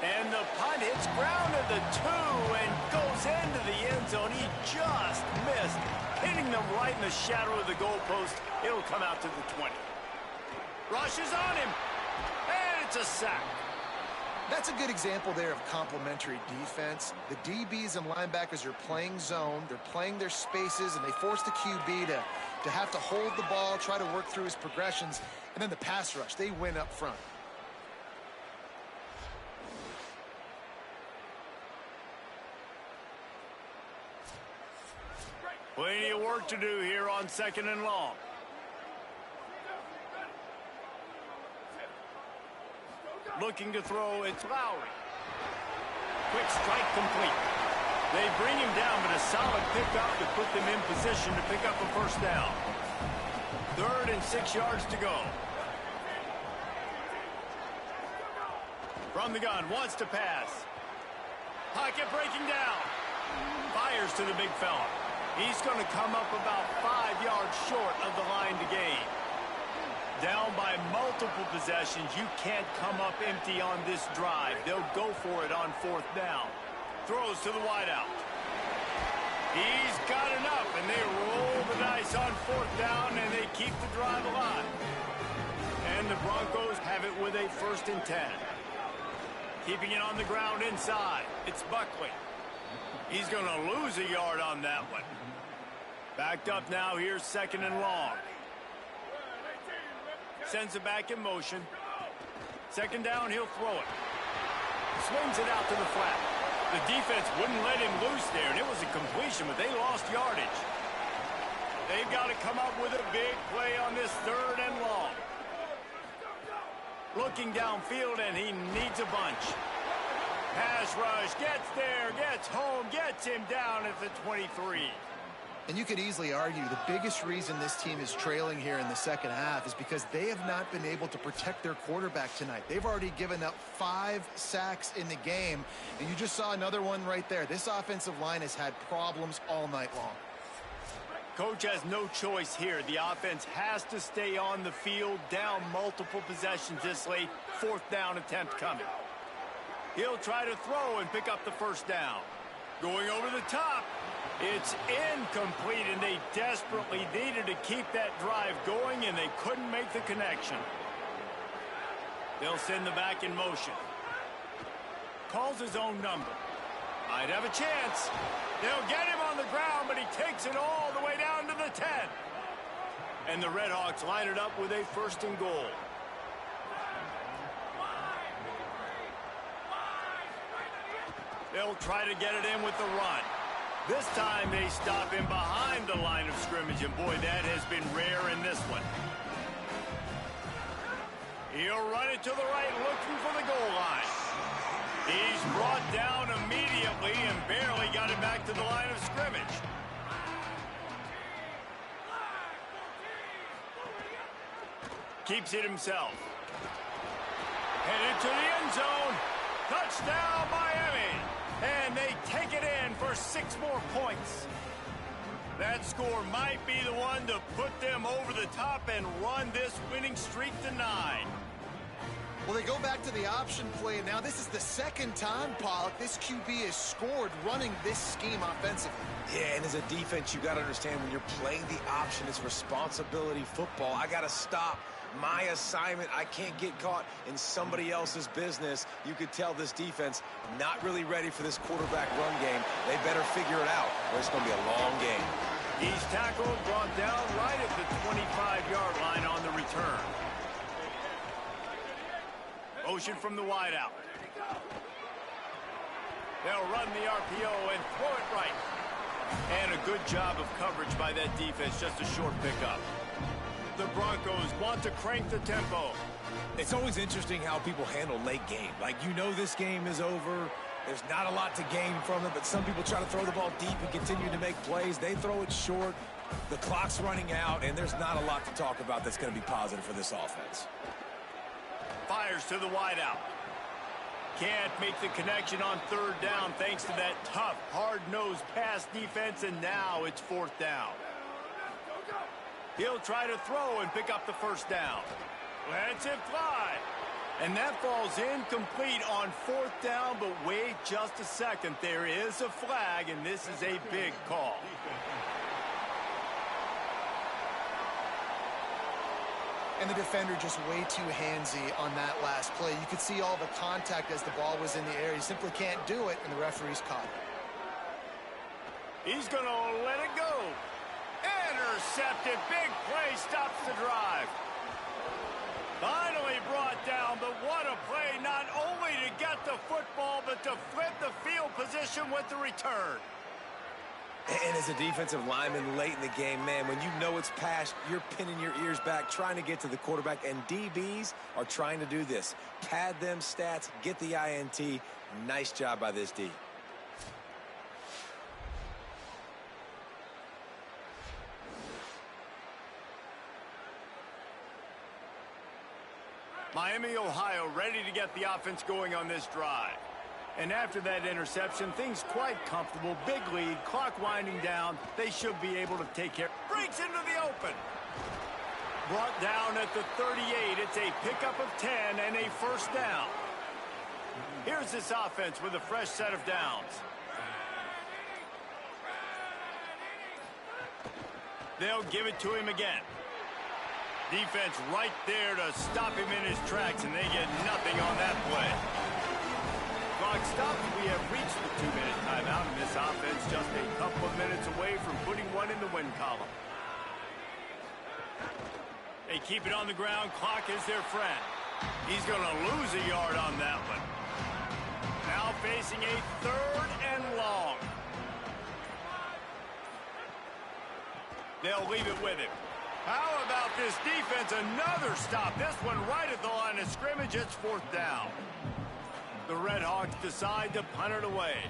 And the punt hits ground at the 2 and goes into the end zone. He just missed, hitting them right in the shadow of the goalpost. It'll come out to the 20. Rushes on him, and it's a sack.
That's a good example there of complementary defense. The DBs and linebackers are playing zone. They're playing their spaces, and they force the QB to have to hold the ball, try to work through his progressions. And then the pass rush, they win up front.
Plenty of work to do here on second and long. Looking to throw, it's Lowry. Quick strike complete. They bring him down, but a solid pickup to put them in position to pick up a first down. 3rd and 6 yards to go. From the gun, wants to pass. Pocket breaking down. Fires to the big fella. He's going to come up about 5 yards short of the line to gain. Down by multiple possessions, you can't come up empty on this drive. They'll go for it on 4th down. Throws to the wideout. He's got enough, and they roll the dice on 4th down, and they keep the drive alive. And the Broncos have it with a 1st and 10. Keeping it on the ground inside. It's Buckley. He's going to lose a yard on that one. Backed up now, here's 2nd and long. Sends it back in motion. 2nd down, he'll throw it. Swings it out to the flat. The defense wouldn't let him loose there, and it was a completion, but they lost yardage. They've got to come up with a big play on this 3rd and long. Looking downfield, and he needs a bunch. Pass rush, gets there, gets home, gets him down at the 23.
And you could easily argue the biggest reason this team is trailing here in the second half is because they have not been able to protect their quarterback tonight. They've already given up 5 sacks in the game, and you just saw another one right there. This offensive line has had problems all night long.
Coach has no choice here. The offense has to stay on the field, down multiple possessions this late. 4th down attempt coming. He'll try to throw and pick up the 1st down. Going over the top. It's incomplete, and they desperately needed to keep that drive going, and they couldn't make the connection. They'll send the back in motion. Calls his own number. Might have a chance. They'll get him on the ground, but he takes it all the way down to the 10. And the Red Hawks line it up with a 1st and goal. They'll try to get it in with the run. This time they stop him behind the line of scrimmage, and boy, that has been rare in this one. He'll run it to the right, looking for the goal line. He's brought down immediately and barely got him back to the line of scrimmage. Keeps it himself. Headed to the end zone. Touchdown, Miami. And they take it in for 6 more points. That score might be the one to put them over the top and run this winning streak to 9.
Well, they go back to the option play, and now this is the 2nd time, Pollock, this QB has scored running this scheme offensively.
Yeah, and as a defense, you got to understand when you're playing the option, it's responsibility football. I got to stop my assignment. I can't get caught in somebody else's business. You could tell this defense not really ready for this quarterback run game. They better figure it out, or it's going to be a long game.
He's tackled, brought down right at the 25-yard line on the return. Motion from the wideout. They'll run the RPO and throw it right. And a good job of coverage by that defense, just a short pickup. The Broncos want to crank the tempo.
It's always interesting how people handle late game. Like, you know this game is over. There's not a lot to gain from it, but some people try to throw the ball deep and continue to make plays. They throw it short. The clock's running out, and there's not a lot to talk about that's going to be positive for this offense.
Fires to the wideout. Can't make the connection on third down thanks to that tough, hard-nosed pass defense, and now it's fourth down. He'll try to throw and pick up the first down. Lets it fly. And that falls incomplete on fourth down, but wait just a second. There is a flag, and this is a big call.
And the defender just way too handsy on that last play. You could see all the contact as the ball was in the air. He simply can't do it, and the referee's caught it.
He's going to let it go. Intercepted. Big play stops the drive. Finally brought down, but what a play, not only to get the football, but to flip the field position with the return.
And as a defensive lineman late in the game, man, when you know it's past, you're pinning your ears back, trying to get to the quarterback, and DBs are trying to do this. Pad them stats, get the INT. Nice job by this D.
Miami, Ohio, ready to get the offense going on this drive. And after that interception, things quite comfortable. Big lead, clock winding down. They should be able to take care. Breaks into the open. Brought down at the 38. It's a pickup of 10 and a first down. Here's this offense with a fresh set of downs. They'll give it to him again. Defense right there to stop him in his tracks, and they get nothing on that play. Clock stops. We have reached the 2-minute timeout, and this offense just a couple of minutes away from putting one in the win column. They keep it on the ground. Clock is their friend. He's going to lose a yard on that one. Now facing a third and long. They'll leave it with him. How about this defense? Another stop. This one right at the line of scrimmage. It's fourth down. The Red Hawks decide to punt it away.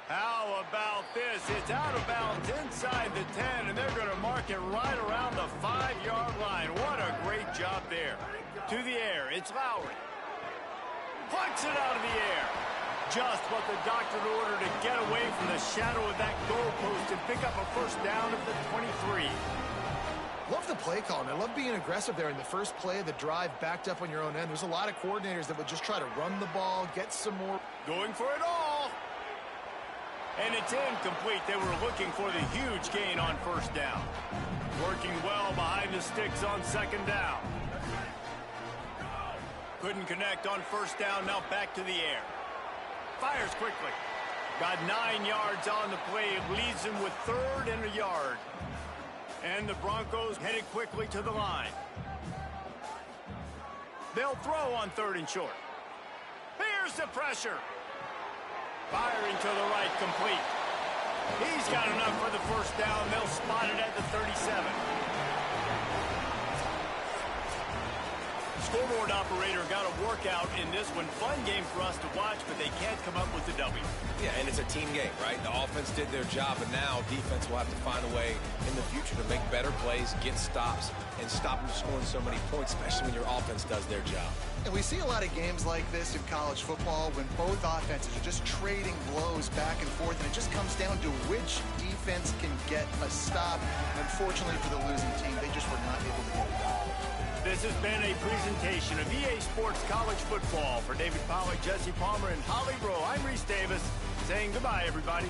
How about this? It's out of bounds inside the 10, and they're going to mark it right around the 5-yard line. What a great job there. To the air, it's Lowry. Plucks it out of the air. Just what the doctor ordered to get away from the shadow of that goalpost and pick up a first down at the 23.
Love the play call, and I love being aggressive there in the first play of the drive, backed up on your own end. There's a lot of coordinators that would just try to run the ball, get some more.
Going for it all. And it's incomplete. They were looking for the huge gain on first down. Working well behind the sticks on second down. Couldn't connect on first down. Now back to the air. Fires quickly. Got 9 yards on the play. It leaves him with third and a yard. And the Broncos headed quickly to the line. They'll throw on third and short. Here's the pressure. Firing to the right, complete. He's got enough for the first down. They'll spot it at the 37. Scoreboard operator got a workout in this one. Fun game for us to watch, but they can't come up with the W.
Yeah, and it's a team game, right? The offense did their job, and now defense will have to find a way in the future to make better plays, get stops, and stop them scoring so many points, especially when your offense does their job.
And we see a lot of games like this in college football when both offenses are just trading blows back and forth, and it just comes down to which defense can get a stop. Unfortunately for the losing team, they just were not able to get it done.
This has been a presentation of EA Sports College Football. For David Pollack, Jesse Palmer, and Holly Rowe, I'm Reese Davis, saying goodbye, everybody.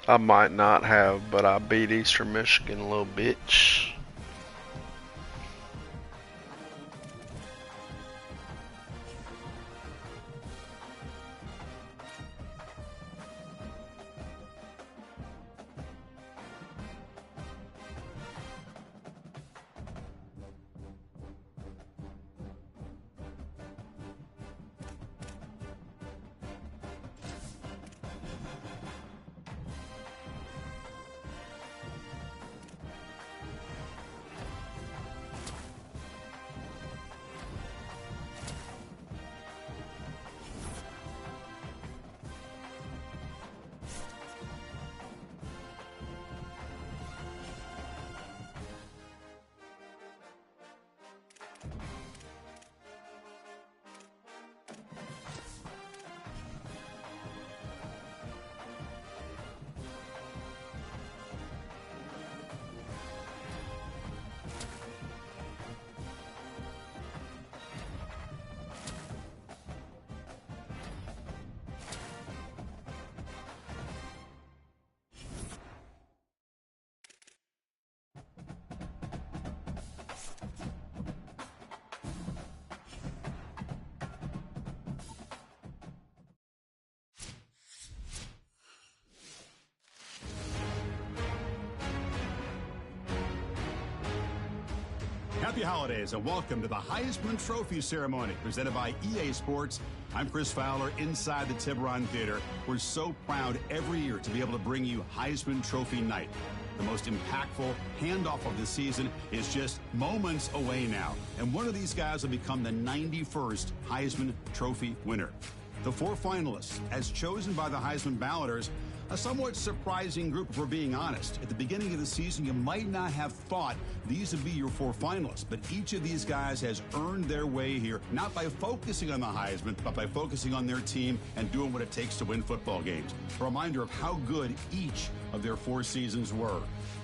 I might not have, but I beat Eastern Michigan, little bitch.
Happy holidays and welcome to the Heisman Trophy ceremony presented by EA Sports. I'm Chris Fowler inside the Tiburon Theater. We're so proud every year to be able to bring you Heisman Trophy night. The most impactful handoff of the season is just moments away now. And one of these guys will become the 91st Heisman Trophy winner. The 4 finalists, as chosen by the Heisman balloters, a somewhat surprising group, if we're being honest. At the beginning of the season, you might not have thought these would be your 4 finalists, but each of these guys has earned their way here, not by focusing on the Heisman, but by focusing on their team and doing what it takes to win football games. A reminder of how good each of their 4 seasons were.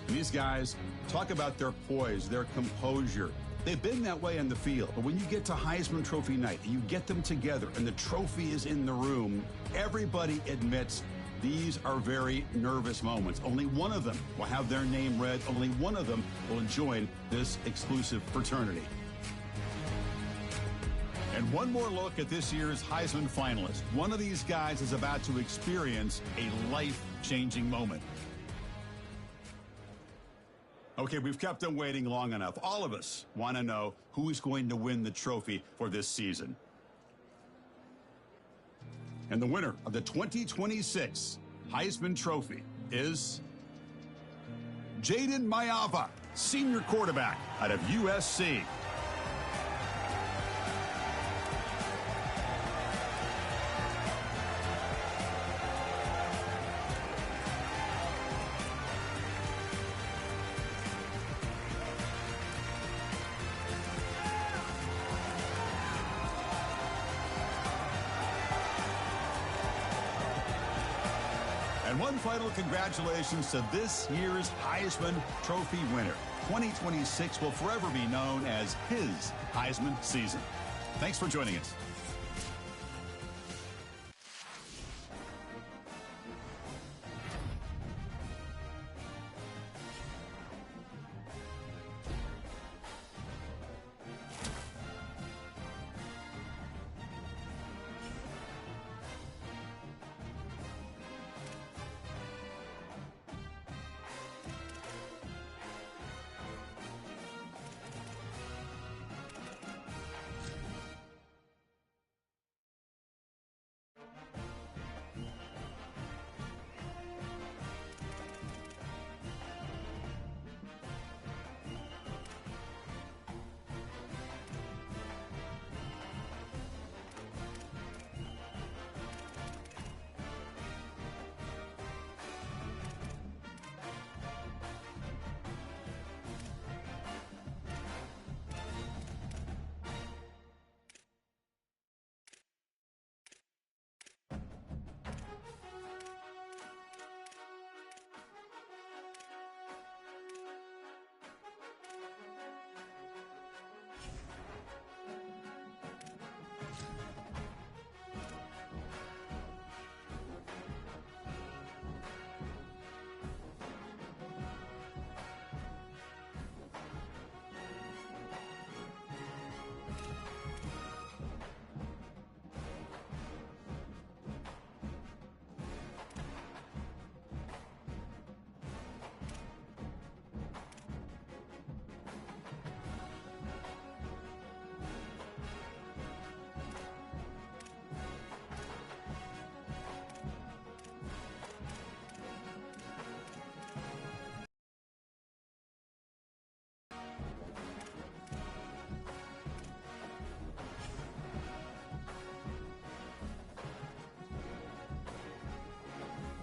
And these guys, talk about their poise, their composure. They've been that way on the field, but when you get to Heisman Trophy night, you get them together and the trophy is in the room, everybody admits these are very nervous moments. Only one of them will have their name read. Only one of them will join this exclusive fraternity. And one more look at this year's Heisman finalist. One of these guys is about to experience a life-changing moment. Okay, we've kept them waiting long enough. All of us want to know who is going to win the trophy for this season. And the winner of the 2026 Heisman Trophy is Jaden Mayava, senior quarterback out of USC. And one final congratulations to this year's Heisman Trophy winner. 2026 will forever be known as his Heisman season. Thanks for joining us.